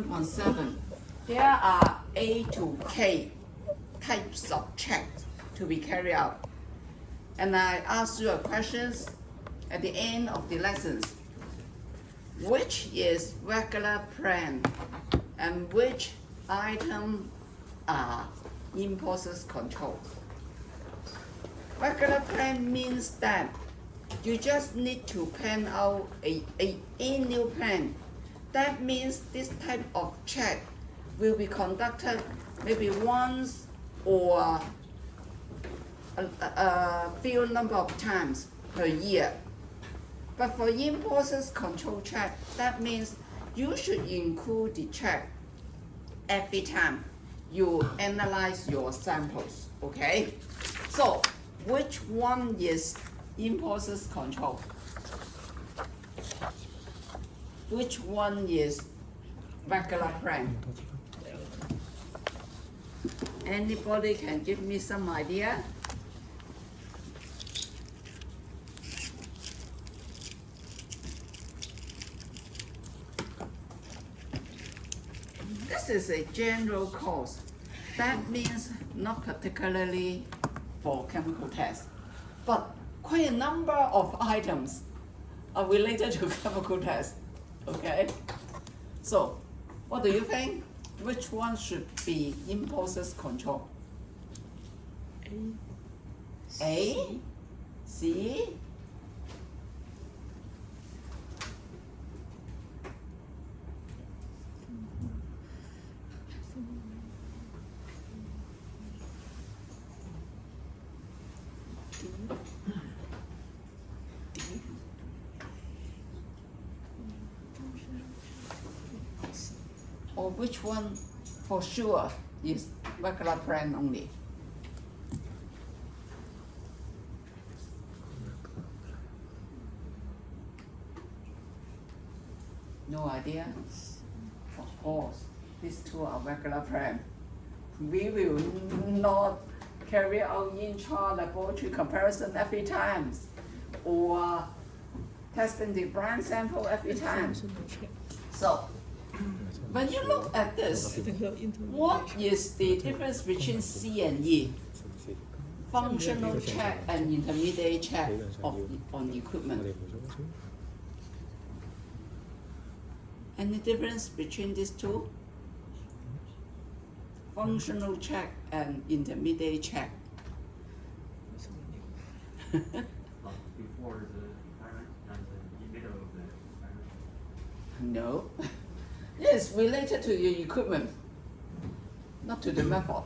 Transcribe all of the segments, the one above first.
7. There are A to K types of checks to be carried out. And I ask you a questions at the end of the lessons. Which is regular plan and which item are impulses control? Regular plan means that you just need to plan out a annual plan. That means this type of check will be conducted maybe once or a few number of times per year. But for impulses control check, that means you should include the check every time you analyze your samples, okay? So, which one is impulses control? Which one is regular plan? Anybody can give me some idea? This is a general course. That means not particularly for chemical tests, but quite a number of items are related to chemical tests. Okay? So, what do you think? Which one should be impulses control? A? C? Or which one for sure is regular plan only? No idea? Of course, these two are regular plan. We will not carry out intra-laboratory comparison every time or testing the blind sample every time. So, when you look at this, what is the difference between C and E? Functional check and intermediate check on equipment. Any difference between these two? Functional check and intermediate check. Before the iron and the middle of the iron. No. It's related to your equipment, not to the method.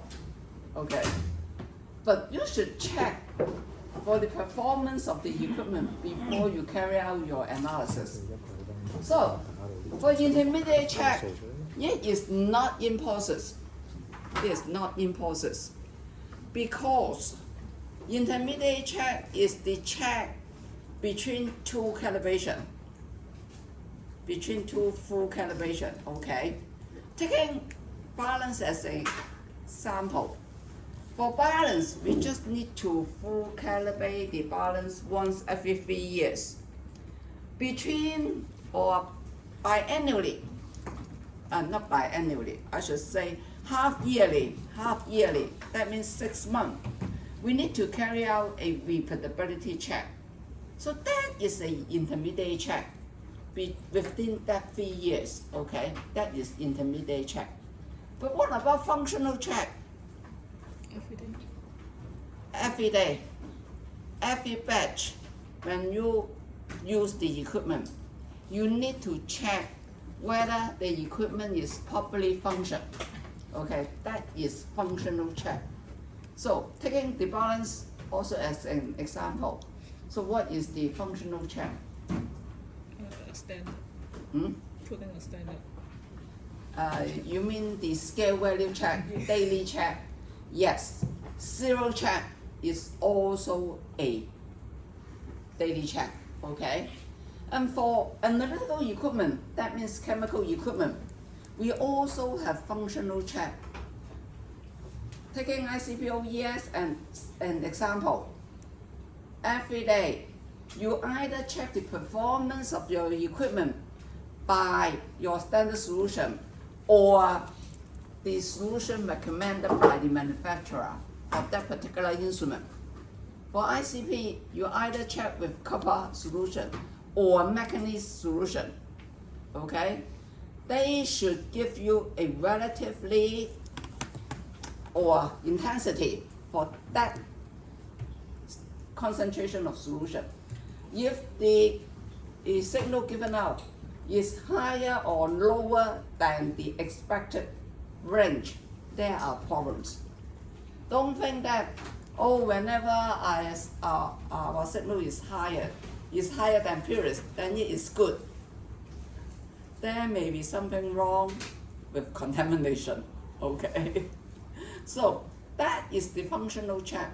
Okay. But you should check for the performance of the equipment before you carry out your analysis. So, for intermediate check, it is not impulses. It is not impulses. Because intermediate check is the check between two calibration. Between two full calibration, okay? Taking balance as a sample. For balance, we just need to full calibrate the balance once every 3 years. Between or biannually, not biannually, I should say half yearly, that means 6 months. We need to carry out a repeatability check. So that is an intermediate check. Within that 3 years, okay? That is intermediate check. But what about functional check? Every day. Every batch, when you use the equipment, you need to check whether the equipment is properly functioning. Okay, that is functional check. So, taking the balance also as an example. So what is the functional check? Standard. Putting a standard. You mean the scale value check, daily check? Yes. Zero check is also a daily check, okay? And for analytical equipment, that means chemical equipment, we also have functional check. Taking ICP-OES and an example, every day, you either check the performance of your equipment by your standard solution or the solution recommended by the manufacturer of that particular instrument. For ICP, you either check with copper solution or manganese solution, okay? They should give you a relatively or intensity for that concentration of solution. If the signal given out is higher or lower than the expected range, there are problems. Don't think that, oh, whenever our signal is higher than previous, then it is good. There may be something wrong with contamination, okay? So that is the functional check.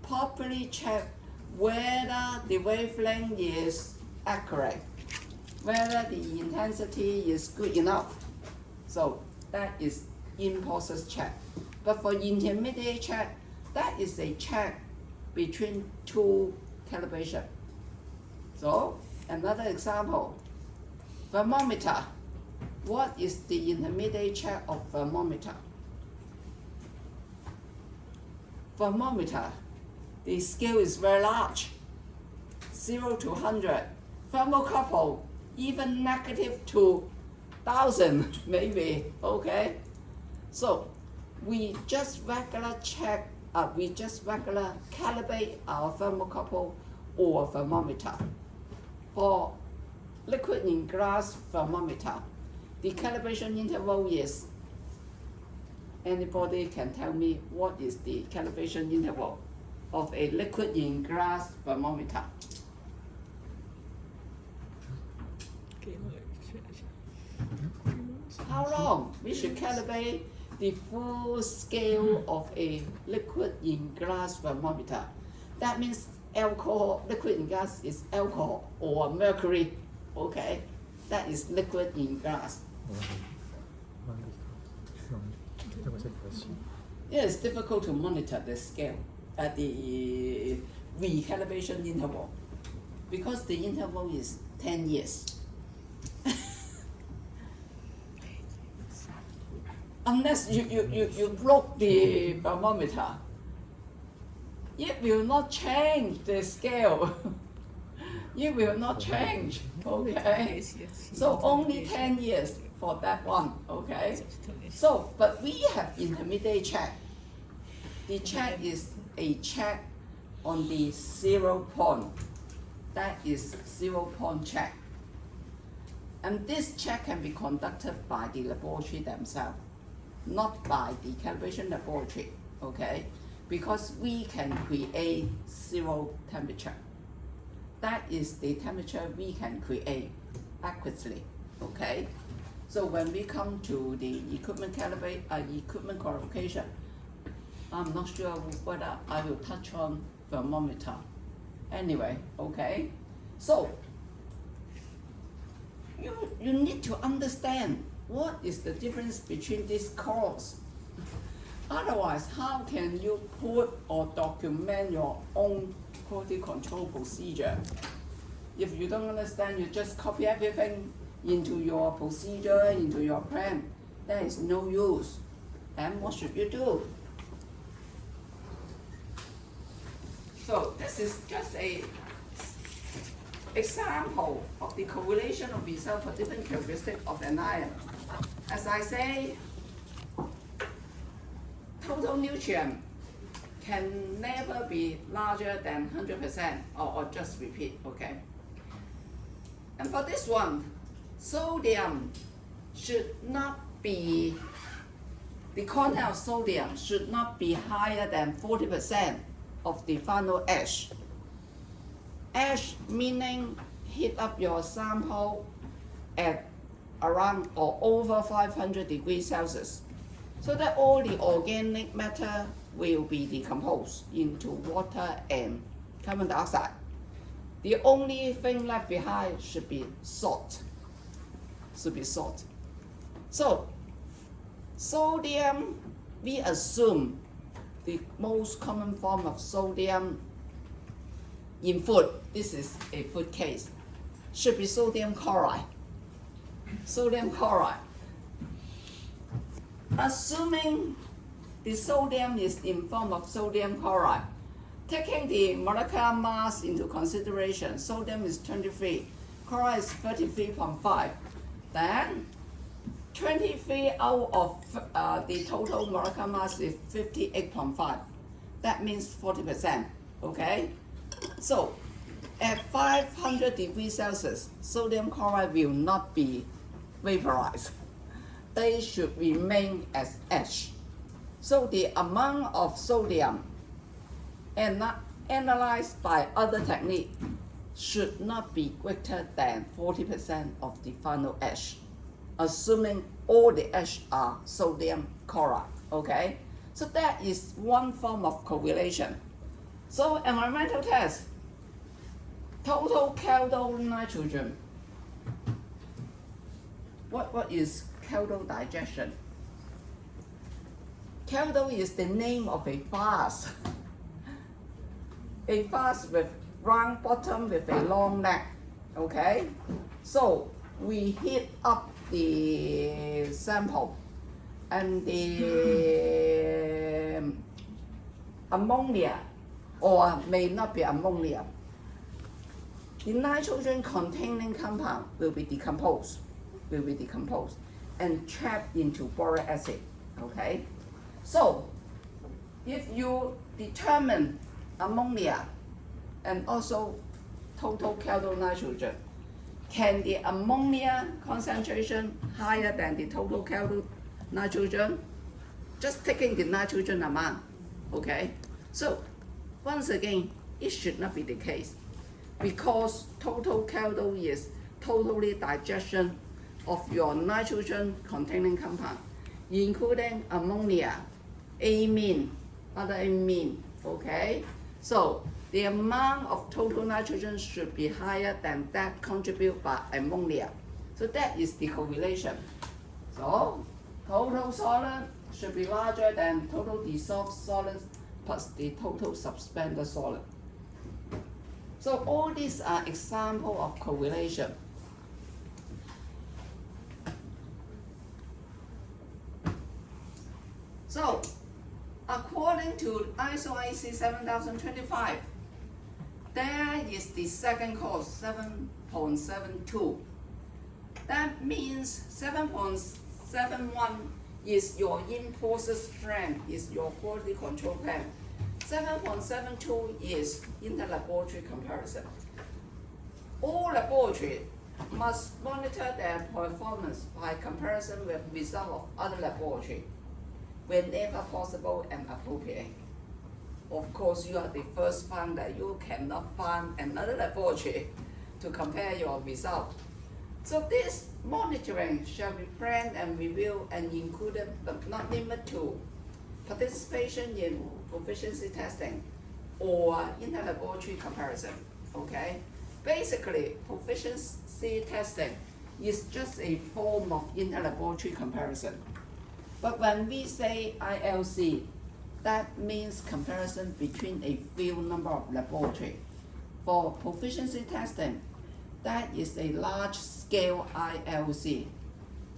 Properly check whether the wavelength is accurate, whether the intensity is good enough. So that is in-process check. But for intermediate check, that is a check between two calibration. So another example, thermometer. What is the intermediate check of thermometer? Thermometer, the scale is very large, 0 to 100. Thermocouple, even negative to 1,000 maybe, okay? So we just regular calibrate our thermocouple or thermometer. For liquid in glass thermometer, the calibration interval is, anybody can tell me what is the calibration interval of a liquid in glass thermometer? How long we should calibrate the full scale of a liquid in glass thermometer? That means alcohol, liquid in glass is alcohol or mercury, okay? That is liquid in glass. It is difficult to monitor the scale at the recalibration interval because the interval is 10 years. Unless you broke the thermometer, it will not change the scale. It will not change, okay? So only 10 years for that one, okay? So, but we have intermediate check. The check is a check on the 0 point. That is 0 point check. And this check can be conducted by the laboratory themselves, not by the calibration laboratory, okay? Because we can create 0 temperature. That is the temperature we can create accurately, okay? So when we come to the equipment qualification, I'm not sure whether I will touch on thermometer. Anyway, okay? So you need to understand what is the difference between these codes. Otherwise, how can you put or document your own quality control procedure? If you don't understand, you just copy everything into your procedure, into your plan. There is no use. And what should you do? So this is just a example of the correlation of results for different characteristics of an ion. As I say, total nutrient can never be larger than 100%, or just repeat, okay? And for this one, sodium should not be, the content of sodium should not be higher than 40% of the final ash. Ash meaning heat up your sample at around or over 500 degrees Celsius, so that all the organic matter will be decomposed into water and carbon dioxide. The only thing left behind should be salt. So, sodium, we assume the most common form of sodium in food, this is a food case, should be sodium chloride. Sodium chloride. assuming the sodium is in form of sodium chloride, taking the molecular mass into consideration, sodium is 23, chloride is 33.5, then 23 out of the total molecular mass is 58.5. That means 40%, okay? So, at 500 degrees Celsius, sodium chloride will not be vaporized. They should remain as ash. So the amount of sodium analyzed by other technique should not be greater than 40% of the final ash, assuming all the ash are sodium chloride, okay? So that is one form of correlation. So environmental test, total Kaldol nitrogen. What is Kaldol digestion? Kaldol is the name of a vase. A vase with round bottom with a long neck, okay? So we heat up the sample and the ammonia, or may not be ammonia, the nitrogen containing compound will be decomposed and trapped into boric acid, okay? So if you determine ammonia and also total Kaldol nitrogen, can the ammonia concentration higher than the total Kaldol nitrogen? Just taking the nitrogen amount, okay? So once again, it should not be the case, because total Kaldol is totally digestion of your nitrogen containing compound, including ammonia, amine, other amine, okay? So the amount of total nitrogen should be higher than that contributed by ammonia. So that is the correlation. So total solid should be larger than total dissolved solid plus the total suspended solid. So all these are examples of correlation. So according to ISO IEC 7025, there is the second cause, 7.72. That means 7.71 is your in-process strength, is your quality control plan. 7.72 is inter-laboratory comparison. All laboratories must monitor their performance by comparison with results of other laboratories whenever possible and appropriate. Of course, you are the first one that you cannot find another laboratory to compare your result. So this monitoring shall be planned and reviewed and included but not limited to participation in proficiency testing or inter-laboratory comparison, okay? Basically, proficiency testing is just a form of inter-laboratory comparison. But when we say ILC, that means comparison between a few number of laboratories. For proficiency testing, that is a large-scale ILC.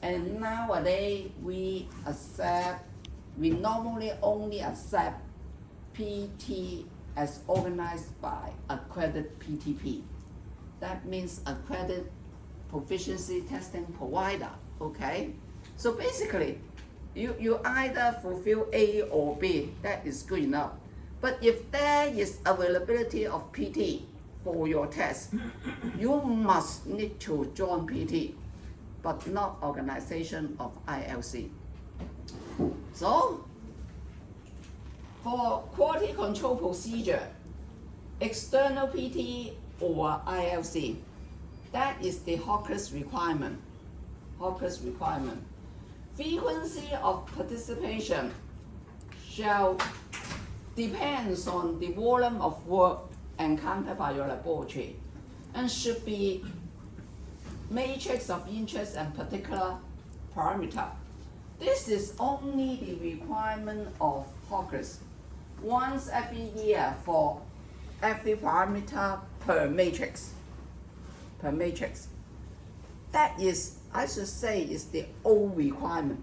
And nowadays, we normally only accept PT as organized by accredited PTP. That means accredited proficiency testing provider, okay? So basically, you either fulfill A or B, that is good enough. But if there is availability of PT for your test, you must need to join PT, but not organization of ILC. So, for quality control procedure, external PT or ILC, that is the HOCUS requirement. HOCUS requirement. Frequency of participation shall depends on the volume of work encountered by your laboratory and should be matrix of interest and particular parameter. This is only the requirement of HOCUS, once every year for every parameter per matrix. That is, I should say, is the old requirement.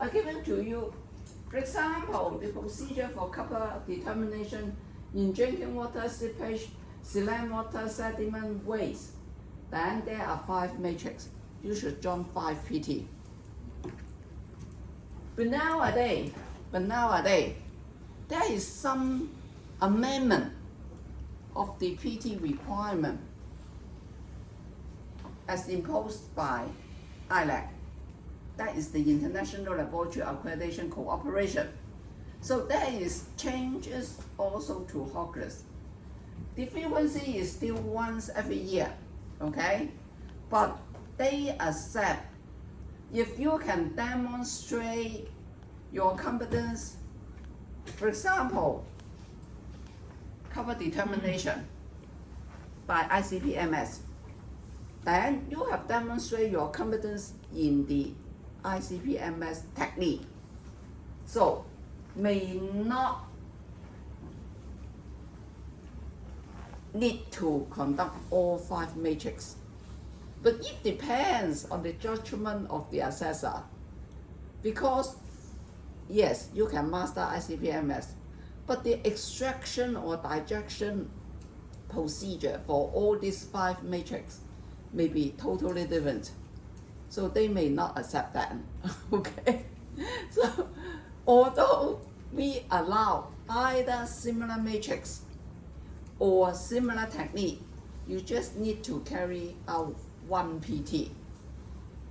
I give it to you. For example, the procedure for copper determination in drinking water, seepage, saline water, sediment, waste. Then there are 5 matrix. You should join 5 PT. But nowadays, there is some amendment of the PT requirement as imposed by ILAC. That is the International Laboratory Accreditation Cooperation. So there is changes also to HOCLAS. The frequency is still once every year, okay? But they accept if you can demonstrate your competence, for example, cover determination by ICP-MS, then you have demonstrated your competence in the ICP-MS technique. So, may not need to conduct all 5 matrix. But it depends on the judgment of the assessor. Because, yes, you can master ICP-MS, but the extraction or digestion procedure for all these 5 matrix may be totally different. So they may not accept that, okay? So, although we allow either similar matrix or similar technique, you just need to carry out 1 PT.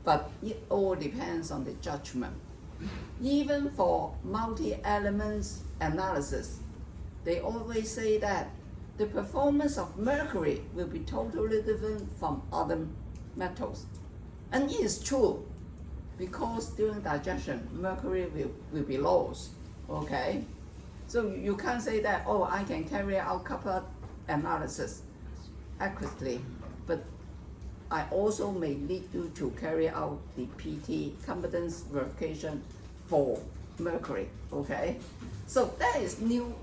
But it all depends on the judgment. Even for multi-elements analysis, they always say that the performance of mercury will be totally different from other metals. And it is true, because during digestion, mercury will be lost, okay? So you can't say that, oh, I can carry out copper analysis accurately, but I also may need you to carry out the PT competence verification for mercury, okay? So that is new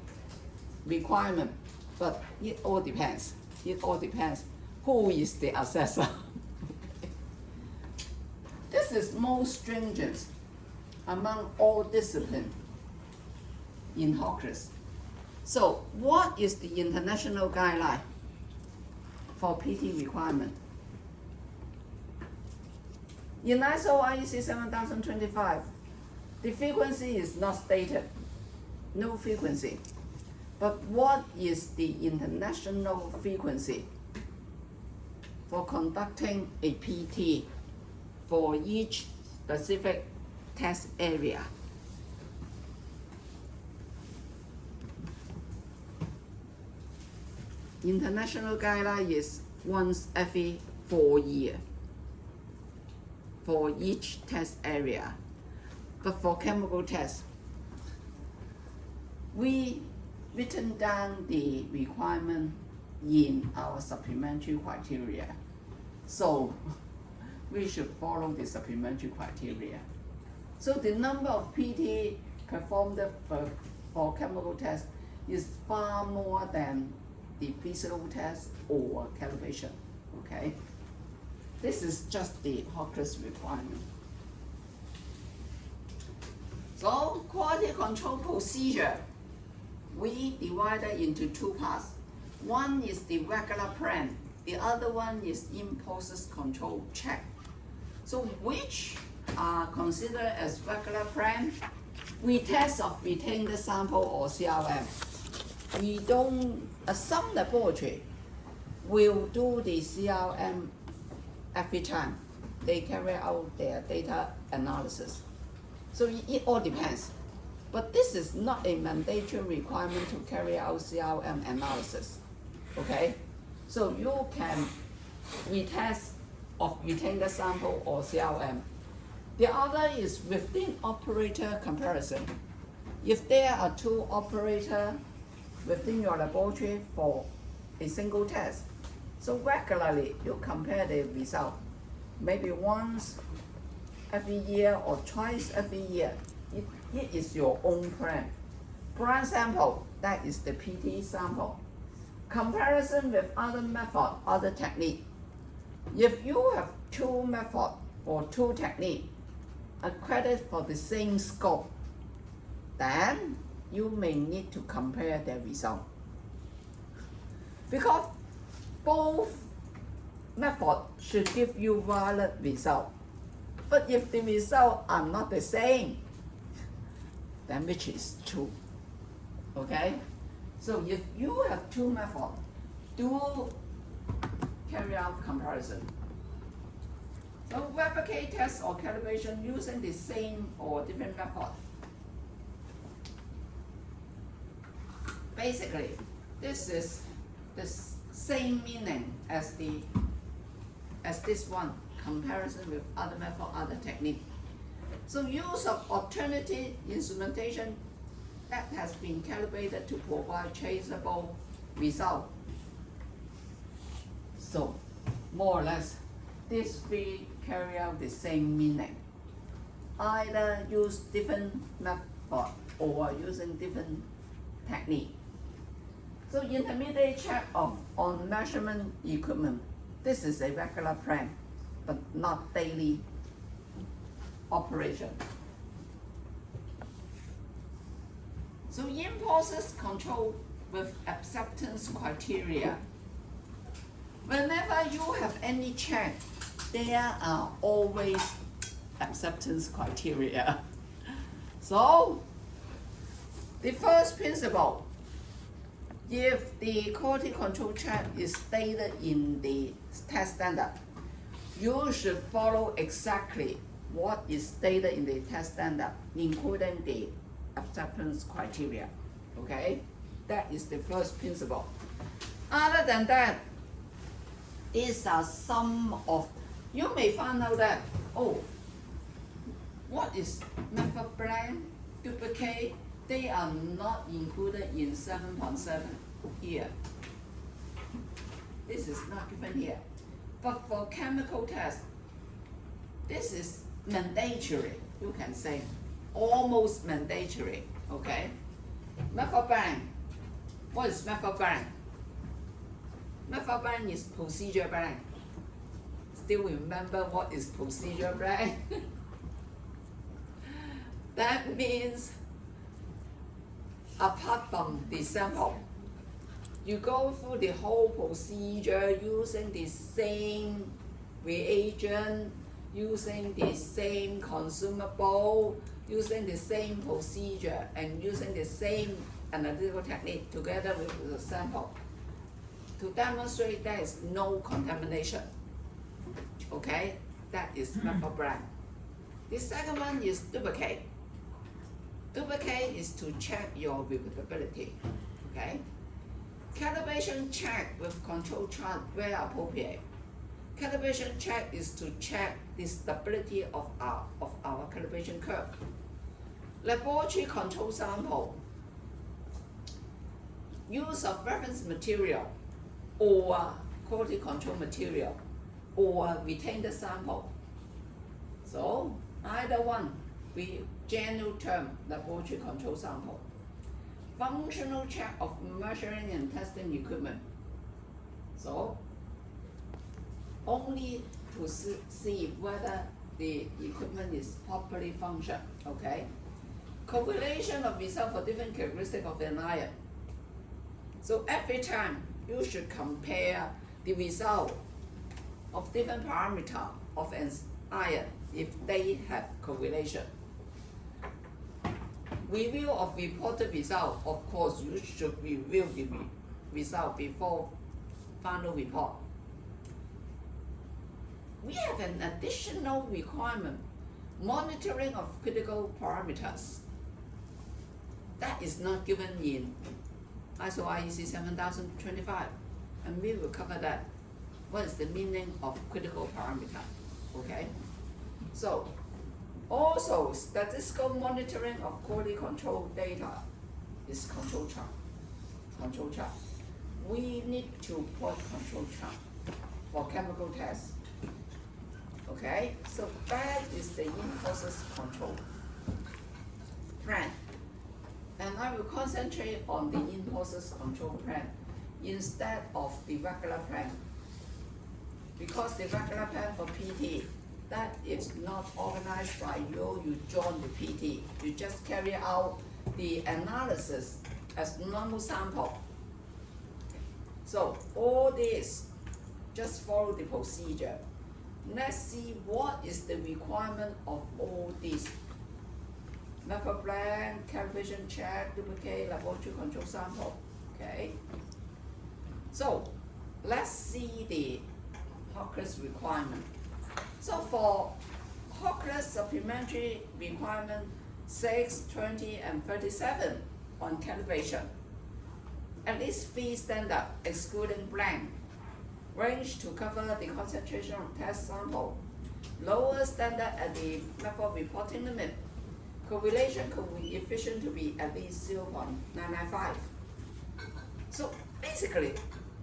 requirement, but it all depends. It all depends who is the assessor. This is most stringent among all disciplines in HOCLAS. So what is the international guideline for PT requirement? In ISO IEC 7025, the frequency is not stated, no frequency. But what is the international frequency for conducting a PT for each specific test area? International guideline is once every 4 years for each test area. But for chemical tests, we written down the requirement in our supplementary criteria. So we should follow the supplementary criteria. So the number of PT performed for chemical tests is far more than the physical test or calibration, okay? This is just the HOCLAS requirement. So quality control procedure, we divided into 2 parts. One is the regular plan, the other one is in-process control check. So which are considered as regular plan? We test of retained sample or CRM. We don't, some laboratory will do the CRM every time they carry out their data analysis. So it all depends. But this is not a mandatory requirement to carry out CRM analysis, okay? So you can retest of retained sample or CRM. The other is within operator comparison. If there are 2 operators within your laboratory for a single test, so regularly you compare the result, maybe once every year or twice every year. It is your own plan. Plan sample, that is the PT sample. Comparison with other method, other technique. If you have 2 method or 2 technique, a credit for the same scope, then you may need to compare the result. Because both methods should give you valid result. But if the results are not the same, then which is true? Okay? So if you have two methods, do carry out comparison. So replicate test or calibration using the same or different method. Basically, this is the same meaning as this one, comparison with other method, other technique. So use of alternative instrumentation that has been calibrated to provide traceable result. So more or less, these three carry out the same meaning. Either use different method or using different technique. So intermediate check on measurement equipment. This is a regular plan, but not daily operation. So in-process control with acceptance criteria. Whenever you have any check, there are always acceptance criteria. So the first principle, if the quality control check is stated in the test standard, you should follow exactly what is stated in the test standard, including the acceptance criteria. Okay? That is the first principle. Other than that, these are some of, you may find out that, oh, what is method blank, duplicate, they are not included in 7.7 here. This is not given here. But for chemical test, this is mandatory, you can say, almost mandatory, okay? Method blank, what is method blank? Method blank is procedure blank. Still remember what is procedure blank? That means apart from the sample, you go through the whole procedure using the same reagent, using the same consumable, using the same procedure, and using the same analytical technique together with the sample to demonstrate there is no contamination. Okay, that is method blank. The second one is duplicate. Duplicate is to check your repeatability. Okay, calibration check with control chart where appropriate. Calibration check is to check the stability of our calibration curve. Laboratory control sample, use of reference material or quality control material or retained sample. So either one, we general term laboratory control sample. Functional check of measuring and testing equipment. So only to see whether the equipment is properly functioned, okay? Correlation of result for different characteristics of an ion. So every time you should compare the result of different parameters of an ion if they have correlation. Review of reported result, of course you should review the result before final report. We have an additional requirement, monitoring of critical parameters. That is not given in ISO IEC 7025, and we will cover that. What is the meaning of critical parameter? Okay? So, also statistical monitoring of quality control data is control chart. Control chart. We need to plot control chart for chemical tests. Okay, so that is the in-process control plan. And I will concentrate on the in-process control plan instead of the regular plan. Because the regular plan for PT that is not organized by you, you join the PT. You just carry out the analysis as normal sample. So all this, just follow the procedure. Let's see what is the requirement of all these. Method plan, calibration check, duplicate, laboratory control sample, okay? So let's see the HOCLAS requirement. So for HOCLAS supplementary requirement 6, 20, and 37 on calibration, at least 3 standard excluding blank, range to cover the concentration of test sample, lower standard at the method reporting limit, correlation coefficient to be at least 0.995. So basically,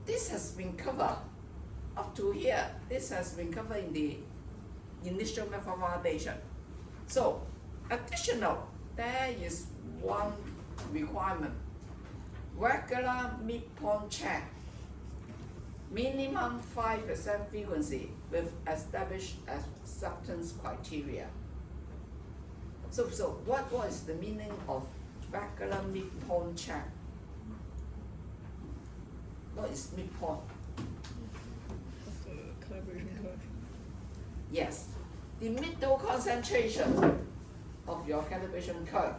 this has been covered up to here. This has been covered in the initial method validation. So additional, there is one requirement. Regular midpoint check, minimum 5% frequency with established acceptance criteria. So what was the meaning of regular midpoint check? What is midpoint? Of the calibration curve. Yes, the middle concentration of your calibration curve.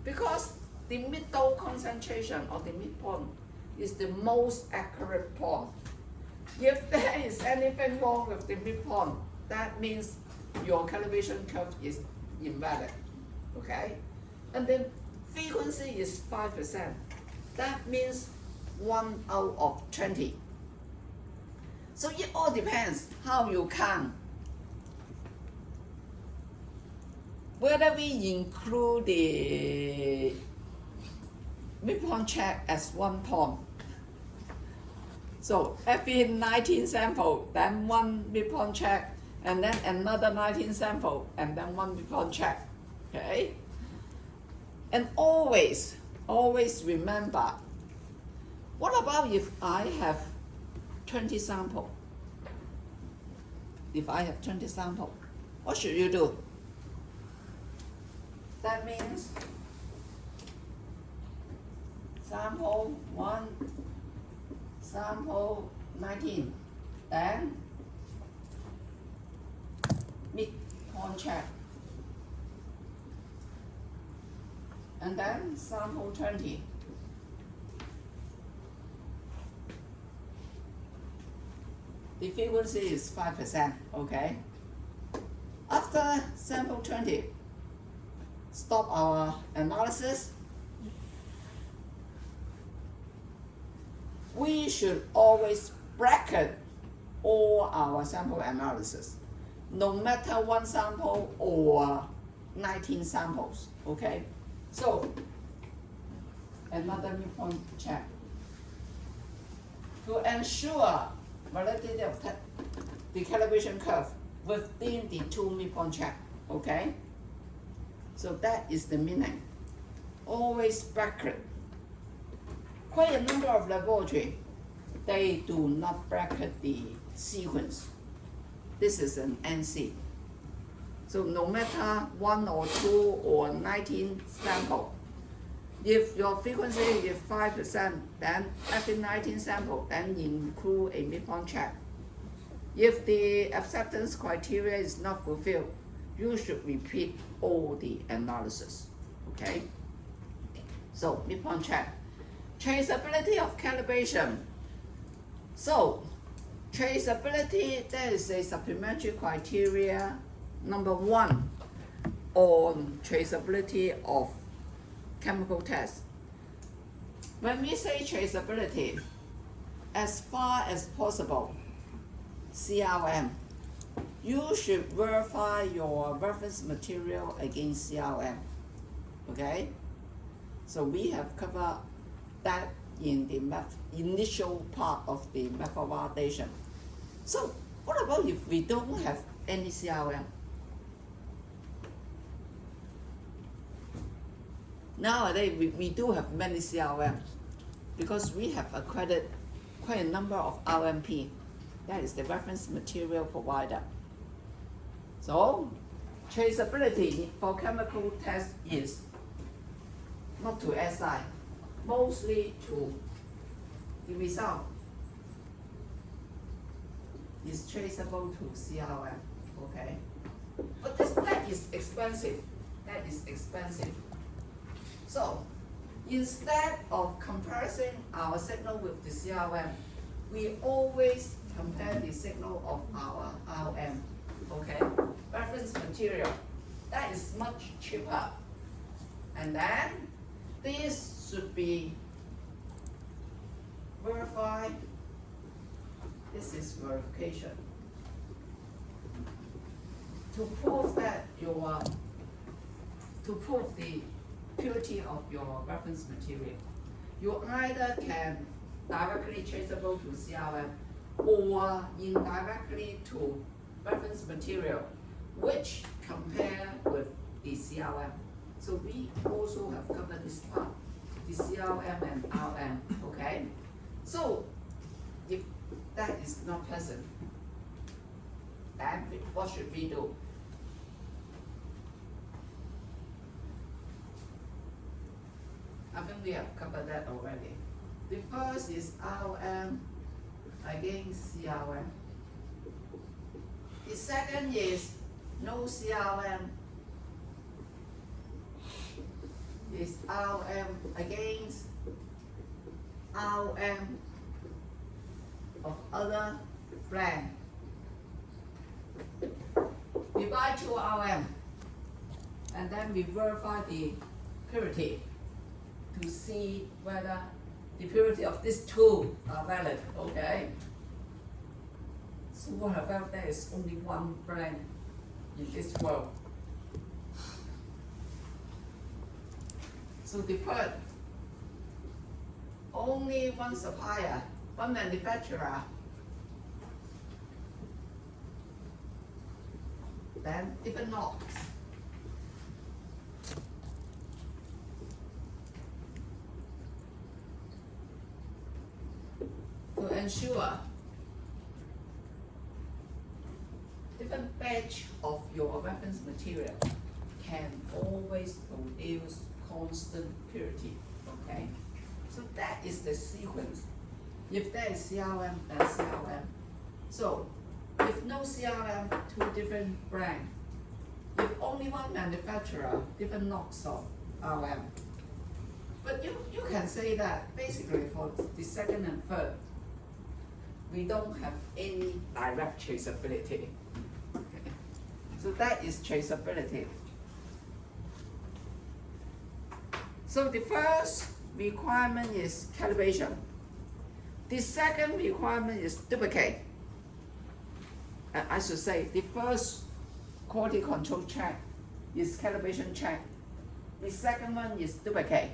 Because the middle concentration of the midpoint is the most accurate point. If there is anything wrong with the midpoint, that means your calibration curve is invalid, okay? And then frequency is 5%. That means 1 out of 20. So it all depends how you count. Whether we include the midpoint check as 1 point. So every 19 sample, then 1 midpoint check, and then another 19 sample, and then 1 midpoint check, okay? And always remember, what about if I have 20 sample? If I have 20 sample, what should you do? That means sample 1, sample 19, then midpoint check, and then sample 20. The frequency is 5%, okay? After sample 20, stop our analysis. We should always bracket all our sample analysis, no matter 1 sample or 19 samples, okay? So, another midpoint check. To ensure validity of the calibration curve within the 2 midpoint check, okay? So that is the meaning. Always bracket. Quite a number of laboratories, they do not bracket the sequence. This is an NC. So no matter 1 or 2 or 19 sample, if your frequency is 5%, then every 19 sample, then include a midpoint check. If the acceptance criteria is not fulfilled, you should repeat all the analysis, okay? So midpoint check. Traceability of calibration. So traceability, there is a supplementary criteria, number 1, on traceability of chemical tests. When we say traceability, as far as possible, CRM, you should verify your reference material against CRM, okay? So we have covered that in the initial part of the method validation. So what about if we don't have any CRM? Nowadays, we do have many CRM because we have accredited quite a number of RMP, that is the reference material provider. So traceability for chemical test is not to SI, mostly to the result is traceable to CRM, okay? But that is expensive. That is expensive. So instead of comparing our signal with the CRM, we always compare the signal of our RM, okay? Reference material, that is much cheaper. And then this should be verified. This is verification. To prove that to prove the purity of your reference material, you either can directly traceable to CRM or indirectly to reference material, which compare with the CRM. So we also have covered this part, the CRM and RM, okay? So if that is not present, then what should we do? I think we have covered that already. The first is RM against CRM. The second is no CRM is RM against RM of other brand. We buy 2 RM and then we verify the purity to see whether the purity of these 2 are valid, okay? So what about there is only one brand in this world? So the third, only one supplier, one manufacturer, then different knobs. To ensure different batch of your reference material can always produce constant purity, okay? So that is the sequence. If there is CRM, then CRM. So if no CRM, 2 different brands. If only one manufacturer, different knobs of RM. But you can say that basically for the second and third, we don't have any direct traceability. Okay. So that is traceability. So the first requirement is calibration. The second requirement is duplicate. I should say the first quality control check is calibration check. The second one is duplicate.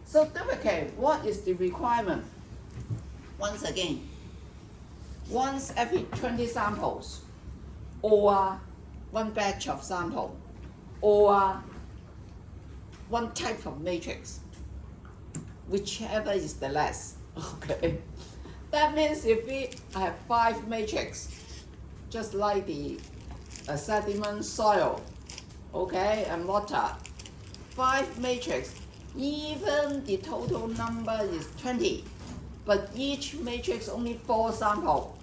So duplicate, what is the requirement? Once again, once every 20 samples, or one batch of sample, or one type of matrix, whichever is the less, okay? That means if we have 5 matrix, just like the sediment, soil, okay, and water, 5 matrix, even the total number is 20, but each matrix only 4 samples,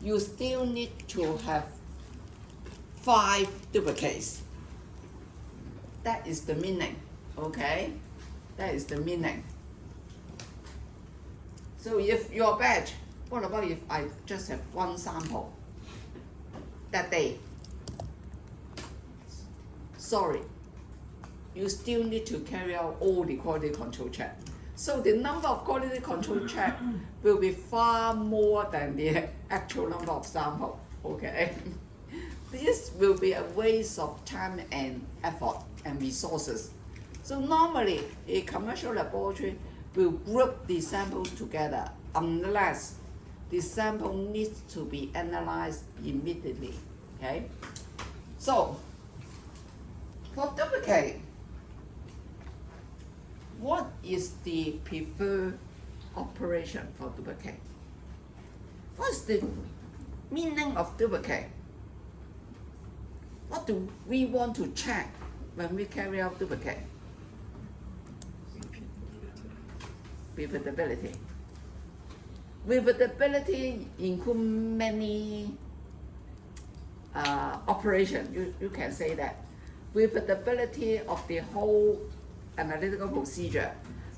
you still need to have 5 duplicates. That is the meaning, okay? That is the meaning. So if your batch, what about if I just have 1 sample that day? Sorry, you still need to carry out all the quality control check. So the number of quality control check will be far more than the actual number of samples, okay? This will be a waste of time and effort and resources. So normally, a commercial laboratory will group the samples together unless the sample needs to be analyzed immediately, okay? So, for duplicate, what is the preferred operation for duplicate? What's the meaning of duplicate? What do we want to check when we carry out duplicate? Repeatability. Repeatability include many operations. You can say that. Repeatability of the whole analytical procedure,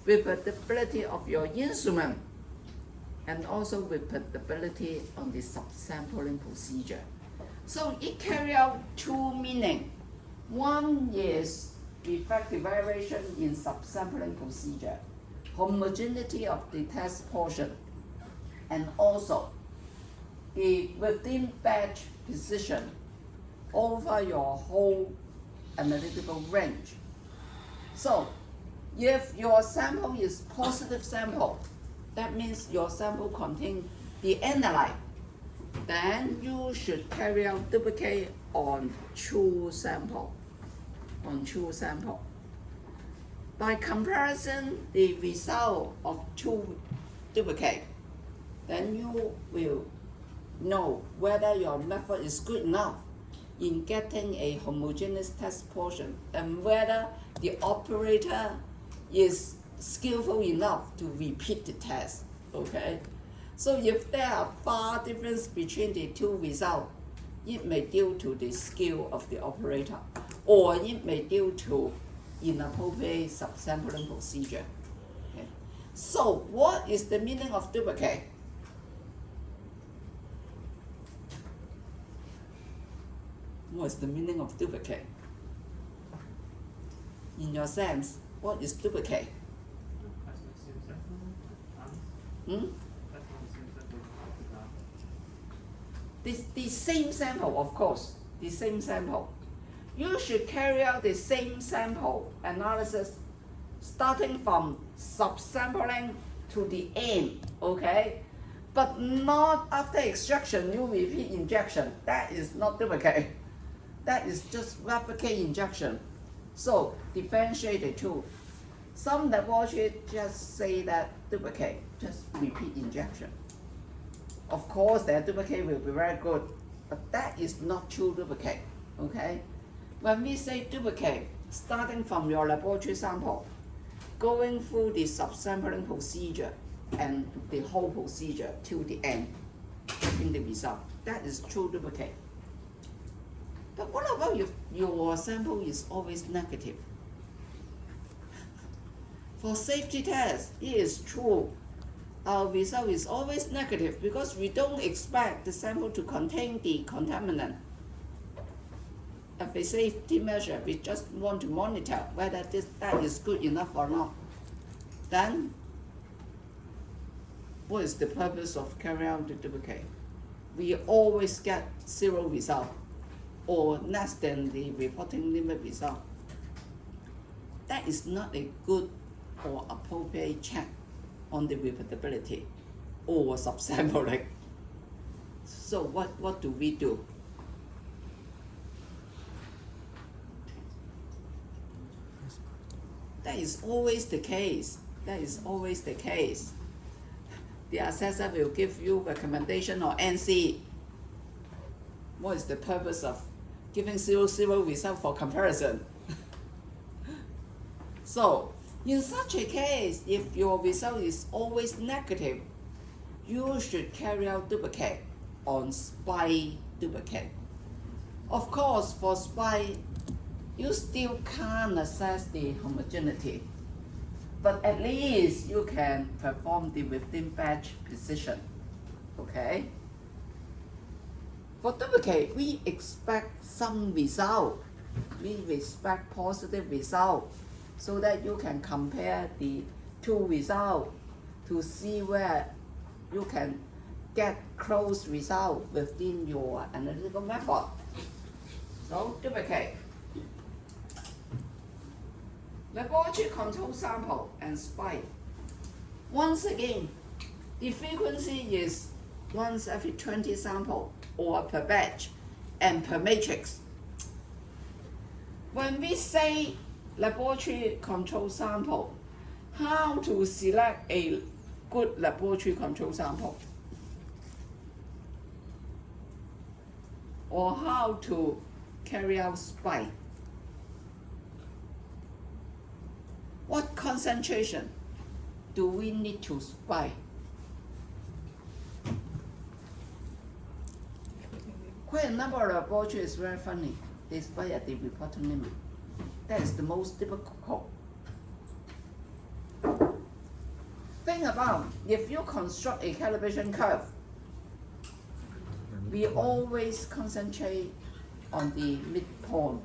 repeatability of your instrument, and also repeatability on the subsampling procedure. So it carry out two meaning. One is effective variation in subsampling procedure, homogeneity of the test portion, and also the within batch precision over your whole analytical range. So if your sample is positive sample, that means your sample contains the analyte, then you should carry out duplicate on true sample. By comparison the result of two duplicate, then you will know whether your method is good enough in getting a homogeneous test portion and whether the operator is skillful enough to repeat the test, okay? So if there are far difference between the two results, it may due to the skill of the operator, or it may due to inappropriate subsampling procedure. Okay? So what is the meaning of duplicate? What is the meaning of duplicate? In your sense, what is duplicate? Hmm? The same sample, of course, the same sample. You should carry out the same sample analysis starting from subsampling to the end, okay? But not after extraction, you repeat injection. That is not duplicate. That is just replicate injection. So differentiate the two. Some laboratories just say that duplicate, just repeat injection. Of course, their duplicate will be very good, but that is not true duplicate, okay? When we say duplicate, starting from your laboratory sample, going through the subsampling procedure and the whole procedure till the end, getting the result, that is true duplicate. But what about if your sample is always negative? For safety test, it is true. Our result is always negative because we don't expect the sample to contain the contaminant. As a safety measure, we just want to monitor whether that is good enough or not. Then, what is the purpose of carrying out the duplicate? We always get zero result or less than the reporting limit result. That is not a good or appropriate check on the repeatability or subsampling. So what do we do? That is always the case. That is always the case. The assessor will give you recommendation or NC. What is the purpose of giving 0 result for comparison? So, in such a case, if your result is always negative, you should carry out duplicate on SPI duplicate. Of course, for SPI, you still can't assess the homogeneity, but at least you can perform the within batch precision, okay? For duplicate, we expect some result. We expect positive result so that you can compare the two results to see where you can get close result within your analytical method. So duplicate. Laboratory control sample and SPI. Once again, the frequency is once every 20 sample or per batch and per matrix. When we say laboratory control sample, how to select a good laboratory control sample? Or how to carry out SPY, what concentration do we need to SPY? Quite a number of laboratories is very funny. They SPY at the reporting limit. That is the most difficult. Think about if you construct a calibration curve, we always concentrate on the midpoint.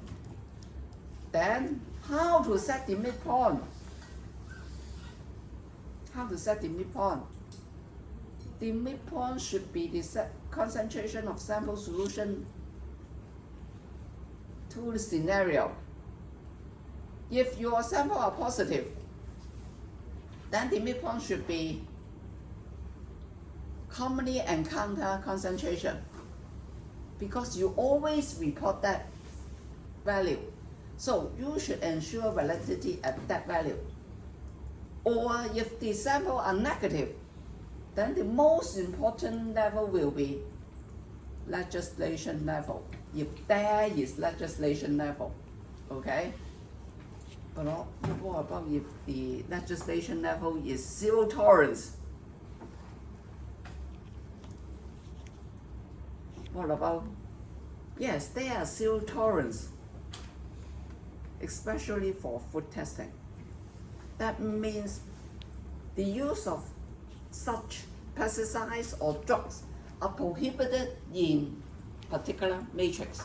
Then how to set the midpoint? How to set the midpoint? The midpoint should be the concentration of sample solution to the scenario. If your sample are positive, then the midpoint should be commonly encountered concentration, because you always report that value. So you should ensure validity at that value. Or if the sample are negative, then the most important level will be legislation level, if there is legislation level, okay? But what about if the legislation level is zero tolerance? What about, yes, there are zero tolerance, especially for food testing. That means the use of such pesticides or drugs are prohibited in particular matrix.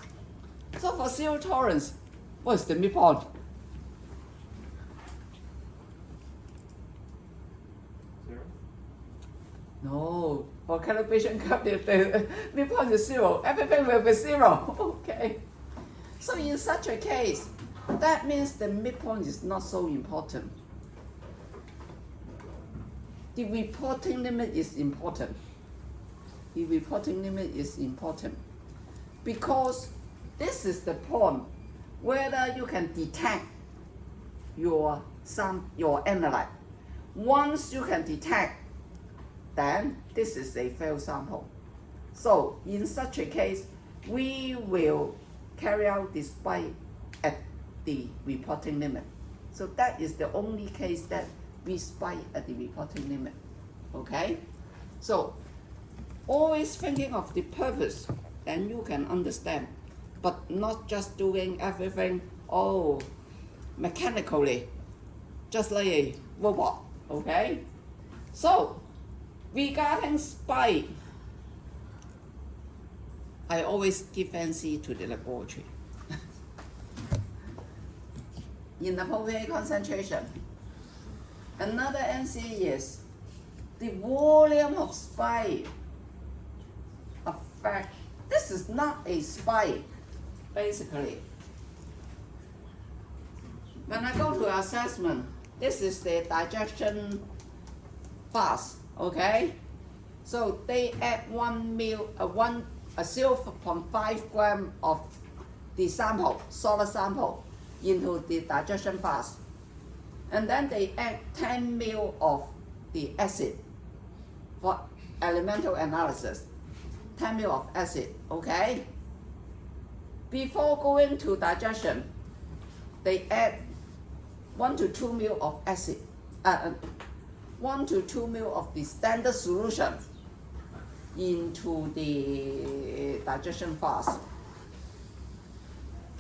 So for zero tolerance, what is the midpoint? Zero? No, for calibration curve, the midpoint is zero. Everything will be zero. Okay. So in such a case, that means the midpoint is not so important. The reporting limit is important. The reporting limit is important because this is the point whether you can detect your analyte. Once you can detect, then this is a failed sample. So in such a case, we will carry out the SPY at the reporting limit. So that is the only case that we SPY at the reporting limit. Okay? So always thinking of the purpose, then you can understand, but not just doing everything mechanically, just like a robot. Okay? So regarding SPY, I always give NC to the laboratory. In the pulmonary concentration, another NC is the volume of SPY effect. This is not a SPY, basically. When I go to assessment, this is the digestion fast, okay? So they add 0.5 gram of the sample, solid sample, into the digestion fast. And then they add 10 ml of the acid for elemental analysis. 10 ml of acid, okay? Before going to digestion, they add 1 to 2 ml of acid, 1 to 2 ml of the standard solution into the digestion fast.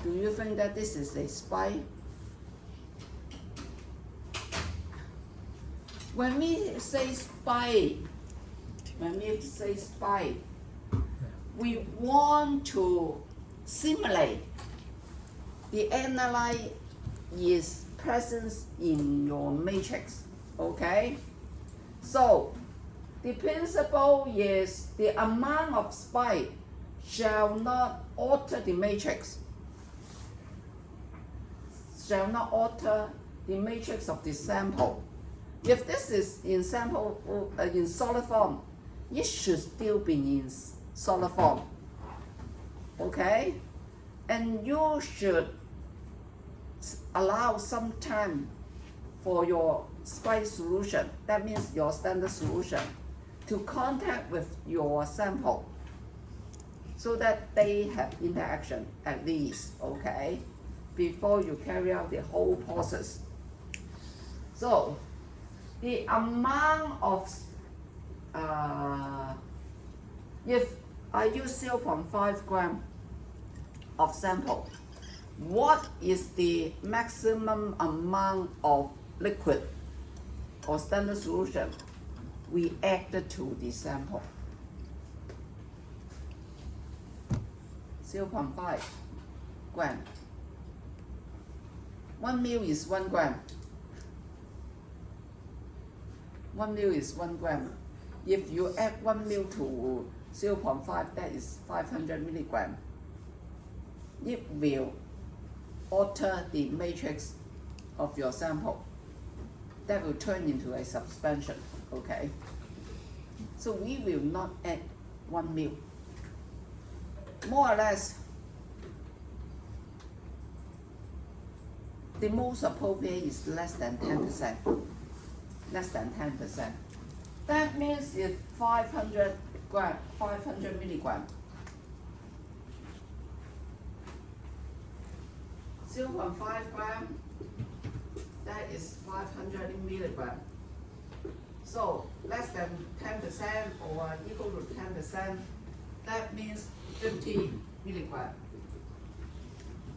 Do you think that this is a SPY? When we say SPY, we want to simulate the analyte is present in your matrix, okay? So the principle is the amount of SPY shall not alter the matrix, shall not alter the matrix of the sample. If this is in sample in solid form, it should still be in solid form, okay? And you should allow some time for your SPY solution, that means your standard solution, to contact with your sample. so that they have interaction at least, okay, before you carry out the whole process. So the amount of if I use 0.5 gram of sample, what is the maximum amount of liquid or standard solution we added to the sample? 0.5 gram. 1 ml is 1 gram. 1 ml is 1 gram. If you add 1 ml to 0.5, that is 500 milligram. It will alter the matrix of your sample. That will turn into a suspension, okay? So we will not add 1 ml. More or less, the most appropriate is less than 10%. Less than 10%. That means it's 500 milligram. 0.5 gram, that is 500 milligram. So less than 10% or equal to 10%, that means 50 milligram.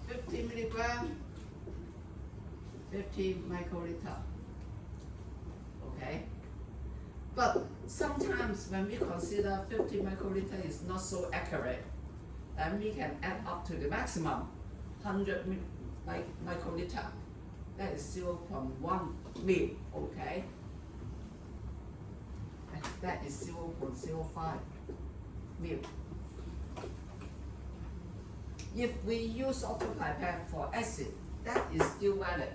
50 milligram, 50 microliter. Okay? But sometimes when we consider 50 microliter is not so accurate, then we can add up to the maximum 100 microliter. That is 0.1 ml, okay? And that is 0.05 ml. If we use autopipette for acid, that is still valid.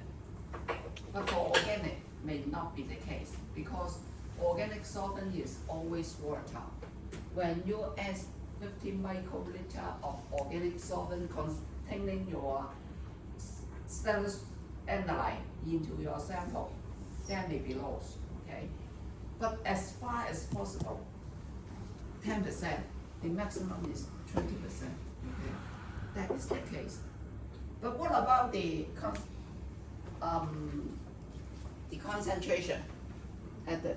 But for organic, may not be the case because organic solvent is always volatile. When you add 50 microliter of organic solvent containing your stannous analyte into your sample, there may be loss, okay? But as far as possible, 10%, the maximum is 20%, okay? That is the case. But what about the concentration added?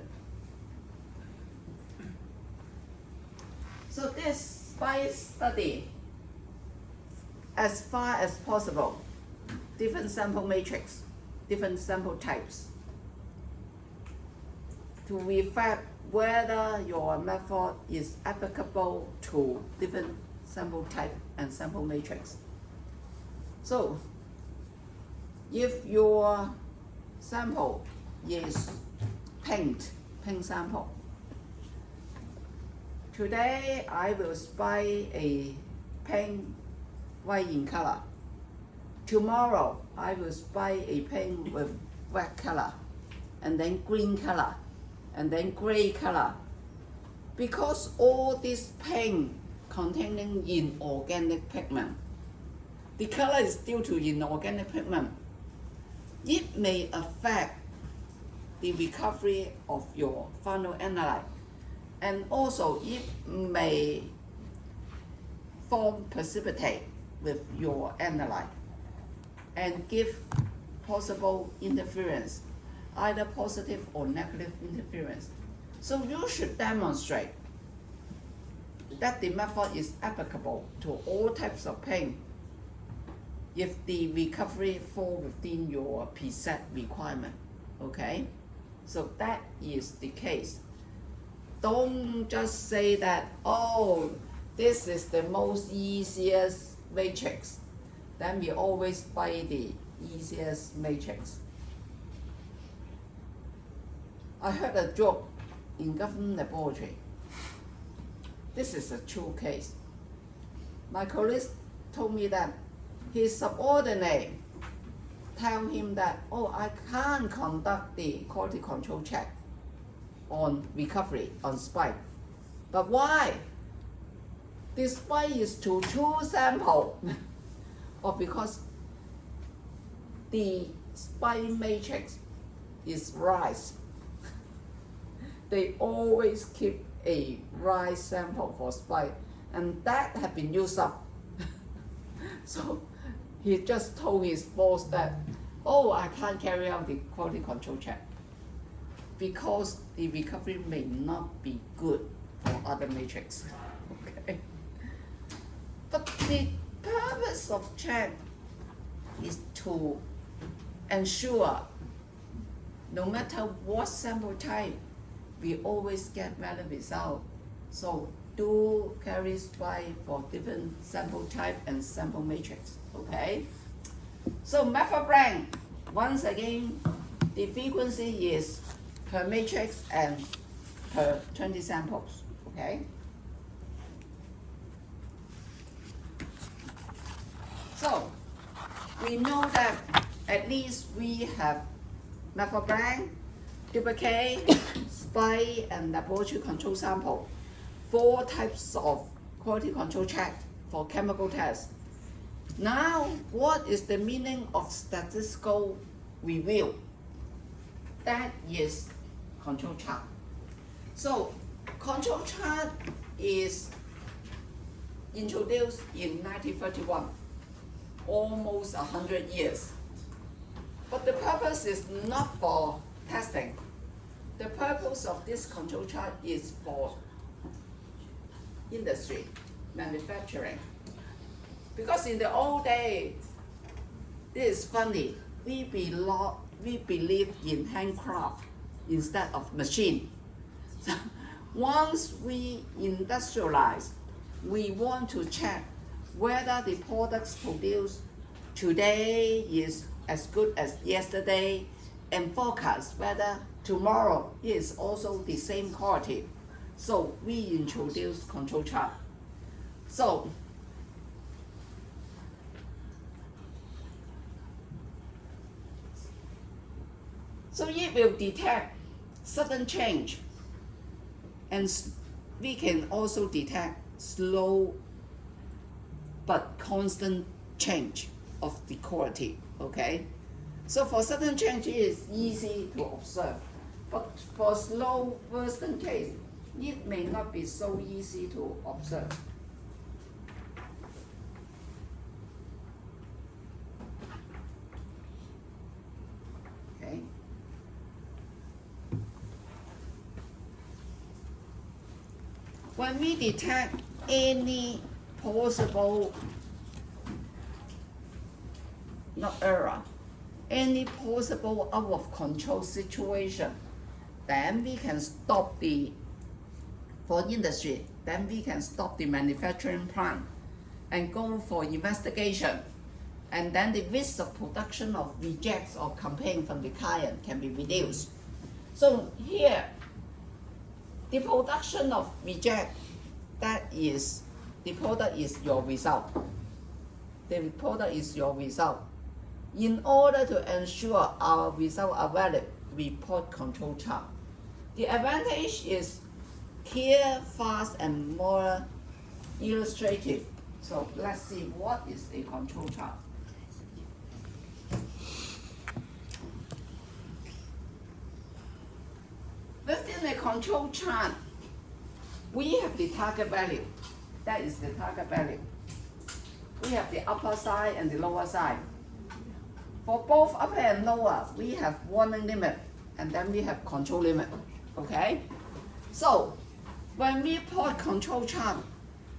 So this SPICE study, as far as possible, different sample matrix, different sample types, to reflect whether your method is applicable to different sample type and sample matrix. So if your sample is pink sample, today I will SPICE a pink white in color. Tomorrow I will SPICE a pink with red color, and then green color, and then gray color. Because all this pink containing inorganic pigment, the color is due to inorganic pigment. It may affect the recovery of your final analyte, and also it may form precipitate with your analyte and give possible interference, either positive or negative interference. So you should demonstrate that the method is applicable to all types of pain if the recovery fall within your preset requirement, okay? So that is the case. Don't just say that, oh, this is the most easiest matrix. Then we always buy the easiest matrix. I heard a joke in government laboratory. This is a true case. My colleague told me that his subordinate tell him that, oh, I can't conduct the quality control check on recovery, on SPICE. But why? The SPICE is to choose sample. Or because the SPICE matrix is rice. They always keep a rice sample for SPICE. and that had been used up. So he just told his boss that, oh, I can't carry out the quality control check because the recovery may not be good for other matrix. Okay. But the purpose of check is to ensure no matter what sample type, we always get valid result. So do carry try for different sample type and sample matrix, okay? So method blank, once again, the frequency is per matrix and per 20 samples, okay? So we know that at least we have method blank, duplicate, spike, and laboratory control sample. 4 types of quality control check for chemical tests. Now, what is the meaning of statistical review? That is control chart. So, control chart is introduced in 1931, almost 100 years. But the purpose is not for testing. The purpose of this control chart is for industry, manufacturing. Because in the old days, this is funny, we believe in handcraft instead of machine. So once we industrialize, we want to check whether the products produced today is as good as yesterday and forecast whether tomorrow is also the same quality. So we introduce control chart. So it will detect sudden change, and we can also detect slow but constant change of the quality, okay? So for sudden change, it is easy to observe, but for slow worsen case, it may not be so easy to observe. Okay. When we detect any possible, any possible out of control situation, then we can stop for industry, then we can stop the manufacturing plant and go for investigation. And then the risk of production of rejects or complaint from the client can be reduced. So here, the production of reject, the product is your result. The product is your result. In order to ensure our results are valid, we plot control chart. The advantage is clear, fast, and more illustrative. So let's see what is a control chart. Within the control chart, we have the target value. That is the target value. We have the upper side and the lower side. For both upper and lower, we have warning limit, and then we have control limit, okay? So, when we plot control chart,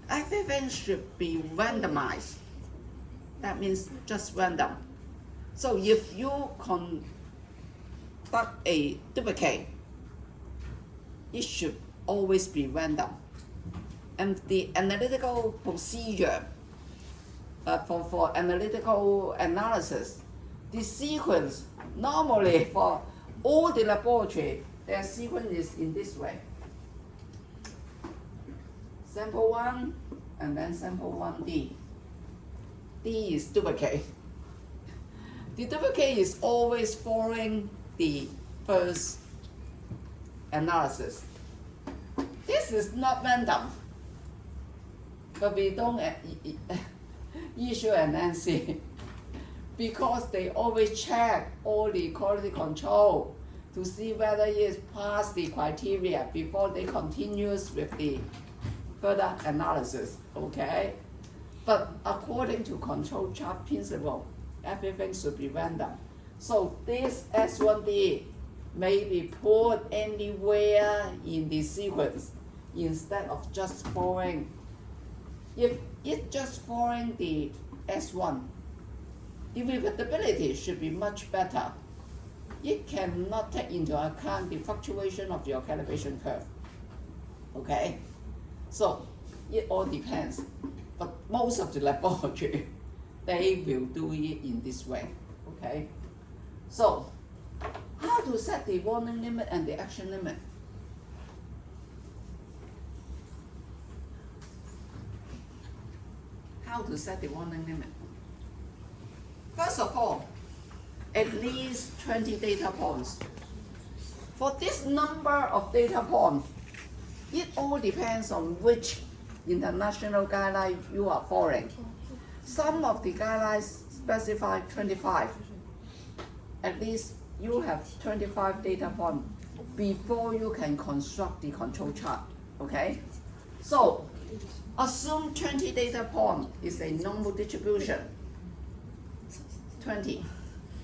everything should be randomized. That means just random. So if you conduct a duplicate, it should always be random. And the analytical procedure for analytical analysis, the sequence, normally for all the laboratory, their sequence is in this way. Sample 1, and then sample 1D. D is duplicate. The duplicate is always following the first analysis. This is not random, but we don't issue an NC because they always check all the quality control to see whether it is past the criteria before they continue with the further analysis, okay? But according to control chart principle, everything should be random. So this S1D may be put anywhere in the sequence instead of just following. If it just following the S1, the repeatability should be much better. It cannot take into account the fluctuation of your calibration curve. Okay? So it all depends. But most of the laboratory, they will do it in this way. Okay? So how to set the warning limit and the action limit? How to set the warning limit? First of all, at least 20 data points. For this number of data points, it all depends on which international guideline you are following. Some of the guidelines specify 25. At least you have 25 data points before you can construct the control chart, okay? So, assume 20 data points is a normal distribution. 20.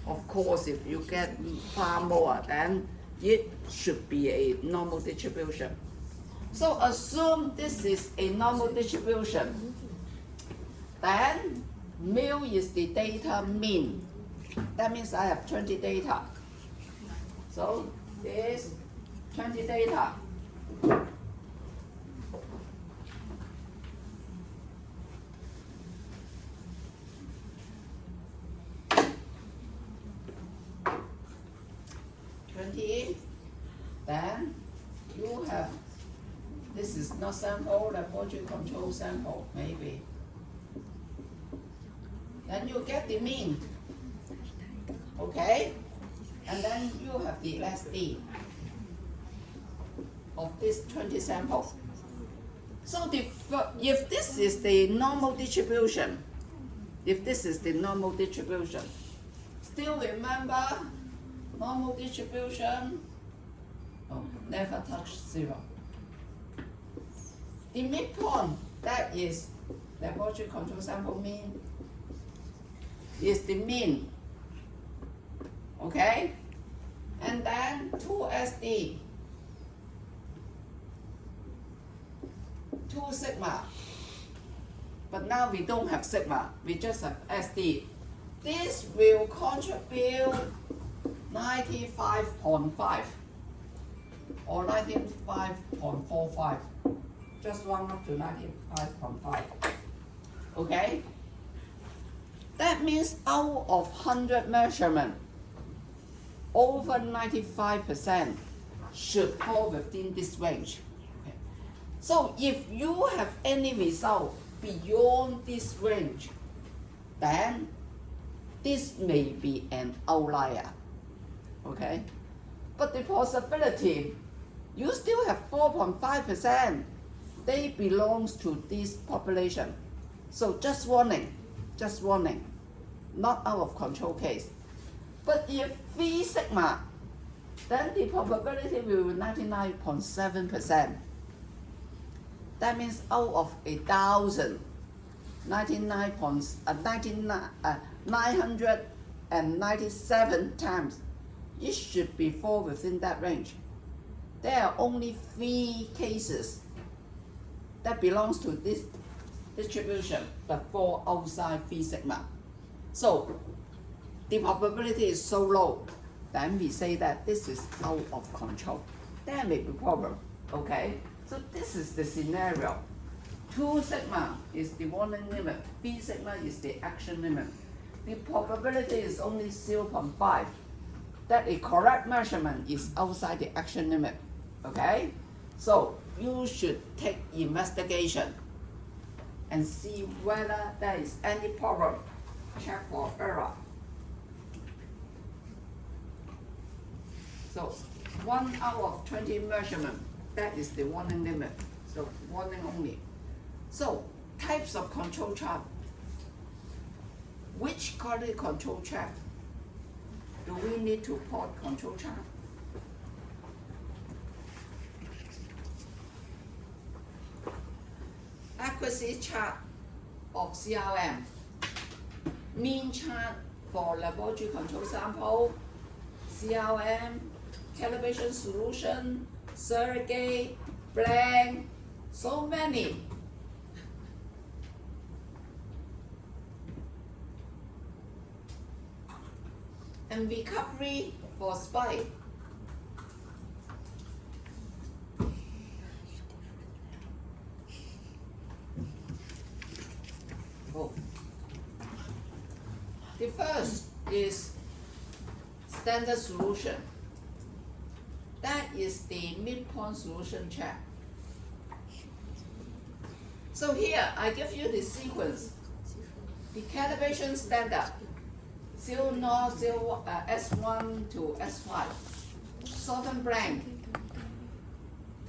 Of course, if you get far more, then it should be a normal distribution. So assume this is a normal distribution. Then mu is the data mean. That means I have 20 data. So this 20 data. Then you have, this is not sample, laboratory control sample, maybe. Then you get the mean, okay? And then you have the LSD of this 20 samples. So if this is the normal distribution, still remember normal distribution, oh, never touch 0. The midpoint, that is laboratory control sample mean, is the mean, okay? And then 2SD, 2 sigma. But now we don't have sigma, we just have SD. This will contribute 95.5 or 95.45. Just round up to 95.5. Okay? That means out of 100 measurement, over 95% should fall within this range. Okay. So if you have any result beyond this range, then this may be an outlier. Okay? But the possibility, you still have 4.5%. They belongs to this population. So just warning, not out of control case. But if 3 sigma, then the probability will be 99.7%. That means out of 1,000, 997 times, it should be fall within that range. There are only 3 cases that belongs to this distribution but fall outside 3 sigma. So the probability is so low, then we say that this is out of control. There may be a problem, okay? So this is the scenario. 2 sigma is the warning limit, 3 sigma is the action limit. The probability is only 0.5 that a correct measurement is outside the action limit, okay? So you should take investigation and see whether there is any problem. Check for error. So 1 out of 20 measurement, that is the warning limit. So warning only. So types of control chart. Which quality control chart do we need to plot control chart? accuracy chart of CRM, mean chart for laboratory control sample, CRM, calibration solution, surrogate, blank, so many. And recovery for spike. Oh. The first is standard solution. That is the midpoint solution check. So here I give you the sequence. The calibration standard 0, S1 to S5. Solvent blank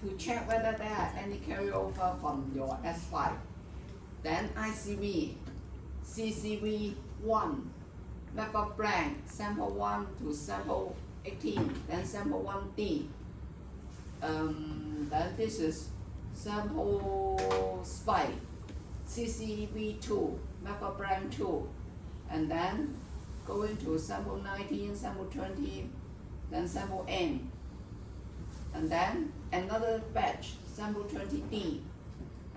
to check whether there are any carryover from your S5. Then ICV, CCV1, method blank, sample 1 to sample 18, then sample 1D. Then this is sample spike, CCV2, method blank 2, and then going to sample 19, sample 20, then sample N, and then another batch, sample 20D,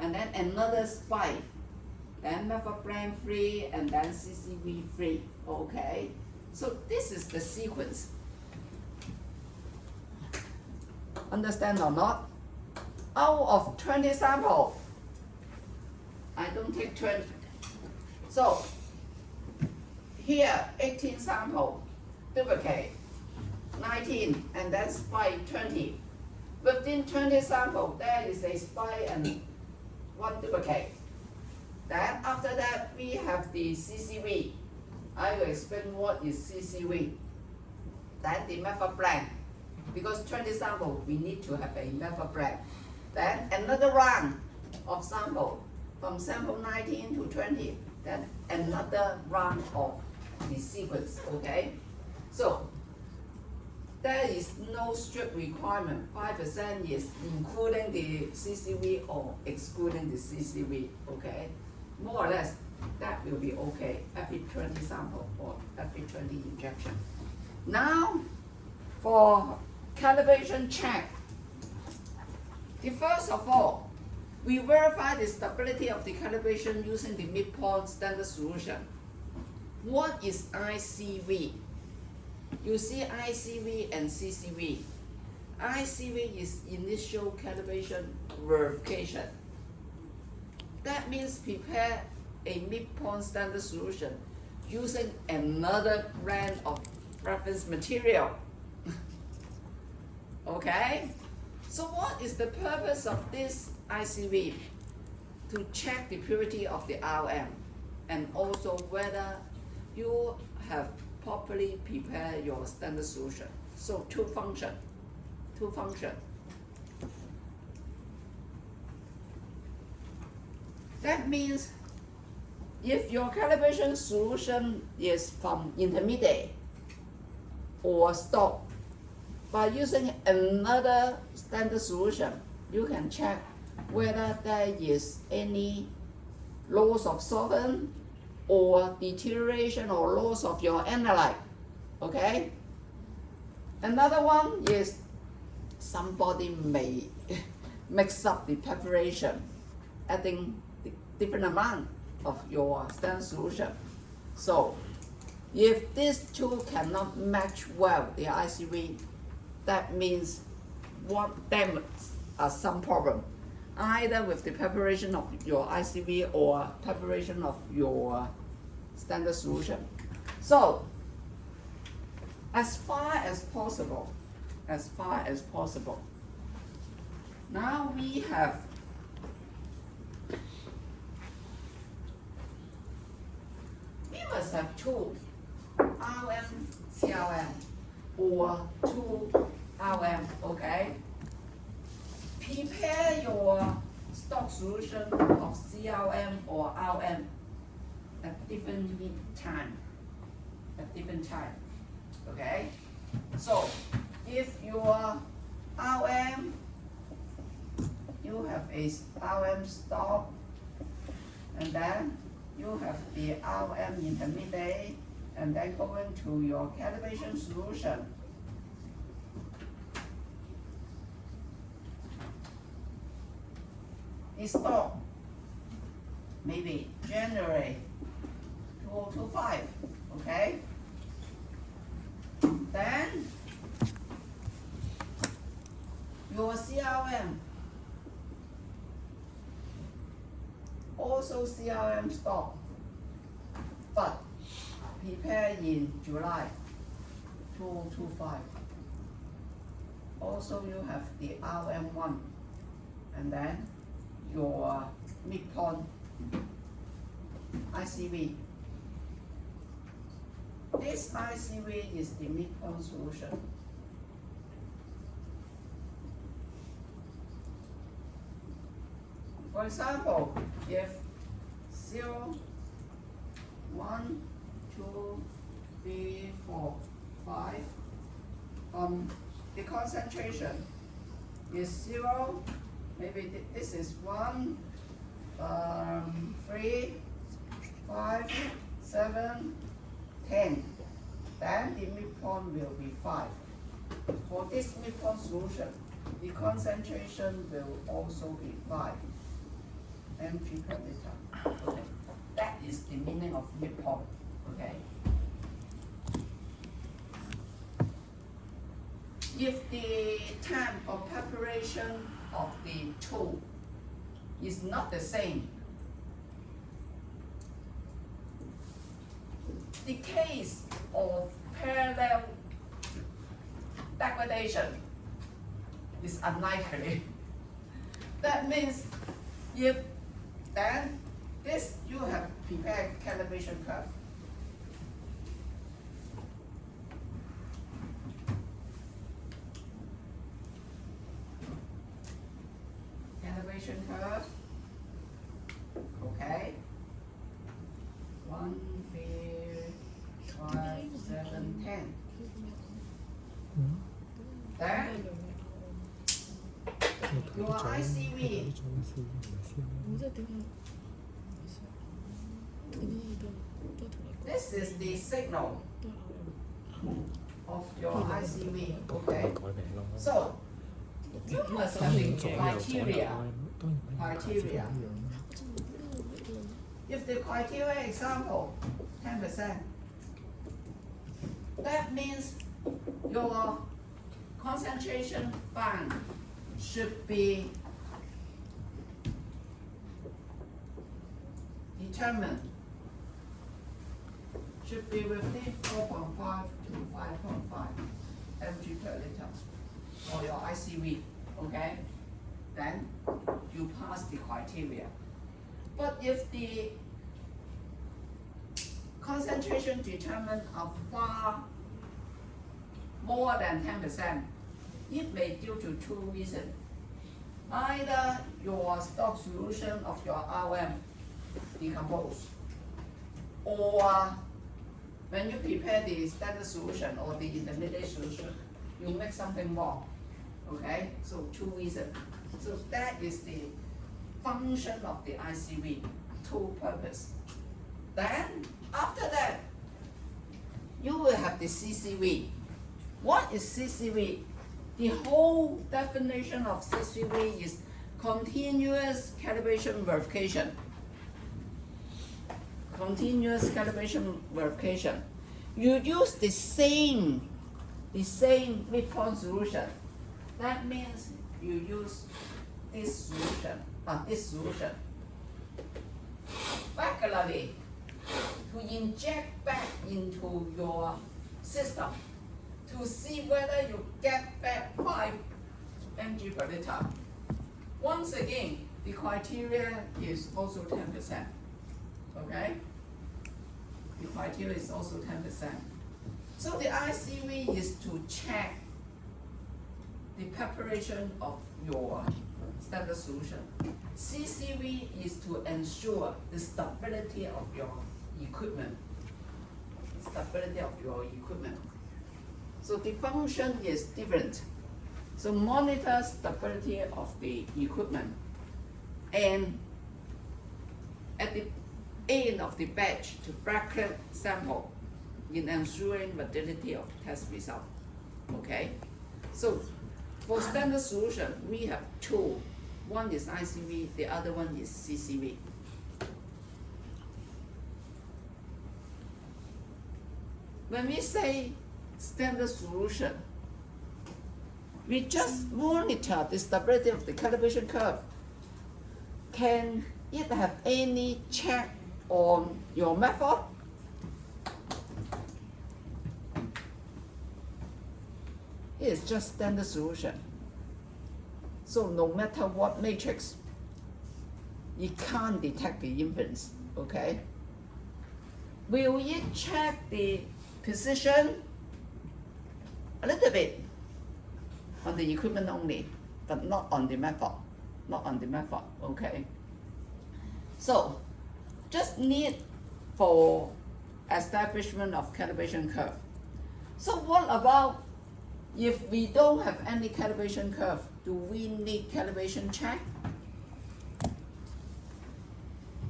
and then another spike, then method blank 3, and then CCV 3. Okay, so this is the sequence. Understand or not? Out of 20 samples, I don't take 20. So here 18 sample, duplicate, 19, and then spike 20. Within 20 sample, there is a spike and one duplicate. Then after that, we have the CCV. I will explain what is CCV. Then the method blank. Because 20 sample, we need to have a method blank. Then another round of sample from sample 19 to 20. Then another round of the sequence, okay? So there is no strict requirement. 5% is including the CCV or excluding the CCV, okay? More or less, that will be okay every 20 sample or every 20 injection. Now, for calibration check, the first of all, we verify the stability of the calibration using the midpoint standard solution. What is ICV? You see ICV and CCV. ICV is initial calibration verification. That means prepare a midpoint standard solution using another brand of reference material. Okay? So what is the purpose of this ICV? To check the purity of the RM and also whether you have properly prepared your standard solution. So two function. That means if your calibration solution is from intermediate or stock, by using another standard solution, you can check whether there is any loss of solvent or deterioration or loss of your analyte, okay? Another one is somebody may mix up the preparation, adding the different amount of your standard solution. So if these two cannot match well the ICV, that means there are some problem, either with the preparation of your ICV or preparation of your standard solution. So as far as possible, now we have must have two RM, CRM, or two RM, okay? Prepare your stock solution of CRM or RM at different time, okay? So if your RM, you have a RM stock and then you have the RM intermediate, and then going to your calibration solution. Install maybe January 2025, okay? Then your CRM also CRM stock, but prepare in July 2025. Also you have the RM1, and then your midpoint ICV. This ICV is the midpoint solution. For example, if 0, 1, 2, 3, 4, 5, the concentration is 0, maybe this is 1, 3, 5, 7, 10. Then the midpoint will be 5. For this midpoint solution, the concentration will also be 5 mg per liter. Okay. That is the meaning of midpoint. Okay. If the time of preparation of the two is not the same, the case of parallel degradation is unlikely. That means if then this you have prepared calibration curve. Calibration curve. Okay. 1, 3, 5, 7, 10. Then your ICV this is the signal of your ICV, okay? So, you must have the criteria. If the criteria example, 10%, that means your concentration found should be determined, should be within 4.5 to 5.5 mg per liter for your ICV, okay? Then you pass the criteria. But if the concentration determined are far more than 10%, it may due to two reasons. Either your stock solution of your RM decompose, or when you prepare the standard solution or the intermediate solution, you make something wrong. Okay, so two reasons. So that is the function of the ICV, two purpose. Then after that, you will have the CCV. What is CCV? The whole definition of CCV is continuous calibration verification. Continuous calibration verification. You use the same midpoint solution. That means you use this solution regularly to inject back into your system to see whether you get back 5 mg per liter. Once again, the criteria is also 10%. Okay? The criteria is also 10%. So the ICV is to check the preparation of your standard solution. CCV is to ensure the stability of your equipment. So the function is different. So monitor stability of the equipment and at the end of the batch to bracket sample in ensuring validity of test result. Okay? So for standard solution, we have two. One is ICV, the other one is CCV. When we say standard solution, we just monitor the stability of the calibration curve. Can it have any check on your method? It is just standard solution. So no matter what matrix, it can't detect the inference, okay? Will it check the precision? A little bit on the equipment only, but not on the method, not on the method, okay? So, just need for establishment of calibration curve. So what about if we don't have any calibration curve? Do we need calibration check?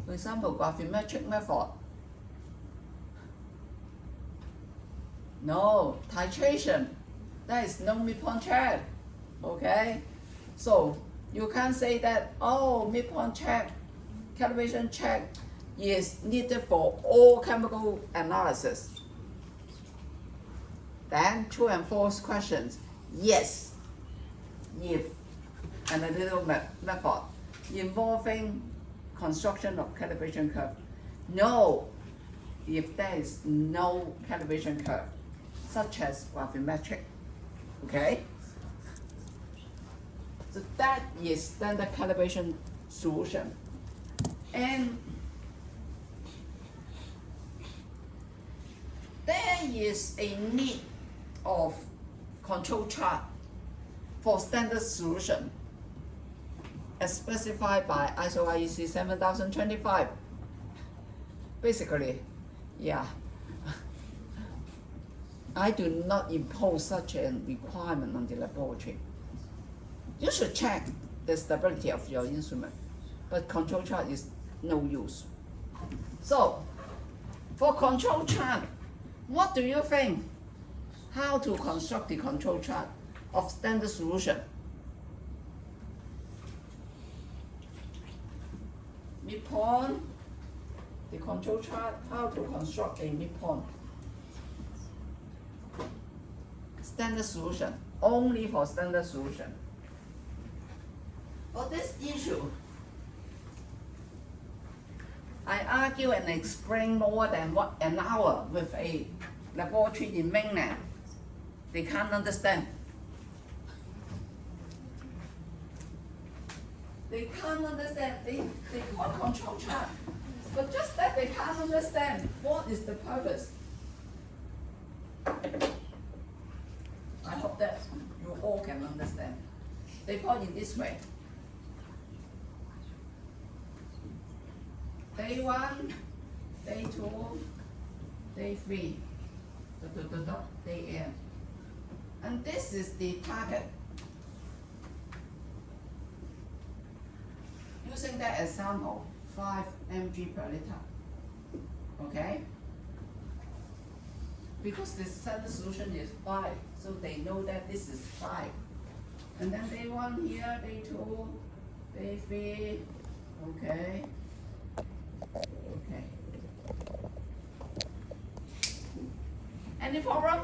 For example, gravimetric method. No, titration. There is no midpoint check. Okay? So you can't say that, oh, midpoint check, calibration check is needed for all chemical analysis. Then true and false questions. Yes, if analytical method involving construction of calibration curve. No, if there is no calibration curve, such as gravimetric. Okay? So that is standard calibration solution. And there is a need of control chart for standard solution as specified by ISO IEC 7025. Basically, yeah, I do not impose such a requirement on the laboratory. You should check the stability of your instrument, but control chart is no use. So, for control chart, what do you think? How to construct the control chart of standard solution? Midpoint, the control chart, how to construct a midpoint. Standard solution, only for standard solution. For this issue, I argue and explain more than an hour with a laboratory in mainland. They can't understand. They can't understand. They got control chart, but just that they can't understand what is the purpose. I hope that you all can understand. They point in this way. Day 1, day 2, day 3, day n. And this is the target. Using that example, 5 mg per liter. Okay? Because the standard solution is 5, so they know that this is 5. And then day 1 here, day 2, day 3, okay? Okay. Any problem?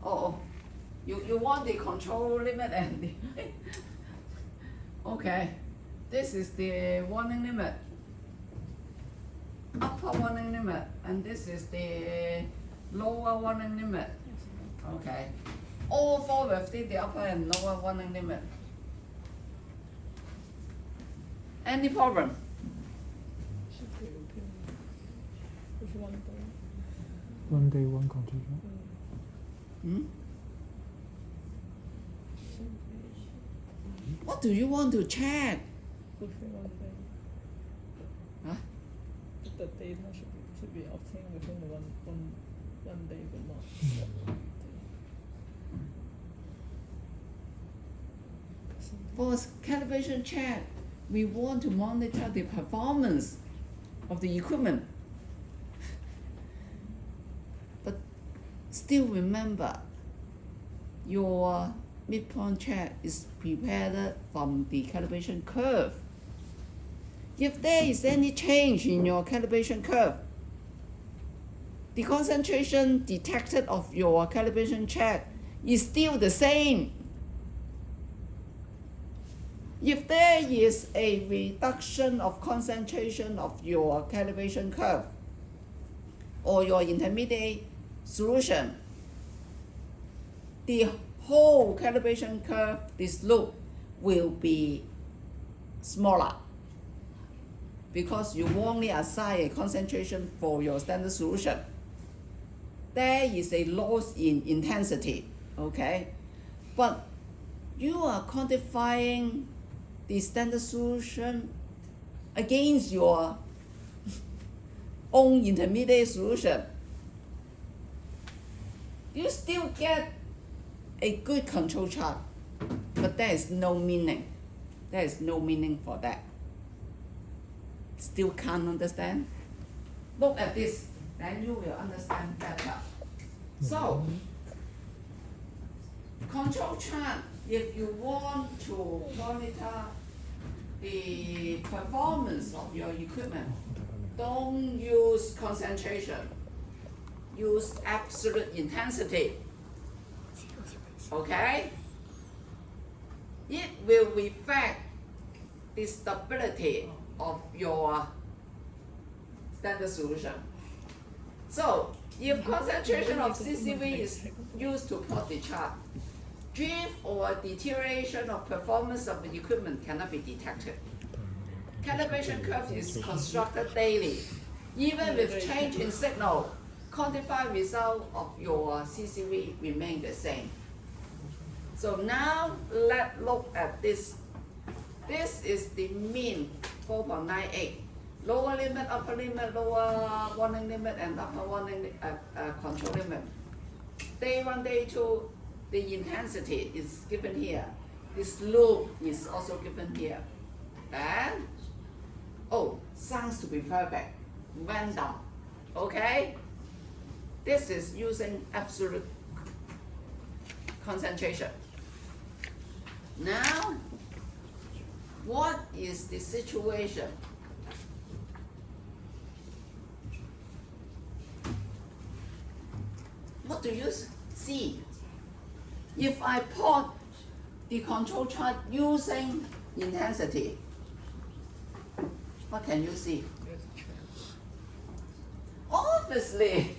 Oh, you want the control limit and the okay. This is the warning limit, upper warning limit, and this is the lower warning limit. Okay. All fall within the upper and lower warning limit. Any problem? One day, one control chart. Hmm? What do you want to check? Within 1 day. Huh? The data should be obtained within the one day, but not. Percentage. For calibration check, we want to monitor the performance of the equipment. But still remember, your midpoint check is prepared from the calibration curve. If there is any change in your calibration curve, the concentration detected of your calibration check is still the same. If there is a reduction of concentration of your calibration curve or your intermediate solution, the whole calibration curve, this loop, will be smaller because you only assign a concentration for your standard solution. There is a loss in intensity, okay? But you are quantifying the standard solution against your own intermediate solution. You still get a good control chart, but there is no meaning. There is no meaning for that. Still can't understand? Look at this, then you will understand better. So, control chart, if you want to monitor the performance of your equipment, don't use concentration, use absolute intensity. Okay? It will reflect the stability of your standard solution. So, if concentration of CCV is used to plot the chart, drift or deterioration of performance of the equipment cannot be detected. Calibration curve is constructed daily. Even with change in signal, quantified result of your CCV remain the same. So now let's look at this. This is the mean 4.98. Lower limit, upper limit, lower warning limit, and upper warning control limit. Day 1, day 2, the intensity is given here. This loop is also given here. And, oh, sounds to be perfect. Went down. Okay? This is using absolute concentration. Now, what is the situation? What do you see? If I plot the control chart using intensity, what can you see? Obviously,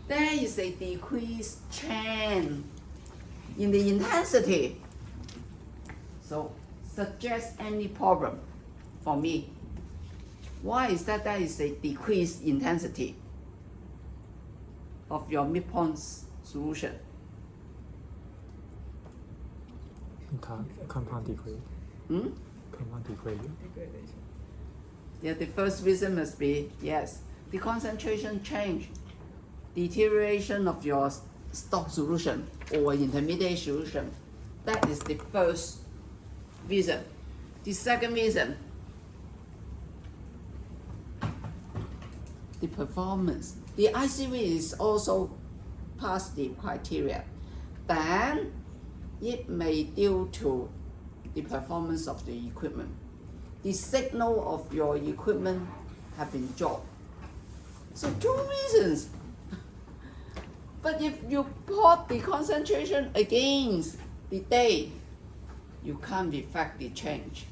there is a decreased trend in the intensity. So, suggest any problem for me. Why is that there is a decreased intensity of your midpoint solution? Compound degrade. Compound degrade. Degradation. Yeah, the first reason must be, yes, the concentration change, deterioration of your stock solution or intermediate solution. That is the first reason. The second reason, the performance. The ICV is also past the criteria. Then it may due to the performance of the equipment. The signal of your equipment have been dropped. So 2 reasons. But if you plot the concentration against the day, you can't reflect the change.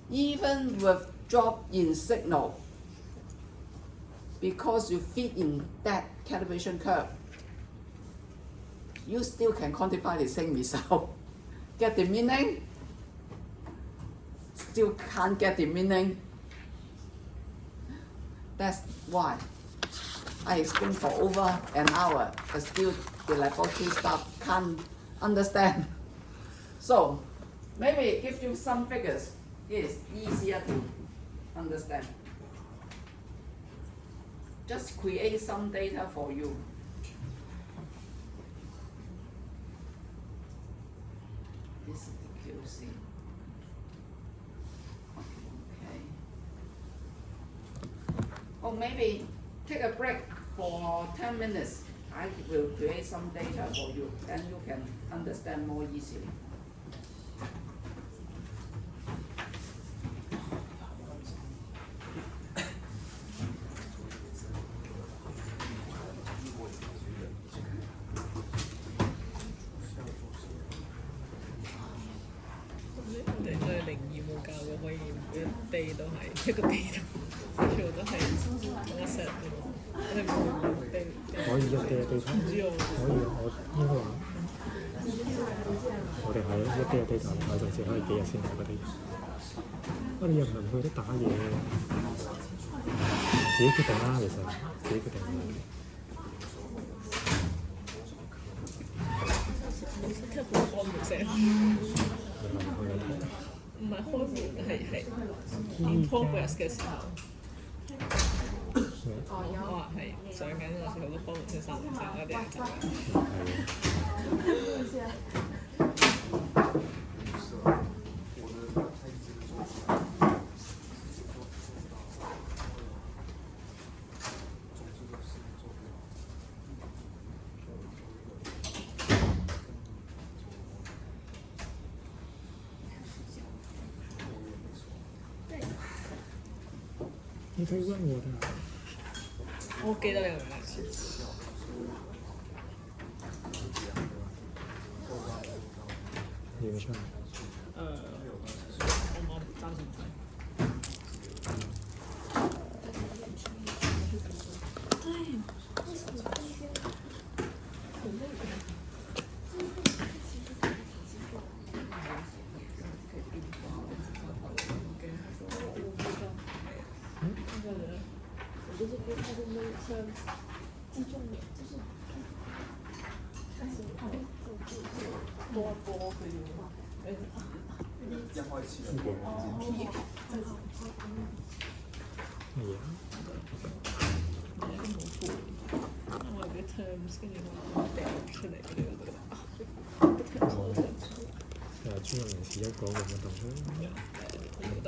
Even with drop in signal, because you fit in that calibration curve, you still can quantify the same result. Get the meaning? Still can't get the meaning. That's why I explained for over an hour, but still the laboratory staff can't understand. So maybe give you some figures. It is easier to understand. Just create some data for you. This is the QC. Okay. Or maybe take a break for 10 minutes. I will create some data for you, and you can understand more easily.我哋真係靈異冇教過可以每一 day 都係一個地圖，全部都係同一 set 嘅喎。我哋每 day 可以一啲地方，唔知我可以我應該話，我哋係一啲地方，我仲只可以幾日先有嗰啲。我哋又唔係去得打嘢，自己決定啦，其實自己決定啦。即係好開門聲，唔係開門係 in progress 嘅時候。我話係上緊嗰時好多開門聲、閂門聲嗰啲係。你可以問我的。我記得你個名。你嘅出嚟。我冇暫時唔睇。就是跟他的那像击中的，就是多佢哋乜嘢啊？我有啲 terms 跟住我掉出嚟，跟住我覺得專有名詞一個咁嘅動作。我覺得。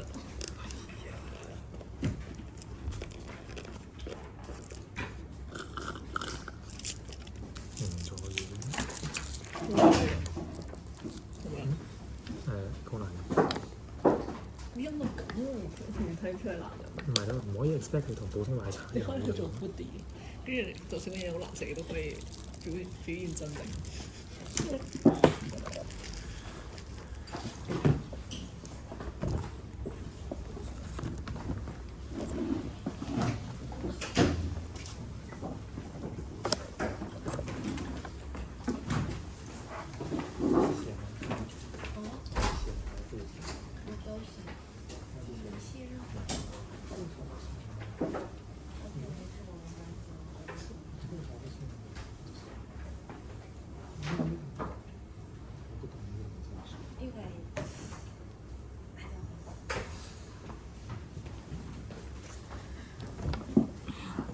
高難人。音樂咁喎，睇唔出係男人。唔係咯，唔可以 expect 佢同普通奶茶一樣你可以去做嘅。 foodie，跟住就算啲嘢好難食，你都可以表現真定。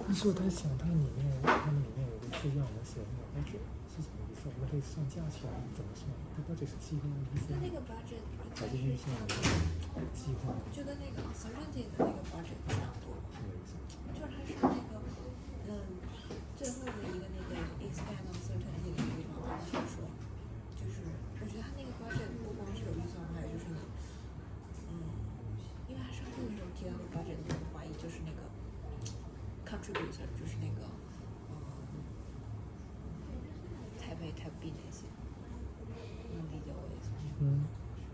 但是我在想，它里面有个是要我们写那个 budget 是什么意思？我们可以算价钱怎么算？它 budget 是计划的意思吗？那那个 budget 还是预算的计划？就跟那个 authority 的那个 budget 差不多，什么意思？就是它是那个最后的一个那个 expand uncertainty 的地方，就是说，就是我觉得它那个 budget 不光是有预算，还有就是你，因为它上课的时候提到的 budget 我怀疑就是那个 contributor 就是那个Type B 那些，能理解我的意思吗？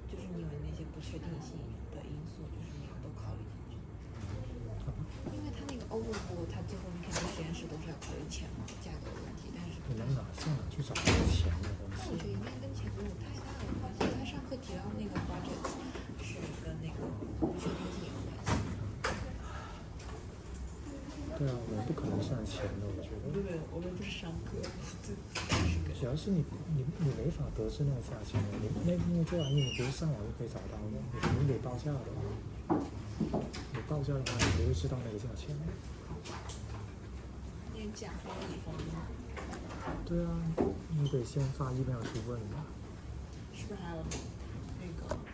就是你有那些不确定性的因素，就是你要都考虑进去。因为它那个 overboard，它最后你肯定实验室都是要考虑钱嘛，价格的问题，但是你能上哪去找这个钱的东那我西？觉得应该跟钱没有太大的关系。他上课提到那个 budget 是跟那个不确定性有关系。对啊，我们不可能算钱的，我觉得。对，我们不是商科，主要是你没法得知那个价钱的，那这玩意你不是上网就可以找到的，你得报价的。你报价的话，你不会知道那个价钱。那甲方乙方对啊，你得先发email去问的。是不是还有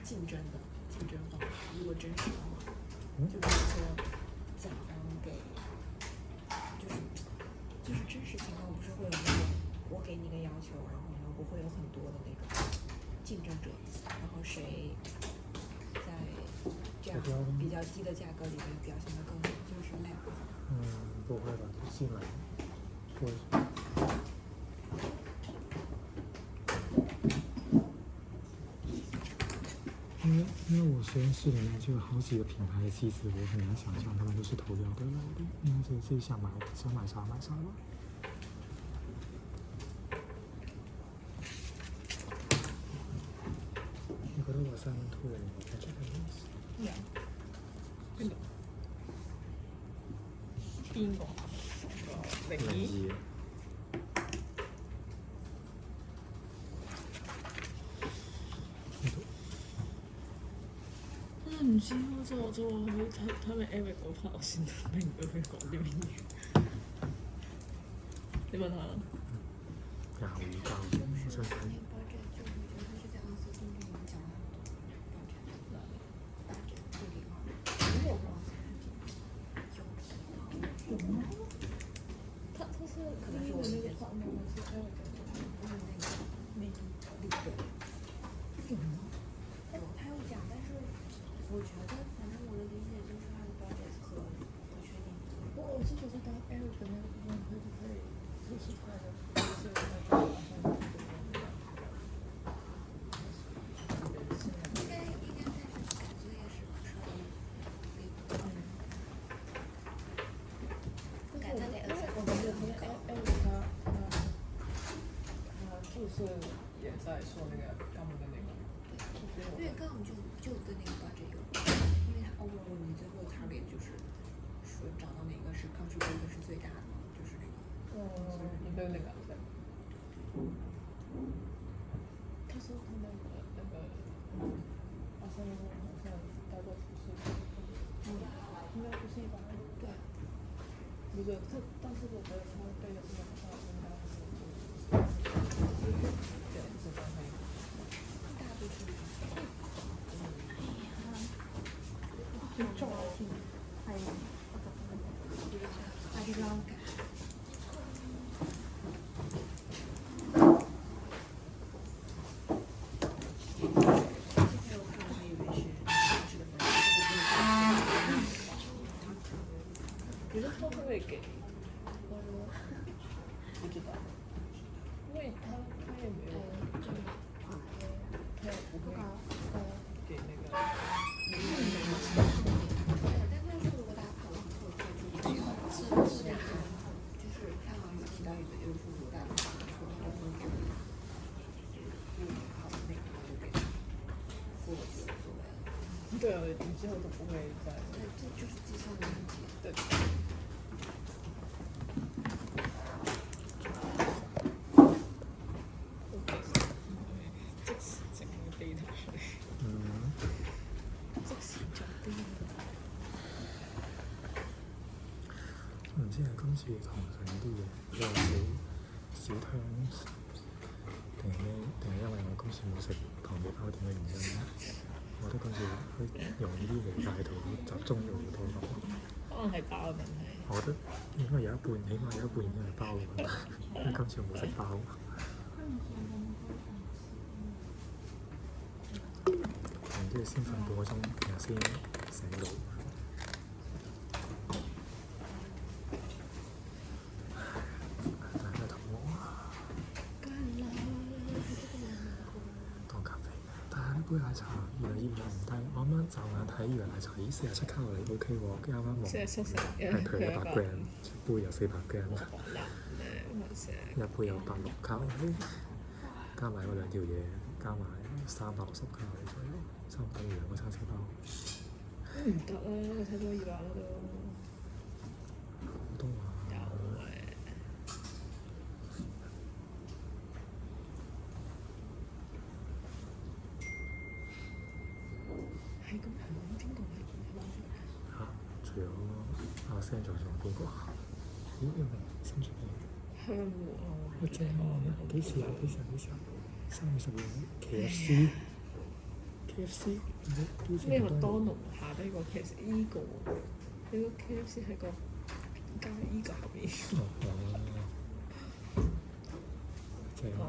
竞争方，如果真实的话，嗯就比如说甲方给，就是真实情况不是会有那种我给你个要求，然后呢不会有很多的那种竞争者，然后谁在这样比较低的价格里面表现得更好，就是那样。不会吧？进来，我因为我实验室里面就有好几个品牌的机子，我很难想象他们都是投标得来的，应该是自己想买啥买啥吧。你覺得我三蚊推你，我睇出係咩意思？有邊度？邊個？02。唔知我就話睇咪 Eric 嗰 part，我先明佢講啲乜嘢。你問下啦。有預告，我想睇。他是可能是我那个 part 吗？还是 Eric 他有讲，但是我觉得，反正我的理解就是他的 budget 和不确定。我是觉得当 Eric 的那个部分会不会就是出来的是那个应该但是感觉也是不是感觉得我觉得Eric 他就是也在说那个他们的那个。因为刚好就跟那个 budget 有关，因为他 overall 你最后 target 就是说找到哪个是 contribute 是最大的，就是那个。你对那个对。他说他那个好像带过出去，应该不是120。对。不是他，但是我觉得他背的这个话应该是对，是这样。大多数。重要性还有把这个改。可是他会不会给？不知道，因为他也没有，他也不会给那个。但是如果大家考虑就是他好像有提到一个，就是如果大家考虑说他会给考那个就给或者是所谓的。对啊，你之后都不会再。对，这就是计算的问题。对。即時整個 data 出嚟。即時做 data。唔知係今次堂上啲嘢比較少聽，定係因為我今次冇食糖記包點嘅原因？我覺得今次佢容易啲理解到，集中咗好多咯。可能係包嘅問題。我覺得應該有一半，起碼有一半已經係包嘅，因為今次我冇食包。然之後先瞓半個鐘，然後先醒到。大家肚餓啊！當咖啡，但係呢杯奶茶原來熱量唔低。我啱啱驟眼睇以為奶茶47卡路里 OK 喎，跟住啱啱望係佢有100 gram， 杯有400 gram， 一杯有86卡路里，加埋嗰兩條嘢，加埋360卡路里左右，差唔多2個叉燒包。唔得啦，我睇到200啦都。好多話。係咁樣，邊個係嚇？除咗阿 Sam 仲邊個？咦？因為新出嘅。香芋啊！好正喎！幾時啊？3月12日 KFC KFC，啲咩麥麥當勞下低個 KFC 依個，你個 KFC 喺個加依個後面。即係哦，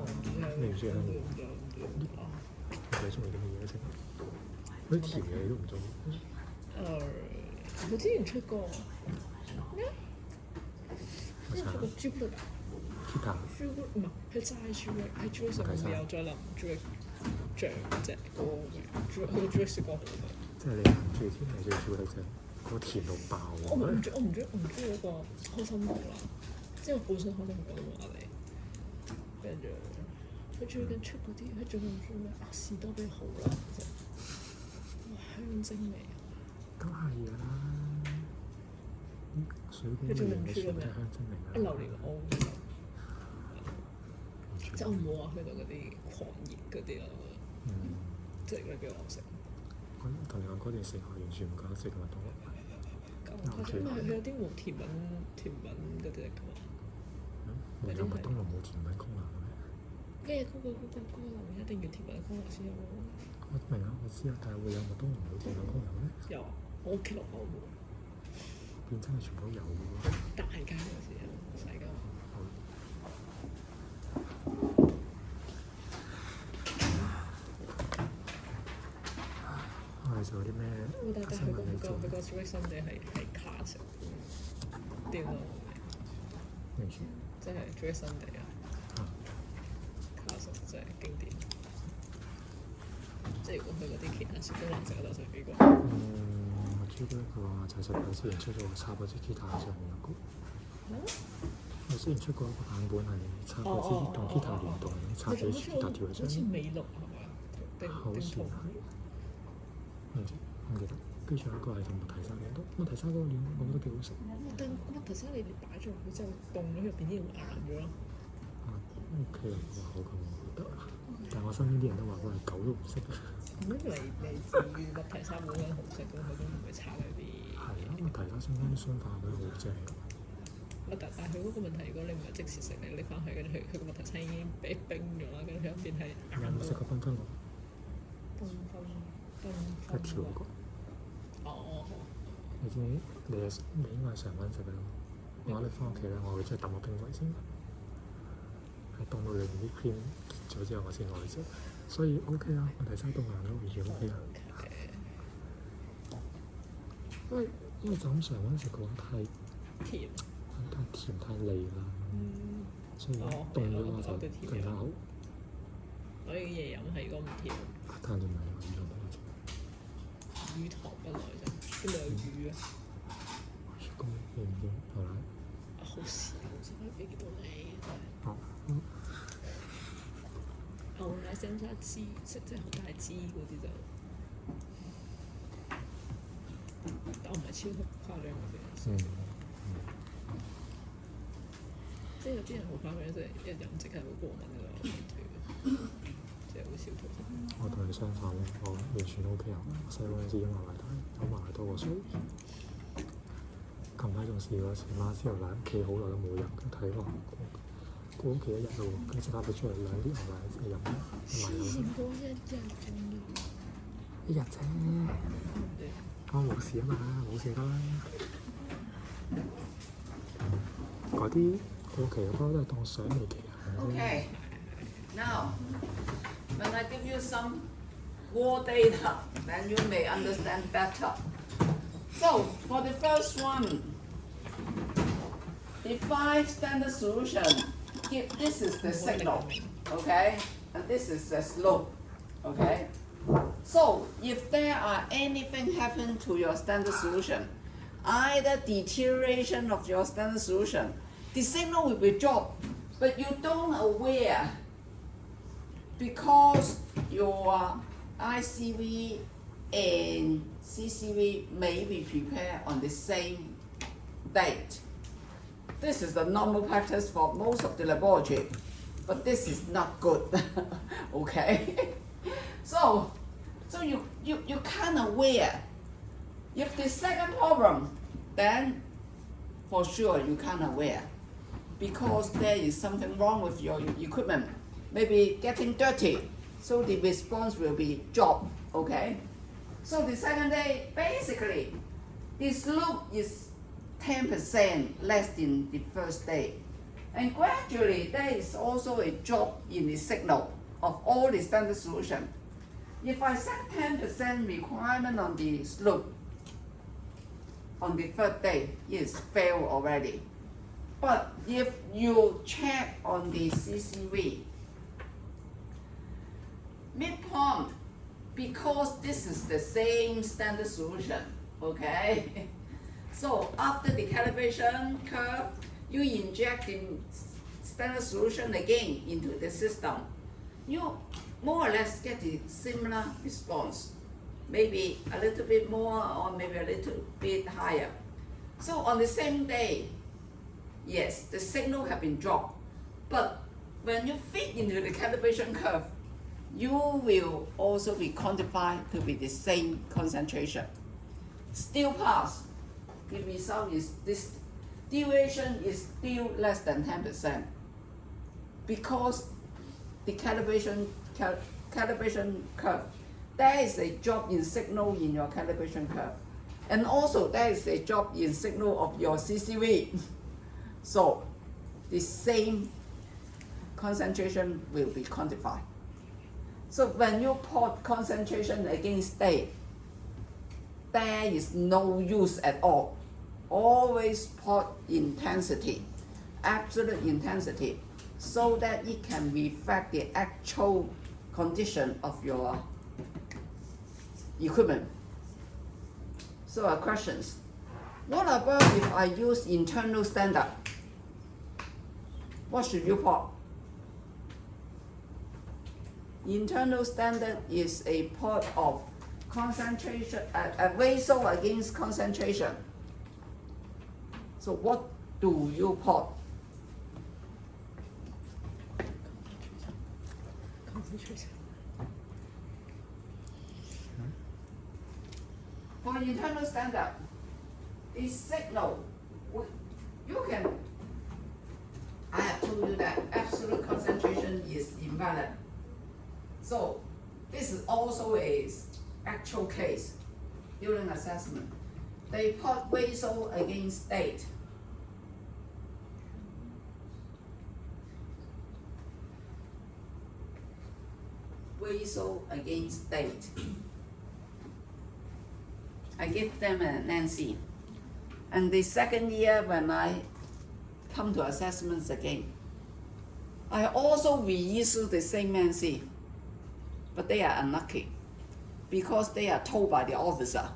你唔中意香港？哦，你中意啲乜嘢食？嗰啲甜嘢你都唔中意。佢之前出過咩？之前出過朱古力啊！ Kita 朱古力唔係，係齋朱古力，喺朱古力上面有再淋朱古力醬嗰隻嗰個嘅，佢個朱古力雪糕好嘅。即係你唔中意甜，你中意朱古力啫。嗰個甜到爆喎！我唔中意嗰個開心果啦，即係我本身開心果都冇壓力，跟住佢最近出嗰啲，佢最近出咩士多啤梨好啦，其實哇香精味啊！都係㗎啦，水果類嘅全部都係香精嚟㗎。榴蓮我唔受，即係我冇話去到嗰啲狂熱嗰啲啦，即係嗰啲比較好食。我同你講嗰段時間，我完全唔覺得食麥當勞。因為佢有啲冇甜品嗰啲嚟㗎嘛。冇有麥當勞冇甜品功能嘅咩？咩嗰個榴蓮一定要甜品功能先有咯。我明啊，我知啊，但係會有麥當勞冇甜品功能咩？有啊，我屋企樓下冇。變真係全部都有嘅喎。大間嗰時啊，細間。我哋做啲咩但係新聞嚟做？佢個 Swiss Sunday 係卡式，點啊？完全即係 Swiss Sunday 啊！卡式真係經典。即係如果佢嗰啲其他雪糕難食，我就食呢個。我朱古力嘅話就係佢之前出咗插嗰支吉他上面有個。我之前出過一個版本係插嗰支同吉他連動，插幾吉他條喺上好似面。美祿係咪啊？好似係，唔知唔記得。跟住仲有一個係同麥提沙連動，麥提沙嗰個連我覺得幾好食。但乜頭先你擺咗落去之後凍咗，入邊啲嘢會硬咗咯。OK 啊，好咁我覺得。但係我身邊啲人都話佢係狗都唔識嘅。咁嚟自麥提沙本身好食，咁佢都唔會差嗰啲。係啊，麥提沙相關啲酸化佢好正。但係佢嗰個問題，如果你唔係即時食，你拎翻去，跟住佢個麥提沙已經俾冰咗啦，跟住佢入邊係硬有冇食過繽紛喎？一條嗰個。哦。你知唔知？你應該係常溫食嘅咯。我話你翻屋企咧，我會即係抌個冰櫃先，係凍到裏面啲 cream 結咗之後，我先攞嚟食。所以 OK 啊，麥提沙凍硬咗完全 OK 啊。因為就咁常溫食嘅話太甜。太甜太膩啦，所以凍咗嘅話就更加好。我呢個嘢飲係如果唔甜，但係你唔係有魚糖魚糖不耐啫，邊度有魚啊？咁你唔知後來？好少，可以俾幾多你？哦。牛奶生沙支，即係好大支嗰啲就，但我唔係超級誇張嗰啲。即係有啲人好誇張，即係一飲即係會過敏㗎啦，即係好少吐。我同你相反咯，我完全 OK 啊！我細個嗰陣時飲牛奶大，飲埋多過水。近排仲試過一次，馬之後奶企好耐都冇飲，睇落過屋企一日咯喎，跟住即刻俾出嚟2啲牛奶一飲，埋飲。過一日仲一日啫，我冇事啊嘛，冇事得啦。嗰啲過期嘅包都係當賞味期限。 Okay. Now, when I give you some raw data, then you may understand better. So, for the first one, define standard solution. This is the signal, okay? And this is the slope, okay? So, if there are anything happen to your standard solution, either deterioration of your standard solution, the signal will be dropped, but you don't aware because your ICV and CCV may be prepared on the same date. This is the normal practice for most of the laboratory, but this is not good, okay? So you kind of aware. If the second problem, then for sure you kind of aware because there is something wrong with your equipment, maybe getting dirty, so the response will be dropped okay? So the second day, basically, this loop is 10% less than the first day. And gradually, there is also a drop in the signal of all the standard solution. If I set 10% requirement on the loop, on the third day, it's failed already. But if you check on the CCV, midpoint, because this is the same standard solution, okay? So after the calibration curve, you inject the standard solution again into the system. You more or less get a similar response, maybe a little bit more or maybe a little bit higher. So on the same day, yes, the signal have been dropped, but when you fit into the calibration curve, you will also be quantified to be the same concentration. Still pass, the result is this deviation is still less than 10% because the calibration curve, there is a drop in signal in your calibration curve, and also there is a drop in signal of your CCV. So the same concentration will be quantified. So when you plot concentration against state, there is no use at all. Always plot intensity, absolute intensity, so that it can reflect the actual condition of your equipment. So questions. What about if I use internal standard? What should you plot? Internal standard is a plot of concentration, a ratio against concentration. So what do you plot? concentration. For internal standard, the signal, you can, I have told you that absolute concentration is invalid. So this is also a actual case during assessment. They plot ratio against state. Ratio against state. I give them a Nancy. And the second year when I come to assessments again, I also reissue the same Nancy. But they are unlucky because they are told by the officer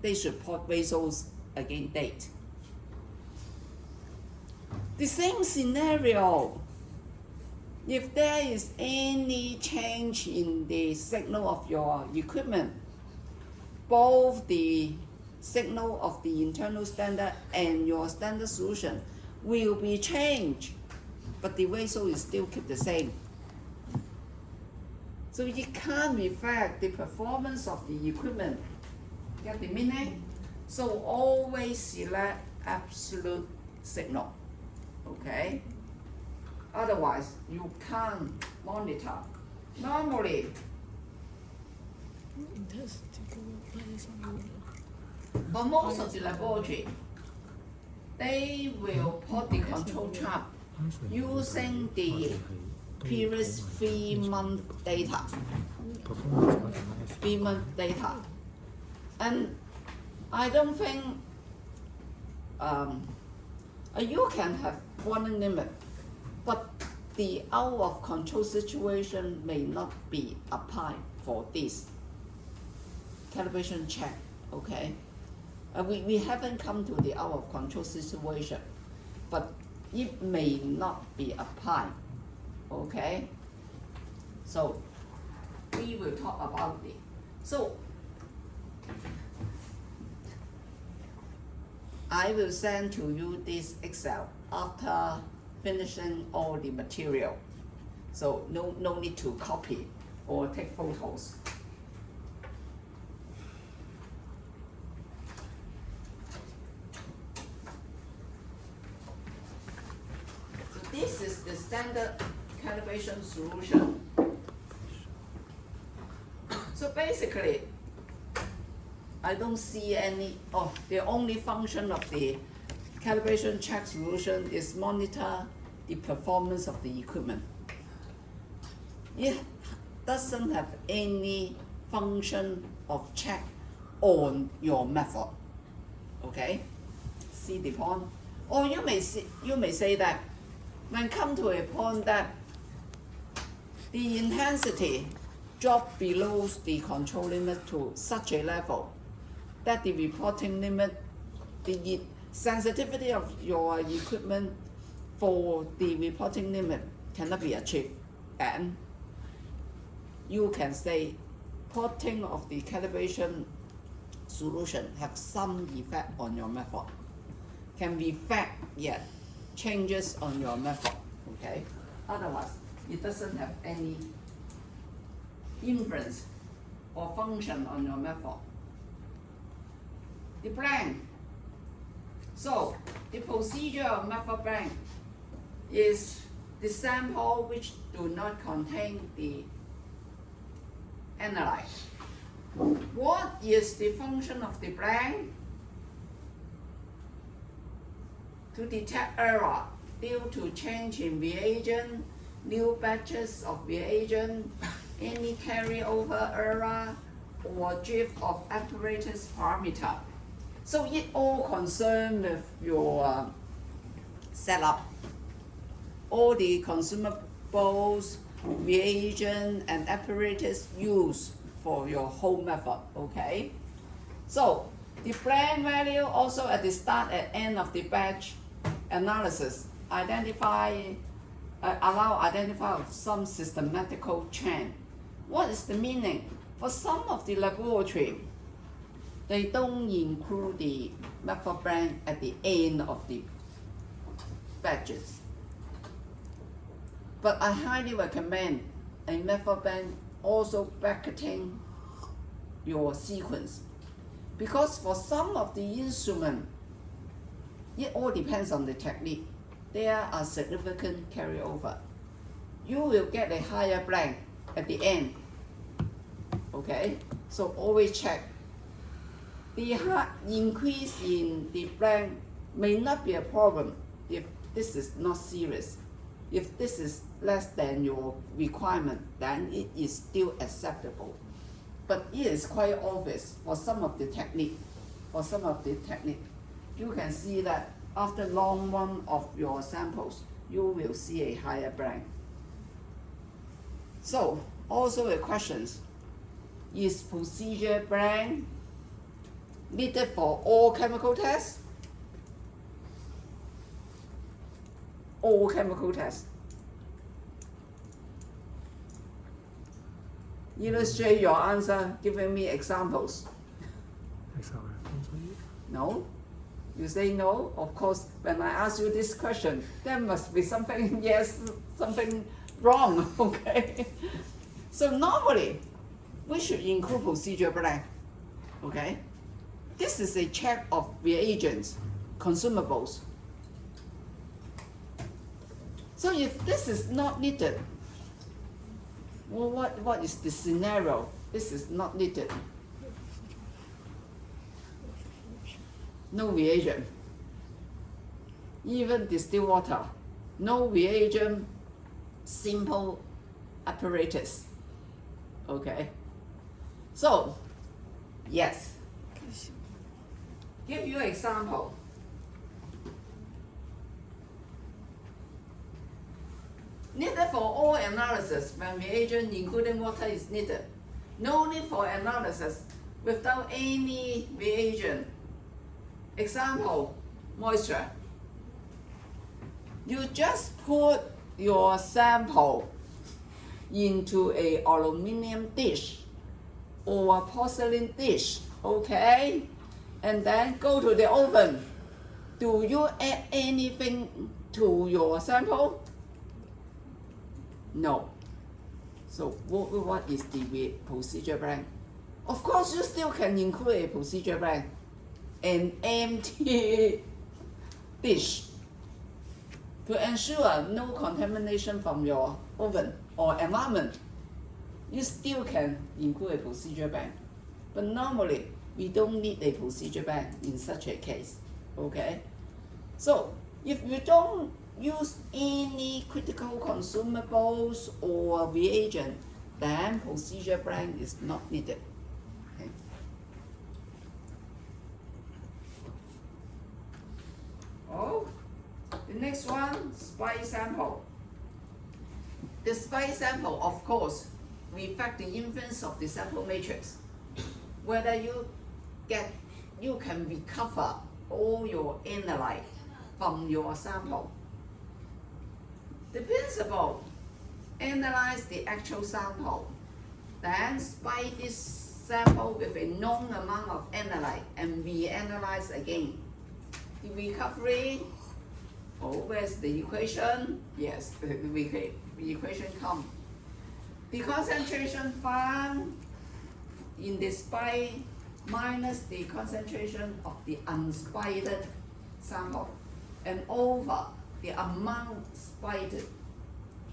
they should plot ratios against date. The same scenario, if there is any change in the signal of your equipment, both the signal of the internal standard and your standard solution will be changed, but the ratio is still keep the same. So you can't reflect the performance of the equipment. Get the meaning? So always select absolute signal, okay? Otherwise, you can't monitor. Normally, intensity 跟我大概上面的。 for most of the laboratory, they will plot the control chart using the previous 3-month data. 3-month data. And I don't think you can have one limit, but the out of control situation may not be applied for this calibration check, okay? We haven't come to the out of control situation, but it may not be applied, okay? So we will talk about it. So I will send to you this Excel after finishing all the material. So no need to copy or take photos. So this is the standard calibration solution. So basically, I don't see any, the only function of the calibration check solution is monitor the performance of the equipment. It doesn't have any function of check on your method. Okay? See the point? Or you may say that when come to a point that the intensity drop below the control limit to such a level that the reporting limit, the sensitivity of your equipment for the reporting limit cannot be achieved, and you can say porting of the calibration solution have some effect on your method, can reflect yet changes on your method, okay? Otherwise, it doesn't have any influence or function on your method. The blank. So, the procedure of method blank is the sample which do not contain the analyte. What is the function of the blank? To detect error due to change in reagent, new batches of reagent, any carryover error, or drift of apparatus parameter. So it all concerned with your setup, all the consumables, reagent, and apparatus used for your whole method, okay? So the blend value also at the start and end of the batch analysis allow identify of some systematical chain. What is the meaning? For some of the laboratory, they don't include the method blend at the end of the batches. But I highly recommend a method blend also bracketing your sequence. Because for some of the instrument, it all depends on the technique. There are significant carryover. You will get a higher blank at the end. Okay? So always check. The increase in the blank may not be a problem if this is not serious. If this is less than your requirement, then it is still acceptable. But it is quite obvious for some of the technique. You can see that after long run of your samples, you will see a higher blank. So, also the questions, is procedure blank needed for all chemical tests? All chemical tests. Illustrate your answer, giving me examples. No? You say no? Of course, when I ask you this question, there must be something yes, something wrong, okay? So normally, we should include procedure blank, okay? This is a check of reagents, consumables. So if this is not needed, well, what is the scenario? This is not needed. No reagent. Even distilled water, no reagent, simple apparatus. Okay? So, yes. Give you example. Needed for all analysis when reagent including water is needed. No need for analysis without any reagent. Example, moisture. You just put your sample into a aluminum dish or a porcelain dish, okay? And then go to the oven. Do you add anything to your sample? No. So what is the procedure blank? Of course, you still can include a procedure blank, an empty dish, to ensure no contamination from your oven or environment. you still can include a procedure bank. But normally, we don't need a procedure bank in such a case, okay? So, if you don't use any critical consumables or reagent, then procedure bank is not needed. Okay. Oh, the next one, spike sample. The spike sample, of course, reflect the influence of the sample matrix. Whether you can recover all your analyte from your sample. The principle, analyze the actual sample, then spike this sample with a known amount of analyte and reanalyze again. The recovery, where's the equation? Yes, the equation comes. The concentration found in the spike minus the concentration of the unspiked sample and over the amount spiked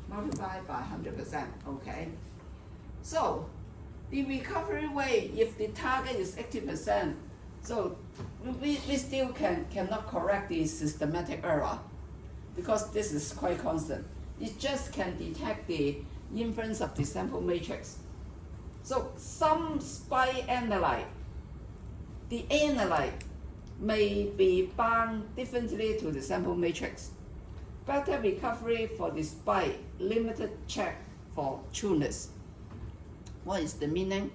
multiplied by 100%, okay? So, the recovery rate, if the target is 80%, so we still cannot correct the systematic error because this is quite constant. It just can detect the influence of the sample matrix. So some spike analyte, the analyte may be bound differently to the sample matrix. Better recovery for the spike, limited check for trueness. What is the meaning?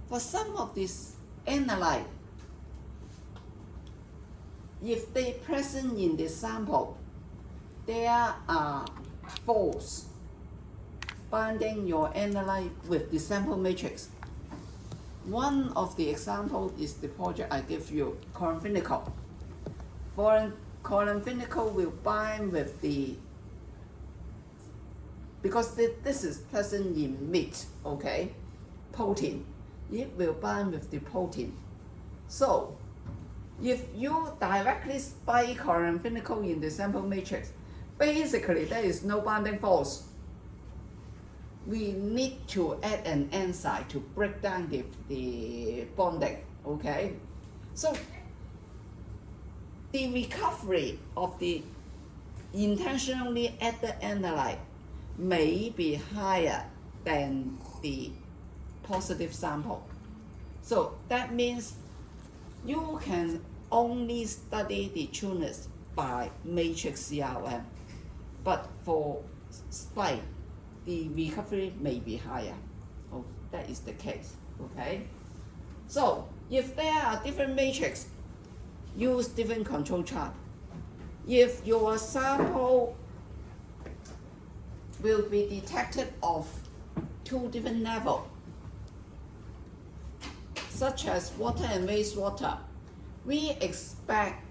For some of these analyte, if they present in the sample, there are force binding your analyte with the sample matrix. One of the examples is the project I give you, chloramphenicol. Chloramphenicol will bind with the, because this is present in meat, okay, protein. It will bind with the protein. So, if you directly spike chloramphenicol in the sample matrix, basically there is no binding force. We need to add an enzyme to break down the bonding, okay? So, the recovery of the intentionally added analyte may be higher than the positive sample. So that means you can only study the trueness by matrix CRM, but for spike, the recovery may be higher. Oh, that is the case, okay? So if there are different matrix, use different control chart. If your sample will be detected of two different levels, such as water and wastewater, we expect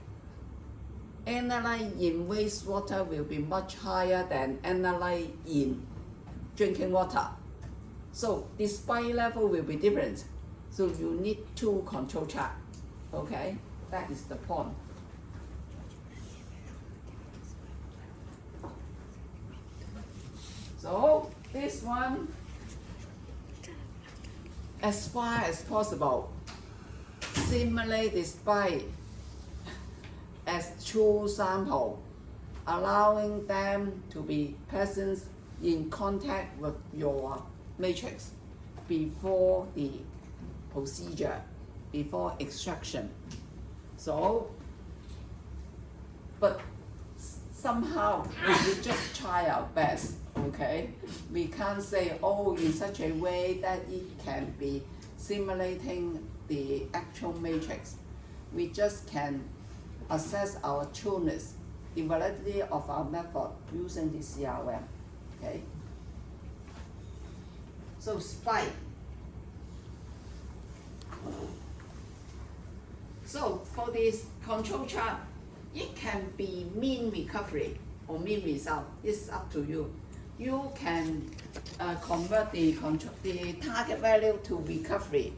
analyte in wastewater will be much higher than analyte in drinking water. So the spike level will be different. So you need two control chart, okay? That is the point. So this one, as far as possible, simulate the spike as true sample, allowing them to be present in contact with your matrix before the procedure, before extraction. So, but somehow we just try our best, okay? We can't say, oh, in such a way that it can be simulating the actual matrix. We just can assess our trueness, the validity of our method using the CRM, okay? So spike. So for this control chart, it can be mean recovery or mean result. It's up to you. You can convert the target value to recovery,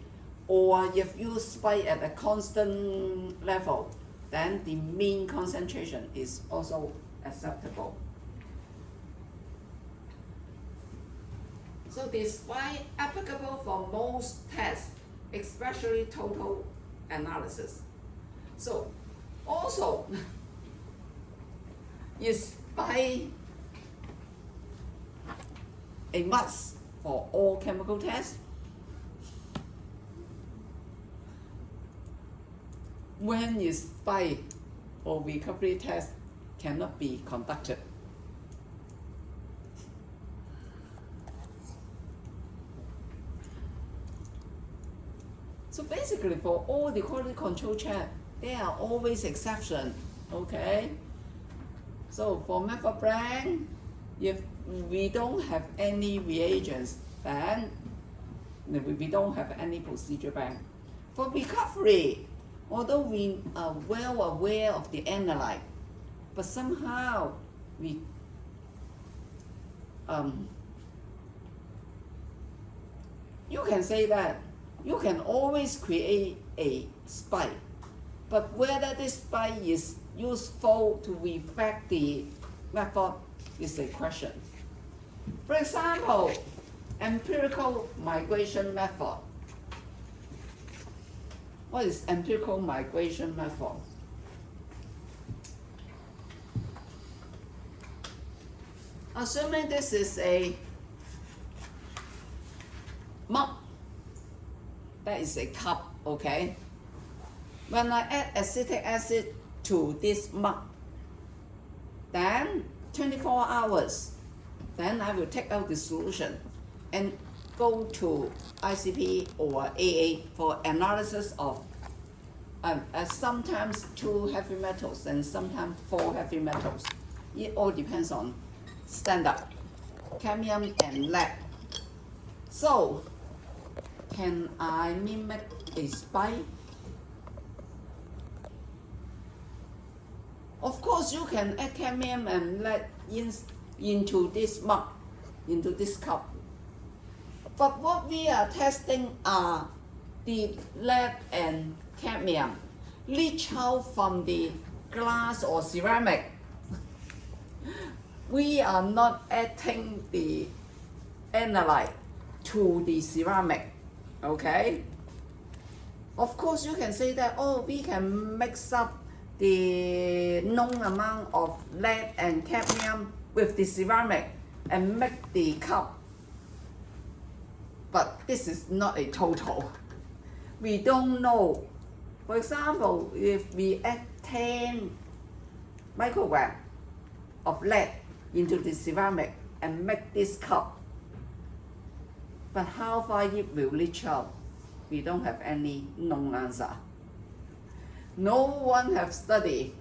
or if you spike at a constant level, then the mean concentration is also acceptable. So the SPI applicable for most tests, especially total analysis. So also is SPI a must for all chemical tests? When is SPI or recovery test cannot be conducted? So basically for all the quality control check, there are always exceptions, okay? So for method blank, if we don't have any reagents, then we don't have any procedure bank. For recovery, although we are well aware of the analyte, but somehow we you can say that you can always create a SPI, but whether this SPI is useful to reflect the method is a question. For example, empirical migration method. What is empirical migration method? Assuming this is a mug, that is a cup, okay? When I add acetic acid to this mug, then 24 hours, then I will take out the solution and go to ICP or AA for analysis of sometimes 2 heavy metals and sometimes 4 heavy metals. It all depends on standard, cadmium and lead. So, can I mimic a SPI? Of course, you can add cadmium and lead into this mug, into this cup. But what we are testing are the lead and cadmium leach out from the glass or ceramic. We are not adding the analyte to the ceramic, okay? Of course, you can say that, oh, we can mix up the known amount of lead and cadmium with the ceramic and make the cup. But this is not a total. We don't know. For example, if we add 10 microgram of lead into the ceramic and make this cup, but how far it will leach out? We don't have any known answer. No one has studied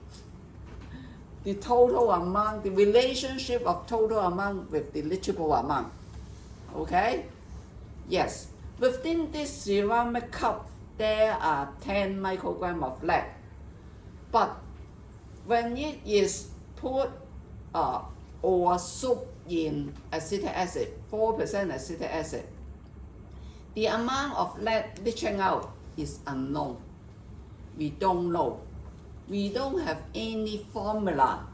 the total amount, the relationship of total amount with the leachable amount. Okay? Yes, within this ceramic cup, there are 10 microgram of lead. But when it is put or soaked in acetic acid, 4% acetic acid, the amount of lead leaching out is unknown. We don't know. We don't have any formula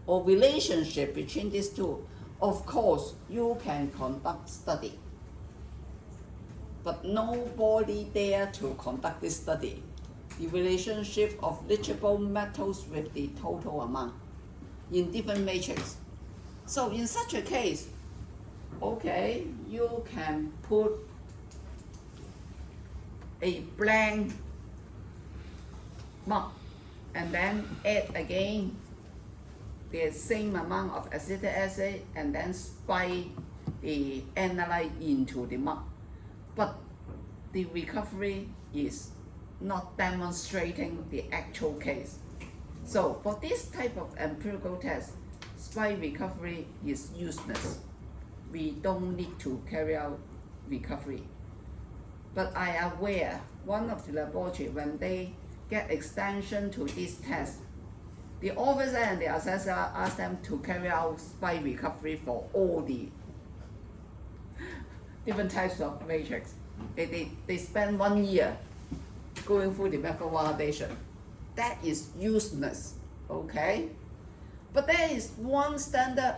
or relationship between these two. Of course, you can conduct study, but nobody dare to conduct this study. The relationship of leachable metals with the total amount in different matrix. So in such a case, okay, you can put a blank mug and then add again the same amount of acetic acid and then spike the analyte into the mug. But the recovery is not demonstrating the actual case. So for this type of empirical test, spike recovery is useless. We don't need to carry out recovery. But I am aware one of the laboratory, when they get extension to this test, the officer and the assessor ask them to carry out spike recovery for all the different types of matrix. They spend 1 year going through the method validation. that is useless, okay? But there is one standard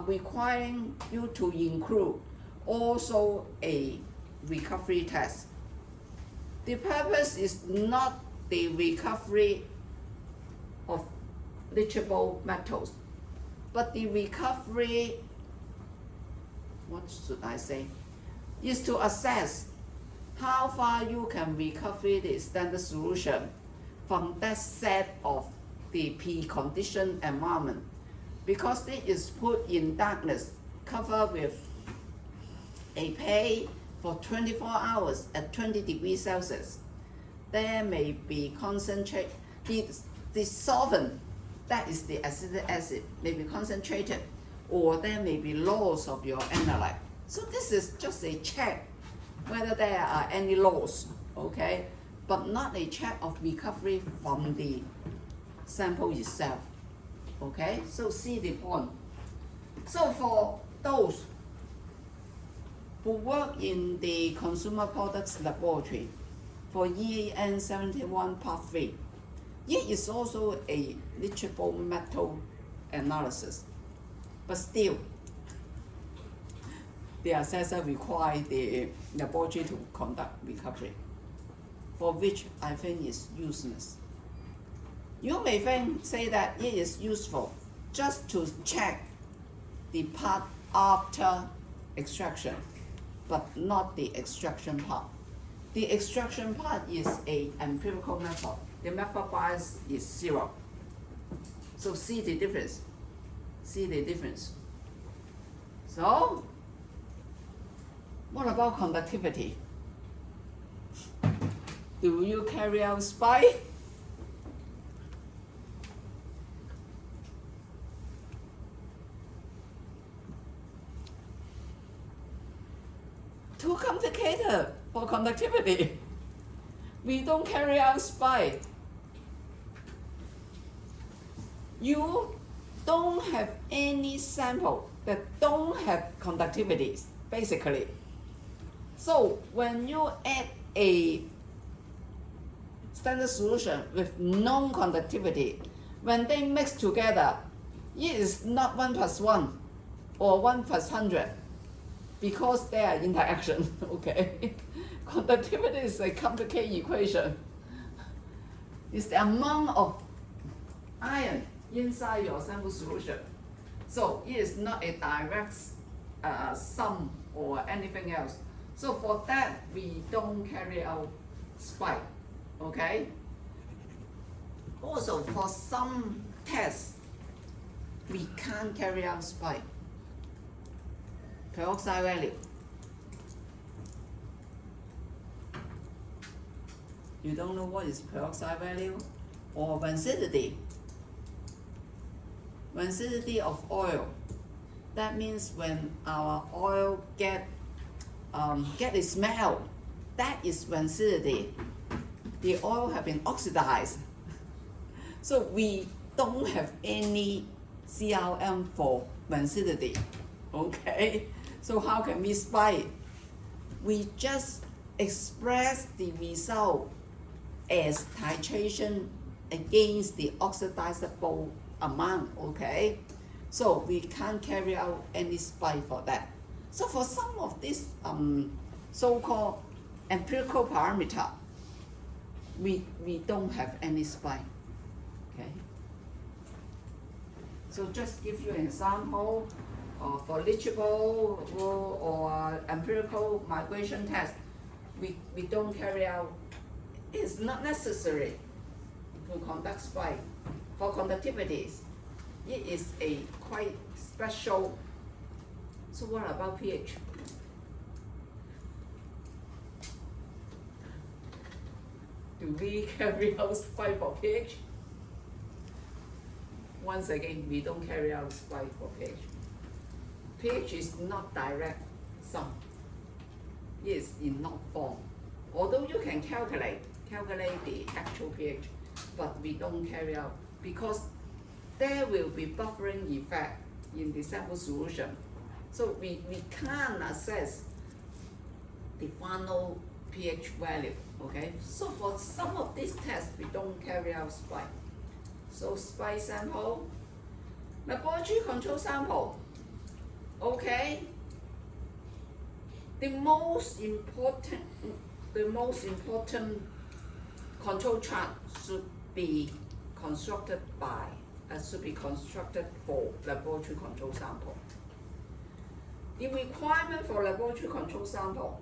requiring you to include also a recovery test. The purpose is not the recovery of leachable metals, but the recovery, what should I say, is to assess how far you can recover the standard solution from that set of the preconditioned environment. Because it is put in darkness, covered with a plate for 24 hours at 20 degrees Celsius, there may be concentrate, the solvent, that is the acetic acid, may be concentrated, or there may be loss of your analyte. So this is just a check whether there are any loss, okay? But not a check of recovery from the sample itself, okay? So see the point. So for those who work in the consumer products laboratory for EAN 71 Part 3, it is also a leachable metal analysis, but still, the assessor requires the laboratory to conduct recovery, for which I think is useless. You may say that it is useful just to check the part after extraction, but not the extraction part. The extraction part is an empirical method. The method bias is 0. So see the difference. See the difference. So, what about conductivity? Do you carry out SPI? Too complicated for conductivity. We don't carry out SPI. You don't have any sample that don't have conductivity, basically. So when you add a standard solution with non-conductivity, when they mix together, it is not 1 + 1 or 1 + 100 because they are interaction, okay? Conductivity is a complicated equation. It's the amount of ion inside your sample solution. So it is not a direct sum or anything else. So for that, we don't carry out SPI, okay? Also, for some tests, we can't carry out SPI. Peroxide value. You don't know what is peroxide value? Or viscidity. Viscidity of oil. That means when our oil get a smell, that is viscidity. The oil have been oxidized. So we don't have any CRM for viscidity, okay? So how can we SPI it? We just express the result as titration against the oxidizable amount, okay? So we can't carry out any SPI for that. So for some of these so-called empirical parameter, we don't have any SPI, okay? So just give you an example for leachable or empirical migration test, we don't carry out. It's not necessary to conduct SPI. For conductivities, it is a quite special. So what about pH? Do we carry out SPI for pH? Once again, we don't carry out SPI for pH. pH is not direct sum. It is in log form. Although you can calculate the actual pH, but we don't carry out because there will be buffering effect in the sample solution. So we can't assess the final pH value, okay? So for some of this test we don't carry out spike. So spike sample, laboratory control sample. Okay. The most important control chart should be constructed for laboratory control sample. The requirement for laboratory control sample.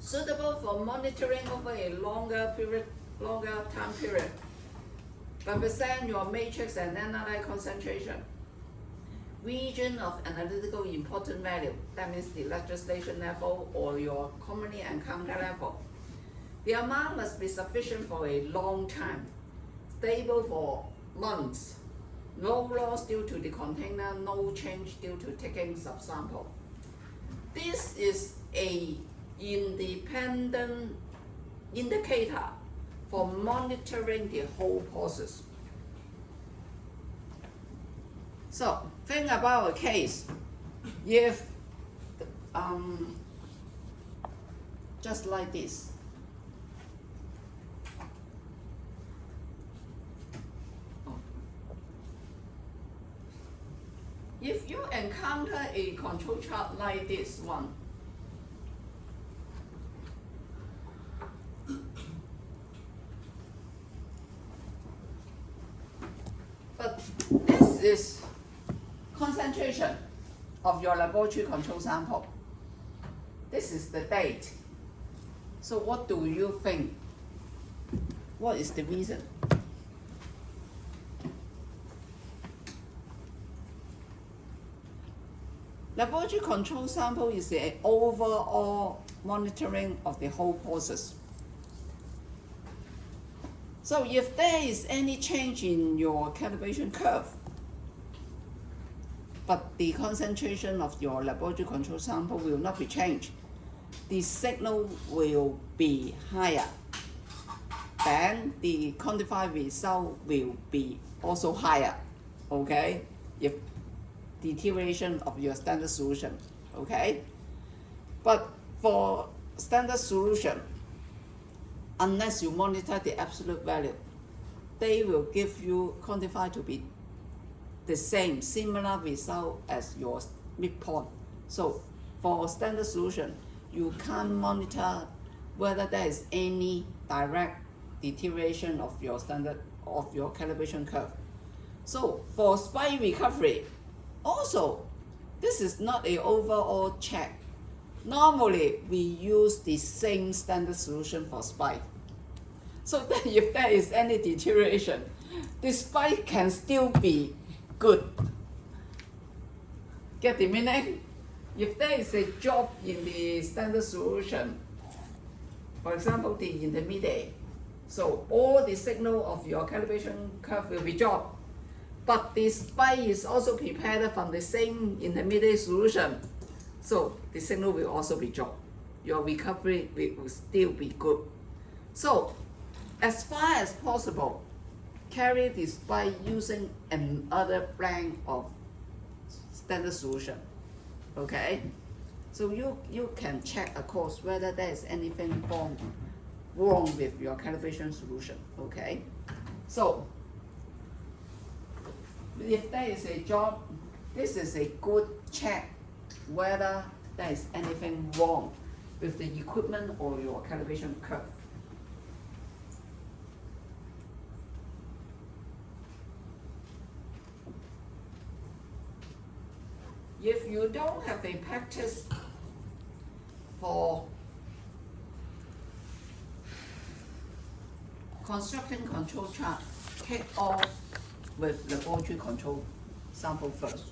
Suitable for monitoring over a longer time period. Represent your matrix and analyte concentration. Region of analytical important value, that means the legislation level or your commonly encountered level. The amount must be sufficient for a long time, stable for months, no loss due to the container, no change due to taking subsample. This is a independent indicator for monitoring the whole process. So think about a case, if just like this. If you encounter a control chart like this one, but this is concentration of your laboratory control sample. This is the date. So what do you think? What is the reason? Laboratory control sample is the overall monitoring of the whole process. So if there is any change in your calibration curve, but the concentration of your laboratory control sample will not be changed, the signal will be higher. Then the quantified result will be also higher, okay? If deterioration of your standard solution, okay? But for standard solution, unless you monitor the absolute value, they will give you quantified to be the same, similar result as your midpoint. So for standard solution, you can't monitor whether there is any direct deterioration of your standard, of your calibration curve. So for spike recovery, also, this is not an overall check. Normally, we use the same standard solution for spike. So that if there is any deterioration, the spike can still be good. Get the meaning? If there is a drop in the standard solution, for example, the intermediate, so all the signal of your calibration curve will be dropped. But the spike is also prepared from the same intermediate solution, so the signal will also be dropped. Your recovery will still be good. So, as far as possible, carry the spike using another blend of standard solution. Okay? So you can check, of course, whether there is anything wrong with your calibration solution. Okay? So, if there is a drop, this is a good check whether there is anything wrong with the equipment or your calibration curve. If you don't have a practice for constructing control chart, kick off with laboratory control sample first.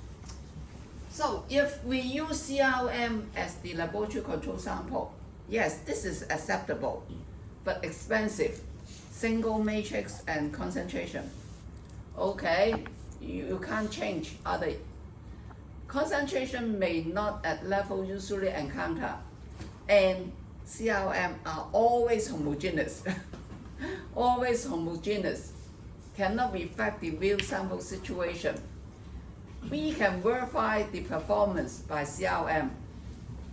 So if we use CRM as the laboratory control sample, yes, this is acceptable, but expensive, single matrix and concentration. Okay, you can't change other. Concentration may not at level usually encounter, and CRM are always homogeneous, always homogeneous, cannot reflect the real sample situation. We can verify the performance by CRM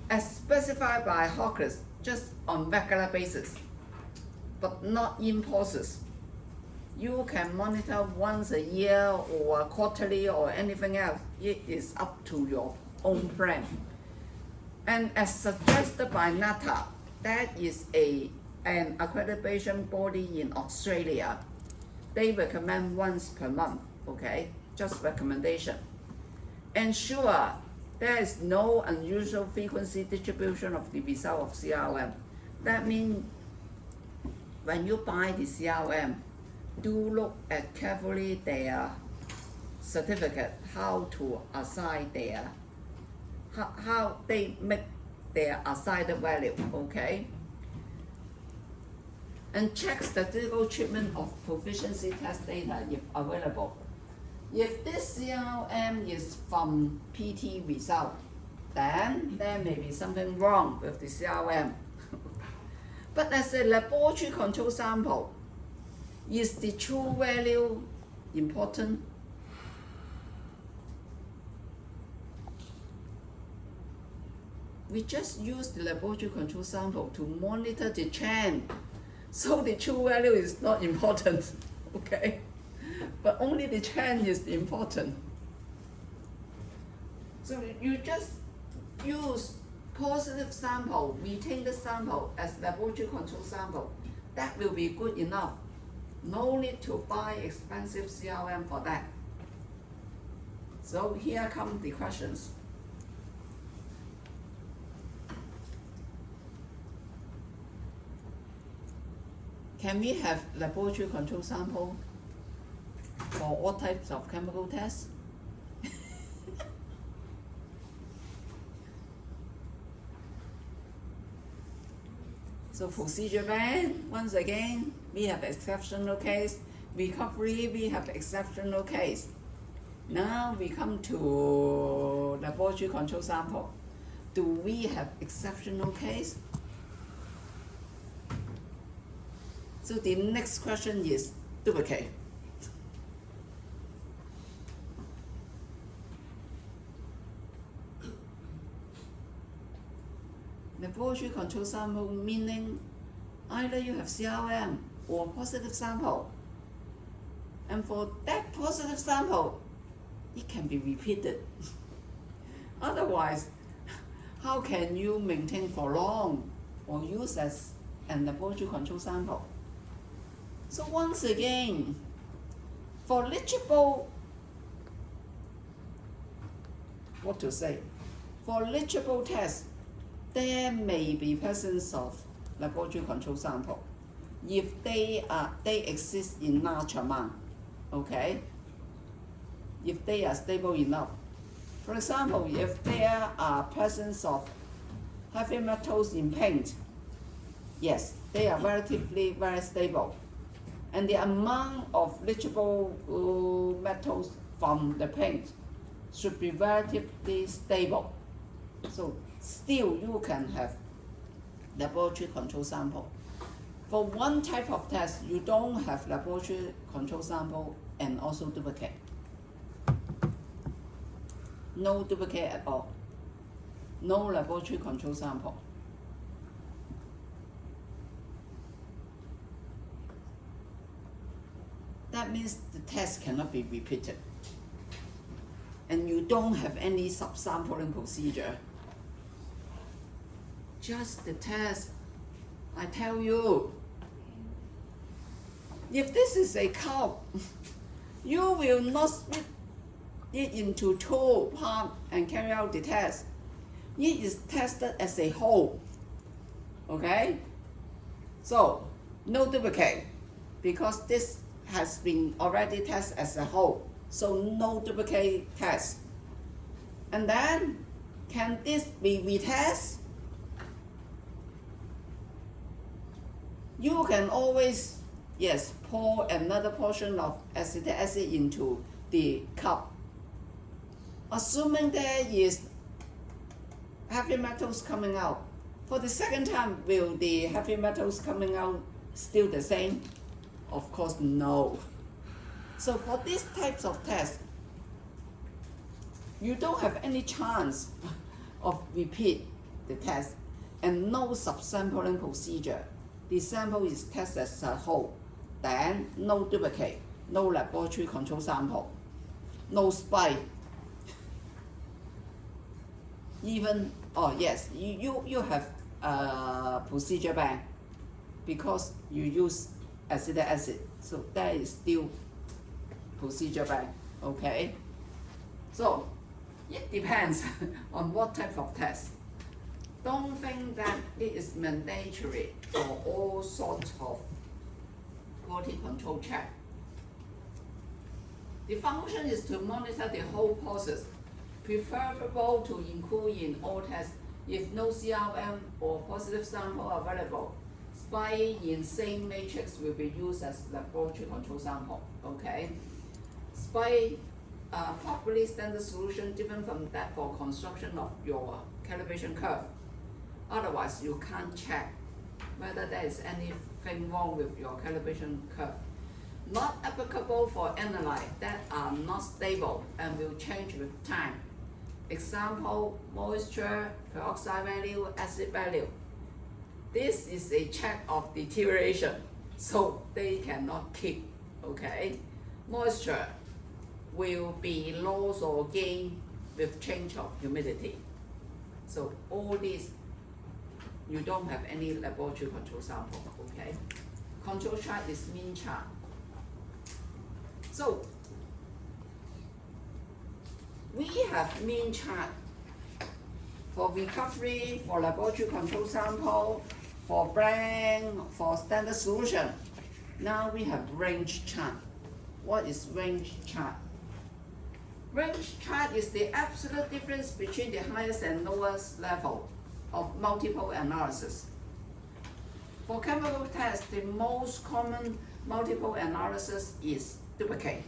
as specified by Hawkins, just on regular basis, but not in process. You can monitor once a year or quarterly or anything else. It is up to your own plan. And as suggested by NATA, that is an accreditation body in Australia. They recommend once per month, okay? Just recommendation. Ensure there is no unusual frequency distribution of the result of CRM. That means when you buy the CRM, do look at carefully their certificate, how to assign their, how they make their assigned value, okay? And check statistical treatment of proficiency test data if available. If this CRM is from PT result, then there may be something wrong with the CRM. But as a laboratory control sample, is the true value important? We just use the laboratory control sample to monitor the trend, so the true value is not important, okay? But only the trend is important. So you just use positive sample, retain the sample as laboratory control sample. That will be good enough. No need to buy expensive CRM for that. So here come the questions. Can we have laboratory control sample for all types of chemical tests? So procedure ban, once again, we have exceptional case. Recovery, we have exceptional case. Now we come to laboratory control sample. Do we have exceptional case? So the next question is duplicate. Laboratory control sample meaning either you have CRM or positive sample. And for that positive sample, it can be repeated. Otherwise, how can you maintain for long or use as a laboratory control sample? So once again, for leachable, what to say? For leachable tests, there may be presence of laboratory control sample if they exist in large amount, okay? If they are stable enough. For example, if there are presence of heavy metals in paint, yes, they are relatively very stable. And the amount of leachable metals from the paint should be relatively stable. So still you can have laboratory control sample. For one type of test, you don't have laboratory control sample and also duplicate. No duplicate at all. No laboratory control sample. That means the test cannot be repeated. And you don't have any subsampling procedure. Just the test. I tell you, if this is a cup, you will not split it into two parts and carry out the test. It is tested as a whole. Okay? So, no duplicate, because this has been already tested as a whole. So, no duplicate test. And then, can this be retested? You can always, yes, pour another portion of acetic acid into the cup. Assuming there is heavy metals coming out. For the second time, will the heavy metals coming out still the same? Of course, no. So for these types of tests, you don't have any chance of repeat. the test, and no subsampling procedure. The sample is tested as a whole, then no duplicate, no laboratory control sample, no spike. Even, oh yes, you have a procedure bank because you use acetic acid, so that is still procedure bank, okay? So it depends on what type of test. Don't think that it is mandatory for all sorts of quality control check. The function is to monitor the whole process, preferable to include in all tests. If no CRM or positive sample available, spike in same matrix will be used as laboratory control sample, okay? Spike properly standard solution different from that for construction of your calibration curve. Otherwise, you can't check whether there is anything wrong with your calibration curve. Not applicable for analytes that are not stable and will change with time. Example, moisture, peroxide value, acid value. This is a check of deterioration, so they cannot keep, okay? Moisture will be lost or gained with change of humidity. So all these, you don't have any laboratory control sample, okay? Control chart is mean chart. So we have mean chart for recovery, for laboratory control sample, for blank, for standard solution. Now we have range chart. What is range chart? Range chart is the absolute difference between the highest and lowest level of multiple analysis. For chemical tests, the most common multiple analysis is duplicate.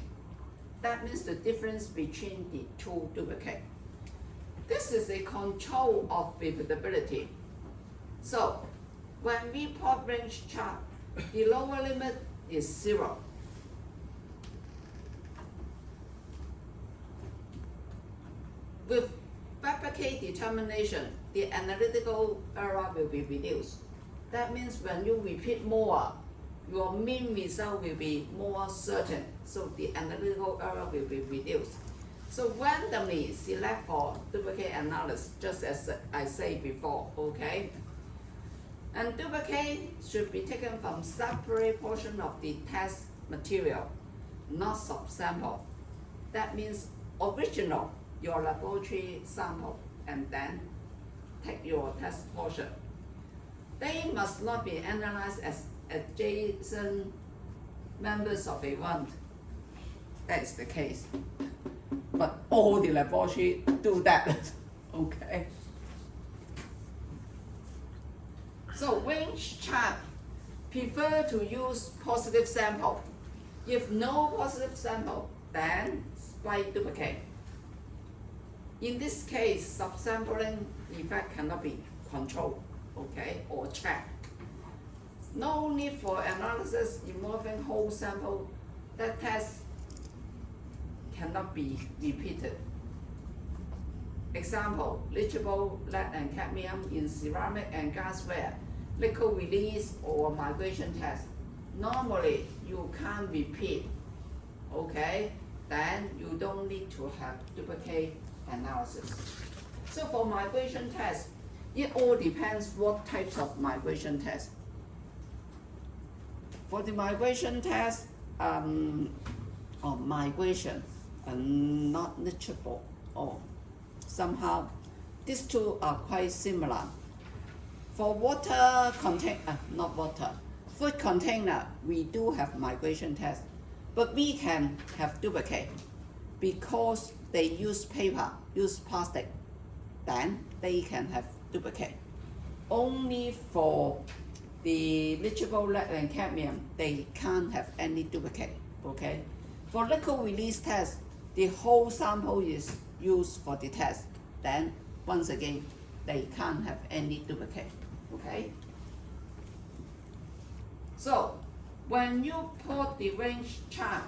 That means the difference between the two duplicate. This is a control of repeatability. So when we plot range chart, the lower limit is 0. With replicate determination, the analytical error will be reduced. That means when you repeat more, your mean result will be more certain, so the analytical error will be reduced. So randomly select for duplicate analysis, just as I said before, okay? And duplicate should be taken from separate portion of the test material, not subsample. That means original, your laboratory sample, and then take your test portion. They must not be analyzed as adjacent members of a wand. That is the case. But all the laboratory do that, okay? So range chart, prefer to use positive sample. If no positive sample, then spike duplicate. In this case, subsampling effect cannot be controlled, okay, or checked. No need for analysis involving whole sample. That test cannot be repeated. Example, leachable lead and cadmium in ceramic and glassware, liquid release or migration test. Normally, you can't repeat, okay? Then you don't need to have duplicate analysis. So for migration test, it all depends what types of migration test. For the migration test, migration, not leachable, or somehow these two are quite similar. For water not water, food container, we do have migration test, but we can have duplicate because they use paper, use plastic, then they can have duplicate. Only for the leachable lead and cadmium, they can't have any duplicate, okay? For liquid release test, the whole sample is used for the test. Then, once again, they can't have any duplicate, okay? So, when you plot the range chart,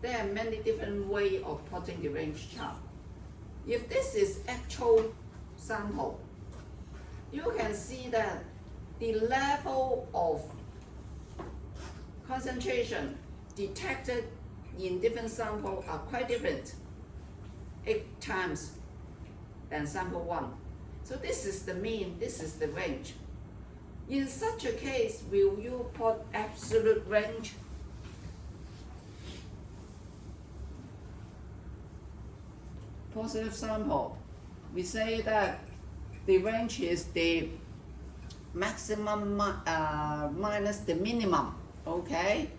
there are many different ways of plotting the range chart. If this is actual sample, you can see that the level of concentration detected in different samples are quite different, 8 times than sample 1. So this is the mean, this is the range. In such a case, will you put absolute range? Positive sample, we say that the range is the maximum minus the minimum, okay?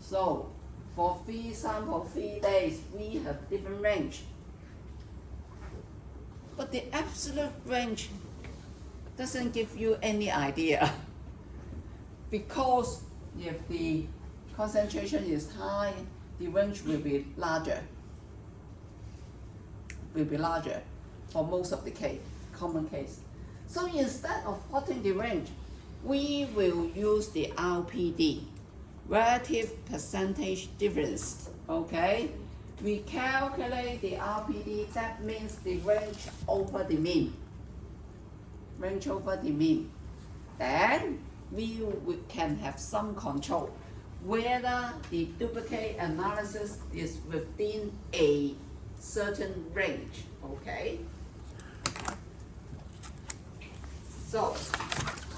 So for 3 sample, 3 days, we have different range. But the absolute range doesn't give you any idea. Because if the concentration is high, the range will be larger. For most of the common case. So instead of plotting the range, we will use the RPD, relative percentage difference, okay? We calculate the RPD, that means the range over the mean. Then we can have some control whether the duplicate analysis is within a certain range, okay? So,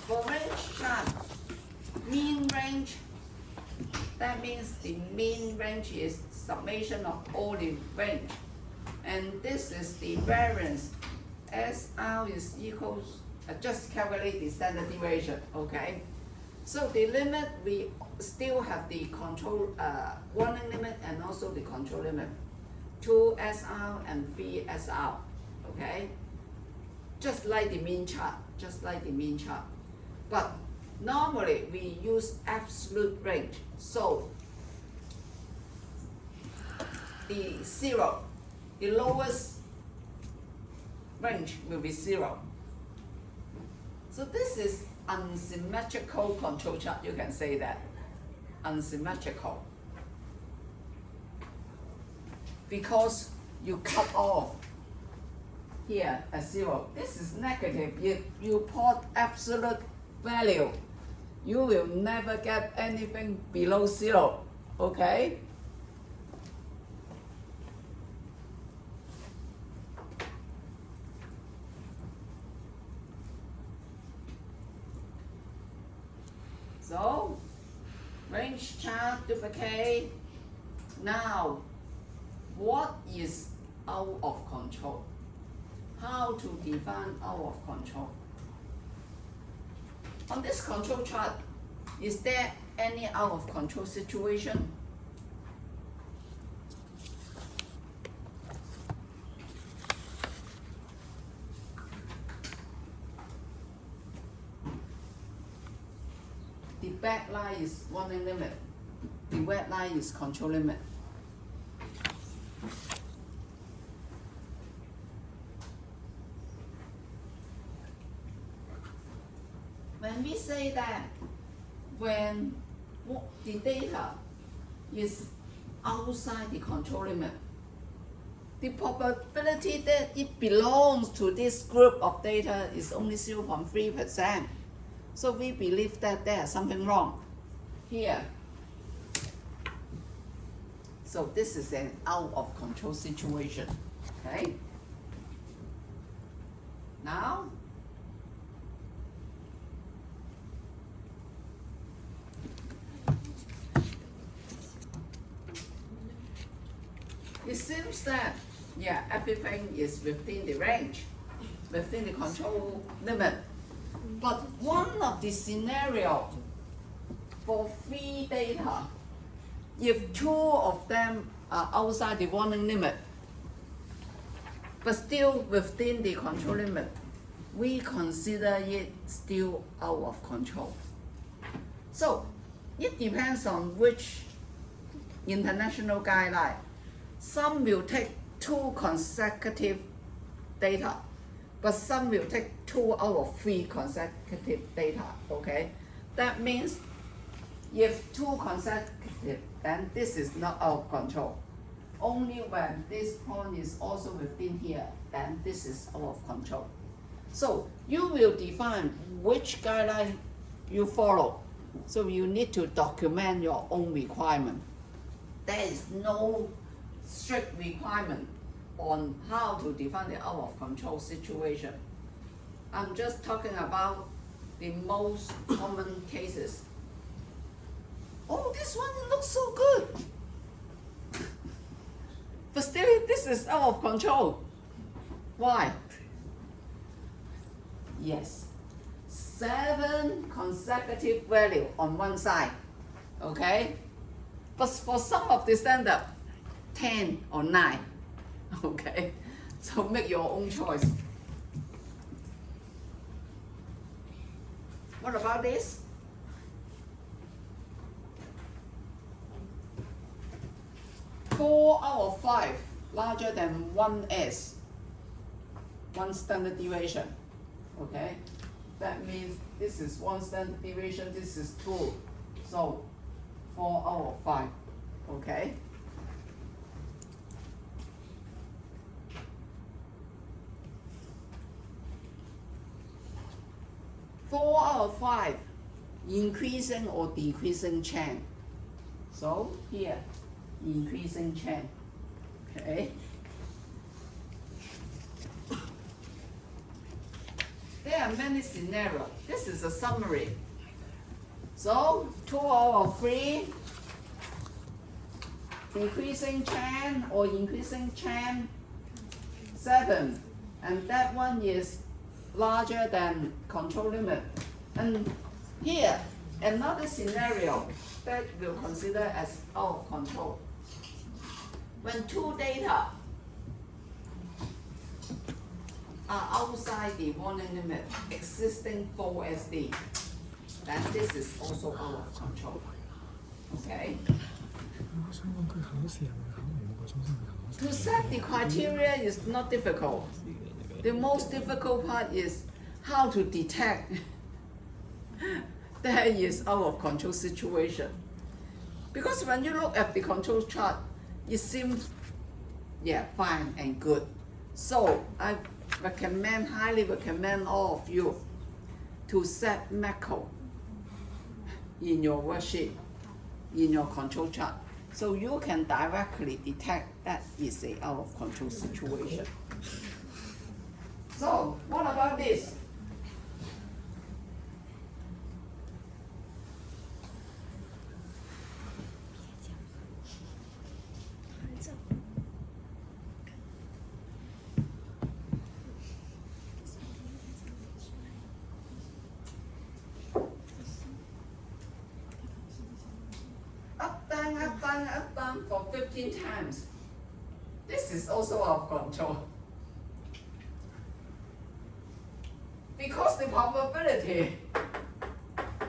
for range chart, mean range, that means the mean range is summation of all the range. And this is the variance. SR is equals, just calculate the standard deviation, okay? So the limit, we still have the control, warning limit and also the control limit. 2 SR and 3 SR, okay? Just like the mean chart. But normally we use absolute range. So the 0, the lowest range will be 0. So this is unsymmetrical control chart, you can say that. Unsymmetrical. Because you cut off here at 0. This is negative. If you plot absolute value, you will never get anything below 0, okay? So, range chart duplicate. Now, what is out of control? How to define out of control? On this control chart, is there any out of control situation? The black line is warning limit. The red line is control limit. When we say that when the data is outside the control limit, the probability that it belongs to this group of data is only 0.3%. So we believe that there's something wrong here. So this is an out of control situation, okay? Now, it seems that, yeah, everything is within the range, within the control limit. But one of the scenario for 3 data, if 2 of them are outside the warning limit, but still within the control limit, we consider it still out of control. So it depends on which international guideline. Some will take 2 consecutive data, but some will take 2 out of 3 consecutive data, okay? That means if 2 consecutive, then this is not out of control. only when this point is also within here, then this is out of control. So you will define which guideline you follow. So you need to document your own requirement. There is no strict requirement on how to define the out of control situation. I'm just talking about the most common cases. Oh, this one looks so good. But still, this is out of control. Why? Yes, 7 consecutive value on one side, okay? But for some of the standard, 10 or 9, okay? So make your own choice. What about this? Four out of 5 larger than 1s, 1 standard deviation. Okay, that means this is 1 standard deviation, this is 2. So 4 out of 5. Okay. Four out of 5, increasing or decreasing chain. So here, increasing chain. Okay. There are many scenarios. This is a summary. So 2 out of 3, decreasing chain or increasing chain, 7, and that one is larger than control limit. And here, another scenario that we'll consider as out of control. When 2 data are outside the warning limit, existing 4 SD, then this is also out of control. Okay? To set the criteria is not difficult. The most difficult part is how to detect there is out of control situation. Because when you look at the control chart, it seems, yeah, fine and good. So I highly recommend all of you to set macro in your worksheet, in your control chart, so you can directly detect that is a out of control situation. So what about this? Up, down for 15 times. This is also out of control. Because the probability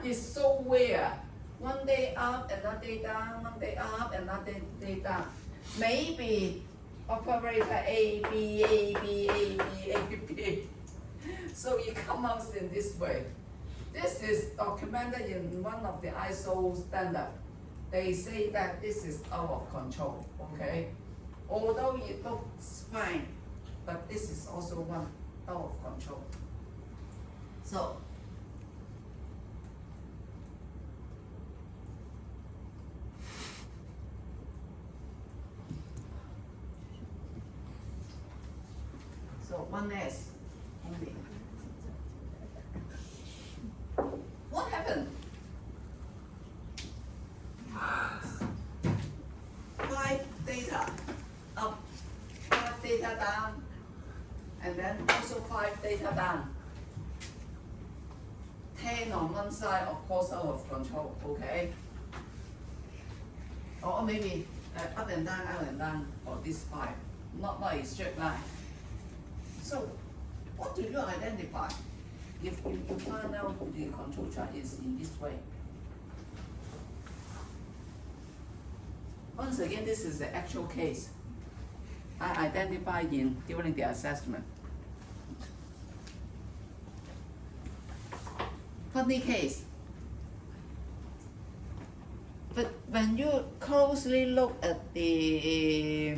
is so weird. One day up, another day down, one day up, another day down. Maybe operator A, B, A, B, A, B, A, B. So it comes out in this way. This is documented in one of the ISO standards. They say that this is out of control, okay? Although it looks fine, but this is also one out of control. So, one S only. What happened? 5 data up, 5 data down, and then also 5 data down. 10 on one side, of course, out of control, okay? Or maybe up and down for this 5, not a straight line. So, what do you identify if you find out the control chart is in this way? Once again, this is the actual case I identified during the assessment. Funny case. But when when you closely look at the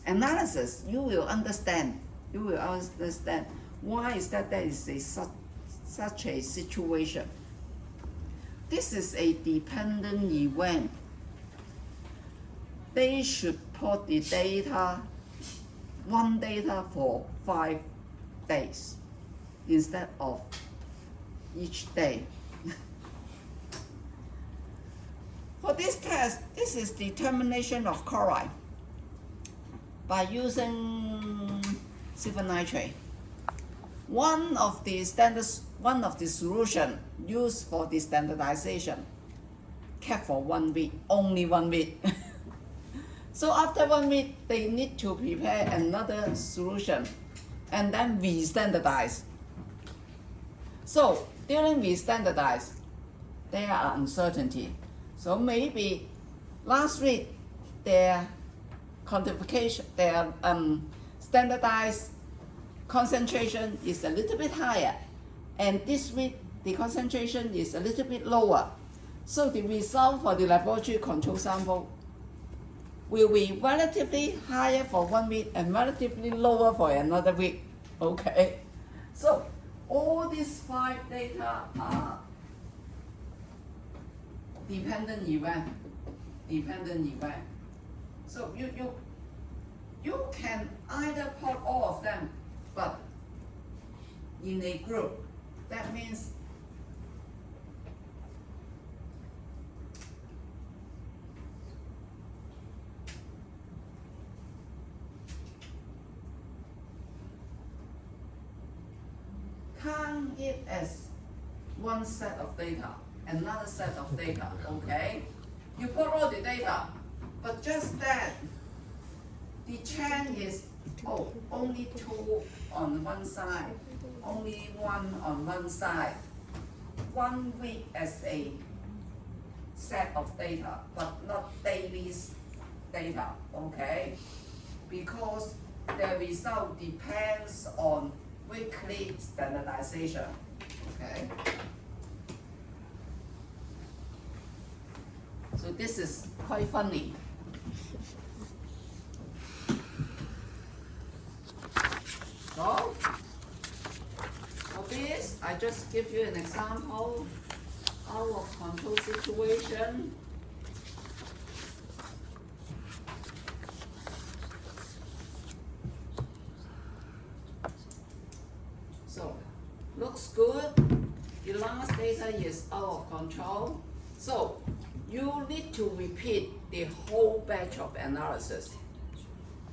analysis, you will understand. You will understand why is that there is such a situation. This is a dependent event. They should put the data, one data for 5 days instead of each day. For this test, this is determination of chloride by using silver nitrate. One of the solution used for the standardization kept for 1 week, only 1 week. So after 1 week, they need to prepare another solution and then re-standardize. So during re-standardize, there are uncertainty. So maybe last week their quantification, their standardized concentration is a little bit higher, and this week the concentration is a little bit lower. So the result for the laboratory control sample will be relatively higher for 1 week and relatively lower for another week. Okay, so all these 5 data are dependent event. So you can either put all of them, but in a group. That means count it as one set of data, another set of data, okay? You put all the data, but just that the change is only 2 on one side, only 1 on one side. 1 week as a set of data, but not daily data, okay? Because the result depends on weekly standardization, okay? So this is quite funny. So, for this, I just give you an example out of control situation. So, looks good. The last data is out of control. So, you need to repeat the whole batch of analysis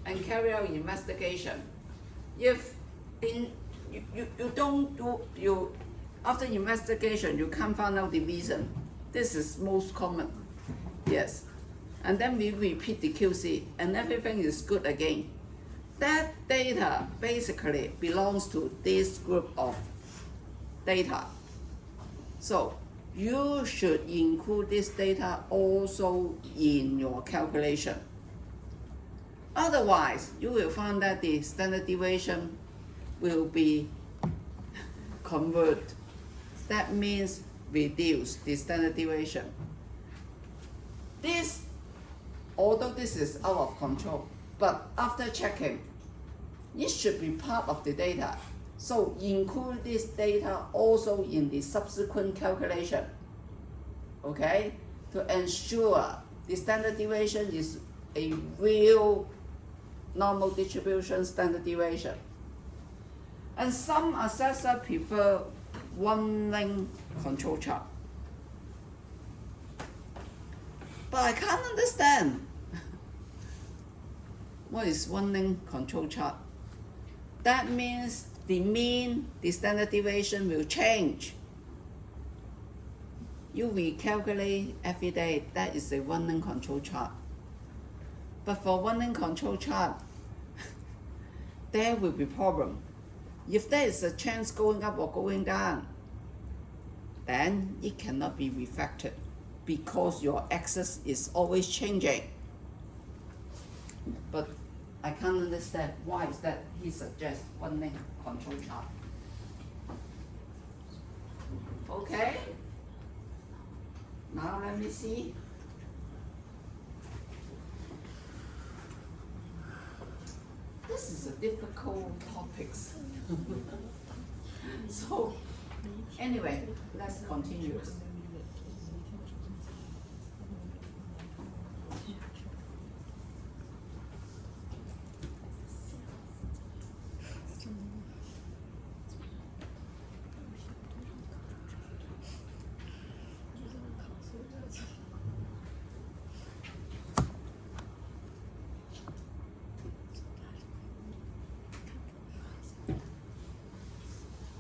and carry out investigation. If after investigation you can't find out the reason, this is most common, yes. And then we repeat the QC and everything is good again. That data basically belongs to this group of data. So you should include this data also in your calculation. Otherwise, you will find that the standard deviation will be converted. That means reduce the standard deviation. This, although this is out of control, but after checking, it should be part of the data. So include this data also in the subsequent calculation, okay? To ensure the standard deviation is a real normal distribution standard deviation. And some assessors prefer one-link control chart. But I can't understand what is one-link control chart. That means the mean, the standard deviation will change. You recalculate every day, that is a one-link control chart. But for one-link control chart, there will be problem. If there is a chance going up or going down, then it cannot be reflected because your axis is always changing. But I can't understand why is that he suggests one-link control chart. Okay, now let me see. This is a difficult topics. So anyway, let's continue.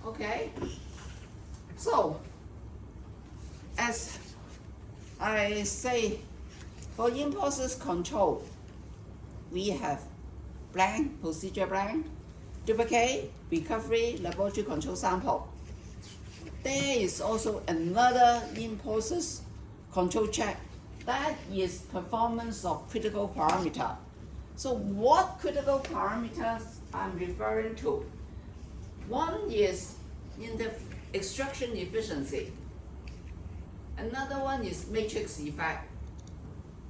Okay, so as I say, for in-process control, we have blank, procedure blank, duplicate, recovery, laboratory control sample. There is also another in-process control check, that is performance of critical parameter. So what critical parameters I'm referring to? One is in the extraction efficiency. Another one is matrix effect.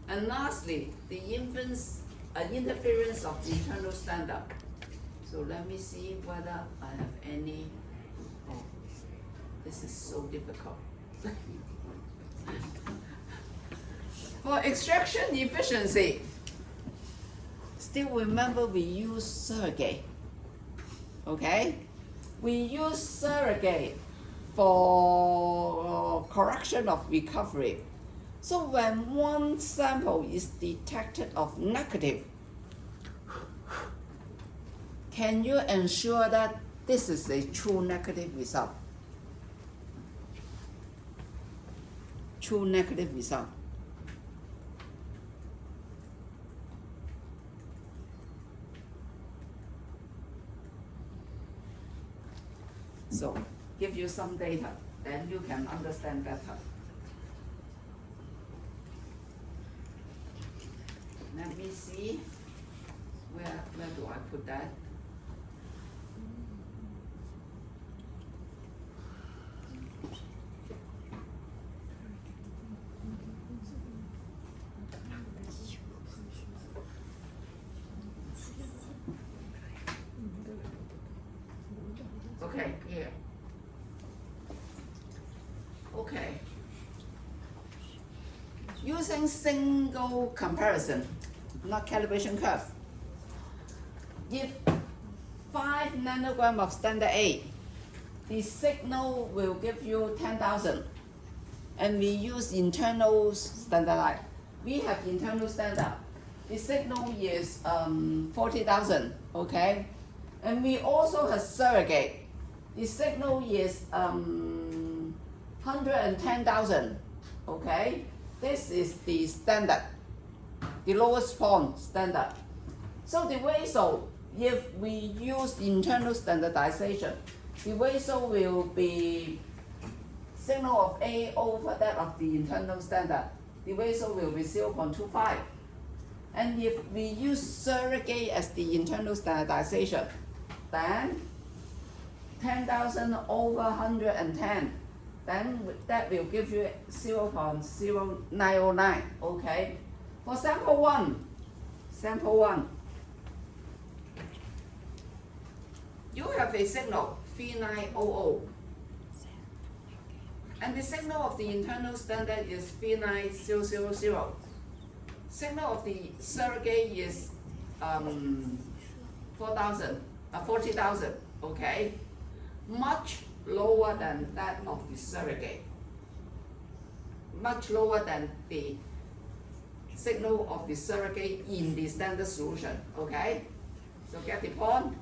And lastly, the interference of the internal standard. So let me see whether I have any. Oh, this is so difficult. For extraction efficiency, still remember we use surrogate. Okay? We use surrogate for correction of recovery. So when one sample is detected of negative, can you ensure that this is a true negative result? True negative result. So, give you some data, then you can understand better. Let me see, where do I put that? Okay, here. Okay. Using single comparison, not calibration curve. If 5 nanogram of standard A, the signal will give you 10,000. And we use internal standard. We have internal standard. The signal is 40,000, okay? And we also have surrogate. The signal is 110,000, okay? This is the standard, the lowest point standard. So the ratio, if we use internal standardization, the ratio will be signal of A over that of the internal standard. The ratio will be 0.25. And if we use surrogate as the internal standardization, then 10,000 over 110, then that will give you 0.0909, okay? For sample one, you have a signal, V900, and the signal of the internal standard is V9000. Signal of the surrogate is 40,000, okay? Much lower than that of the surrogate. Much lower than the signal of the surrogate in the standard solution, okay? So get the point?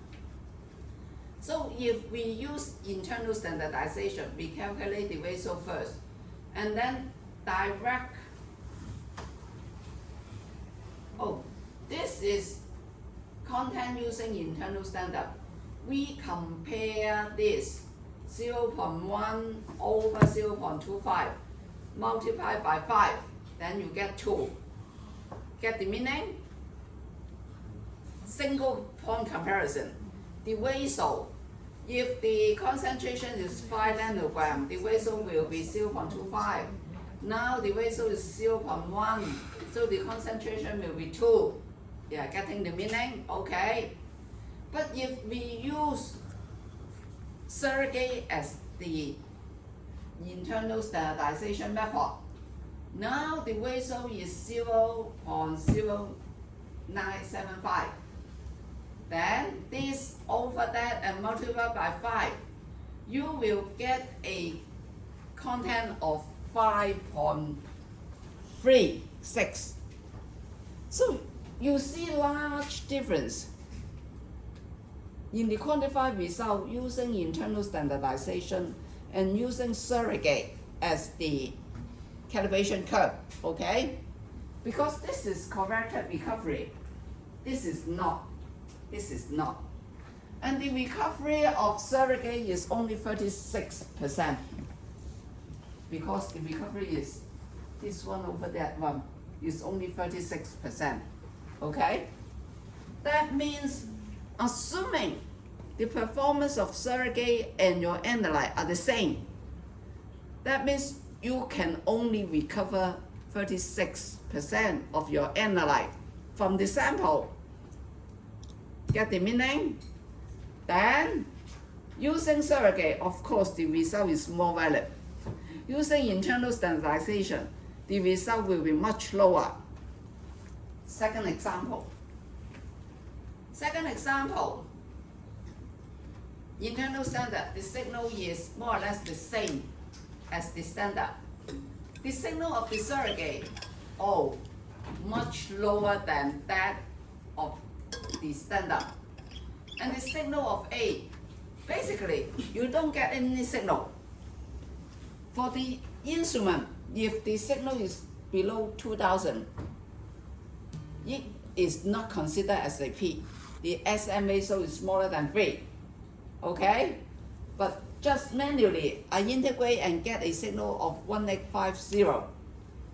So if we use internal standardization, we calculate the ratio first, and then direct. Oh, this is content using internal standard. We compare this 0.1 over 0.25 multiplied by 5, then you get 2. Get the meaning? Single point comparison. The ratio, if the concentration is 5 nanogram, the ratio will be 0.25. Now the ratio is 0.1, so the concentration will be 2. Yeah, getting the meaning? Okay. But if we use surrogate as the internal standardization method, now the ratio is 0.0975. Then this over that and multiply by 5, you will get a content of 5.36. So you see large difference in the quantified result using internal standardization and using surrogate as the calibration curve, okay? Because this is corrected recovery, this is not. And the recovery of surrogate is only 36%, because the recovery is this one over that one is only 36%, okay? That means assuming the performance of surrogate and your analyte are the same, that means you can only recover 36% of your analyte from the sample. Get the meaning? Then, using surrogate, of course, the result is more valid. Using internal standardization, the result will be much lower. Second example, internal standard, the signal is more or less the same as the standard. The signal of the surrogate, much lower than that of the standard. And the signal of A, basically, you don't get any signal. For the instrument, if the signal is below 2000, it is not considered as a P. The SM ratio is smaller than 3, okay? But just manually, I integrate and get a signal of 1850.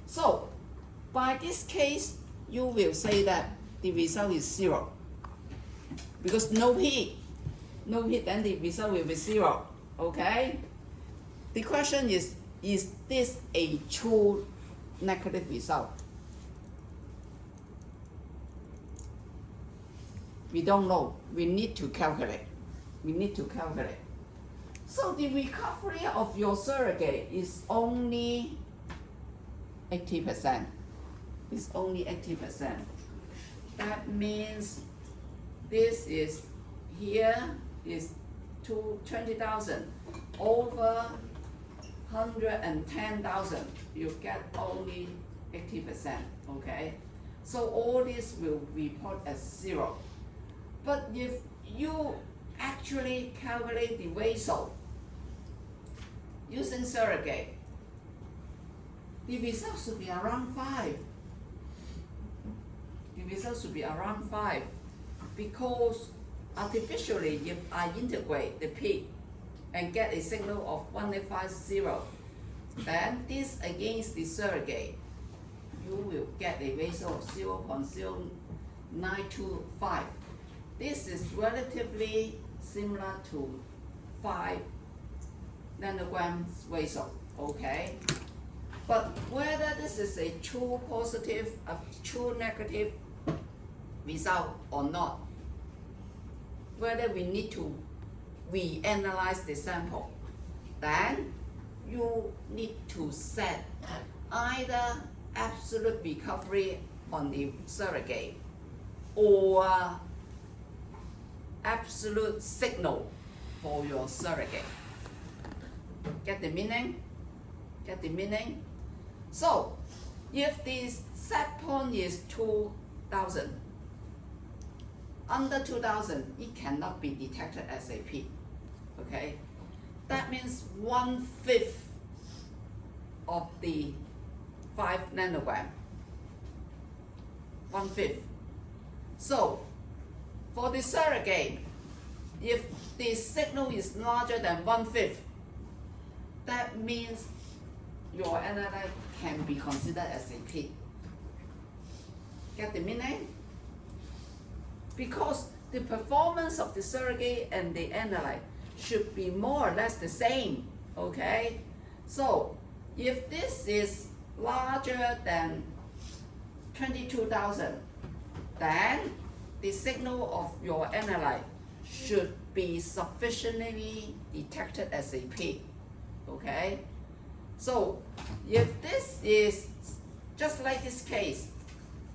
So, by this case, you will say that the result is 0. Because no P, then the result will be 0, okay? The question is this a true negative result? We don't know, we need to calculate. So the recovery of your surrogate is only 80%. It's only 80%. That means this is here is 20,000 over 110,000. You get only 80%. Okay. So all this will report as 0. But if you actually calculate the ratio using surrogate, the result should be around 5. Because artificially, if I integrate the P and get a signal of 1850, then this against the surrogate, you will get a ratio of 0.0925. This is relatively similar to 5 nanograms ratio, okay? But whether this is a true positive, a true negative result or not, whether we need to reanalyze the sample, then you need to set either absolute recovery on the surrogate or absolute signal for your surrogate. Get the meaning? So, if the set point is 2000, under 2000, it cannot be detected as a P. Okay? That means 1/5 of the 5 nanogram. 1/5. So, for the surrogate, if the signal is larger than 1/5, that means your analyte can be considered as a P. Get the meaning? Because the performance of the surrogate and the analyte should be more or less the same, okay? So, if this is larger than 22,000, then the signal of your analyte should be sufficiently detected as a peak. Okay? So if this is just like this case,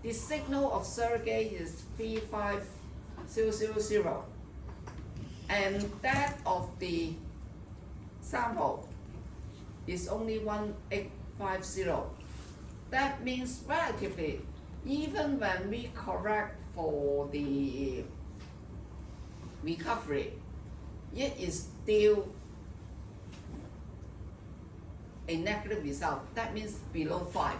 the signal of surrogate is 35000 and that of the sample is only 1850. That means relatively, even when we correct for the recovery, it is still a negative result. That means below 5.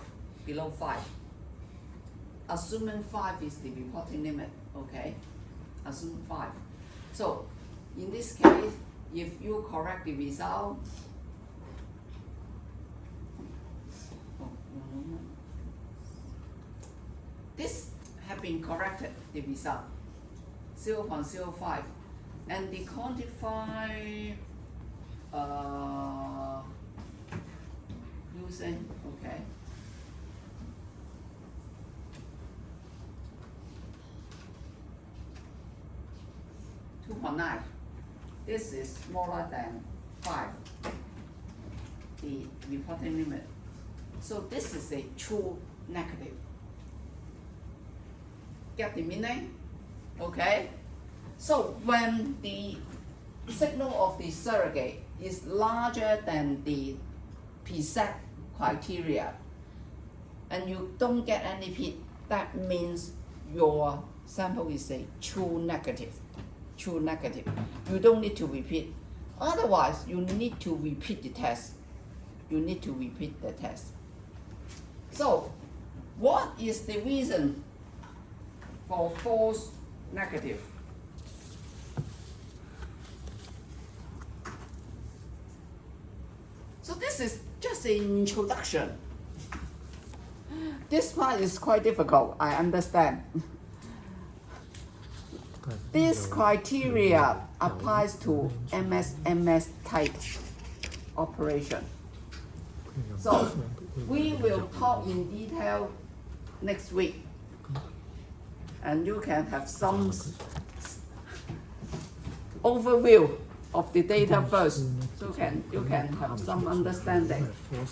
Assuming 5 is the reporting limit, okay? Assume 5. So in this case, if you correct the result, this have been corrected, the result, 0.05, and the quantified using, okay. .9. This is smaller than 5, the reporting limit. So this is a true negative. Get the meaning? Okay? So when the signal of the surrogate is larger than the preset criteria and you don't get any peak, that means your sample is a true negative. True negative. You don't need to repeat. Otherwise, you need to repeat the test. You need to repeat the test. So, what is the reason for false negative? So this is just an introduction. This part is quite difficult, I understand. This criteria applies to MS type operation. So we will talk in detail next week, and you can have some overview of the data first, so you can have some understanding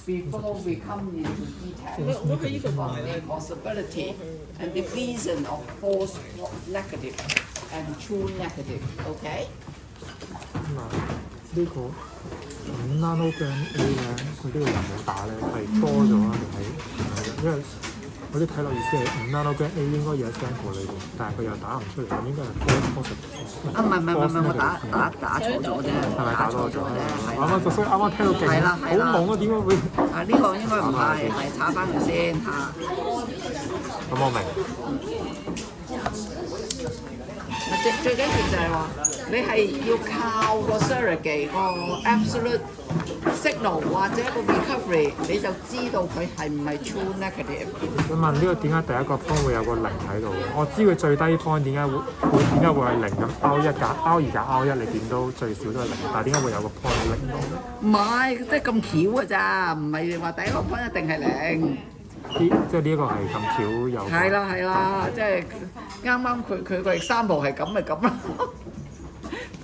before we come into detail on the possibility and the reason of false negative and true negative. Okay? 嗱，呢個5 nanogram A 咧，佢呢個人冇打咧係多咗啊，定係因為我啲睇落意思係5 nanogram A 應該有 sample 裏邊，但係佢又打唔出嚟，咁應該係 false positive。啊，唔係，我打錯咗啫，係咪打多咗？係啱啱所以啱啱聽到勁，係啦好懵啊！點解會？啊，呢個應該唔係查翻佢先嚇。咁我明。最緊要就係話，你係要靠個 surrogate 個 absolute signal 或者個 recovery，你就知道佢係唔係 true negative。想問呢個點解第一個 point 會有個0喺度？我知佢最低 point 點解會係0咁 R 1加 R 2加 R 1，你點都最少都係0，但係點解會有個 point 係0度？唔係，即係咁巧㗎咋，唔係話第一個 point 一定係0。即係呢一個係咁巧有。係啦，即係啱佢個 example 係咁咪咁咯，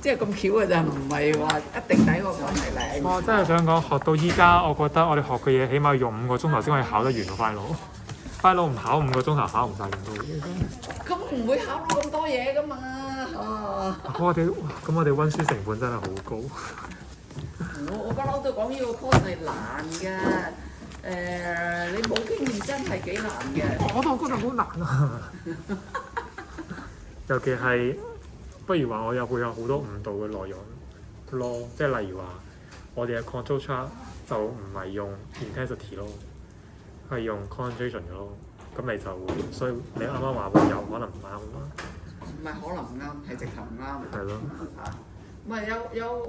即係咁巧嘅咋，唔係話一定第一個 point 係0。我真係想講，學到依家，我覺得我哋學嘅嘢起碼用5個鐘頭先可以考得完個 final 唔考5個鐘頭考唔晒咁多嘢。咁唔會考到咁多嘢㗎嘛？我哋温書成本真係好高。我不嬲都講呢個 course 係難嘅。你冇經驗真係幾難嘅。我都覺得好難啊！尤其係，不如話我會有好多誤導嘅內容咯，即係例如話，我哋嘅 control chart 就唔係用 intensity 咯，係用 concentration 嘅咯，咁你就會，所以你啱啱話會有可能唔啱啊嘛。唔係可能唔啱，係直頭唔啱。係咯。唔係有。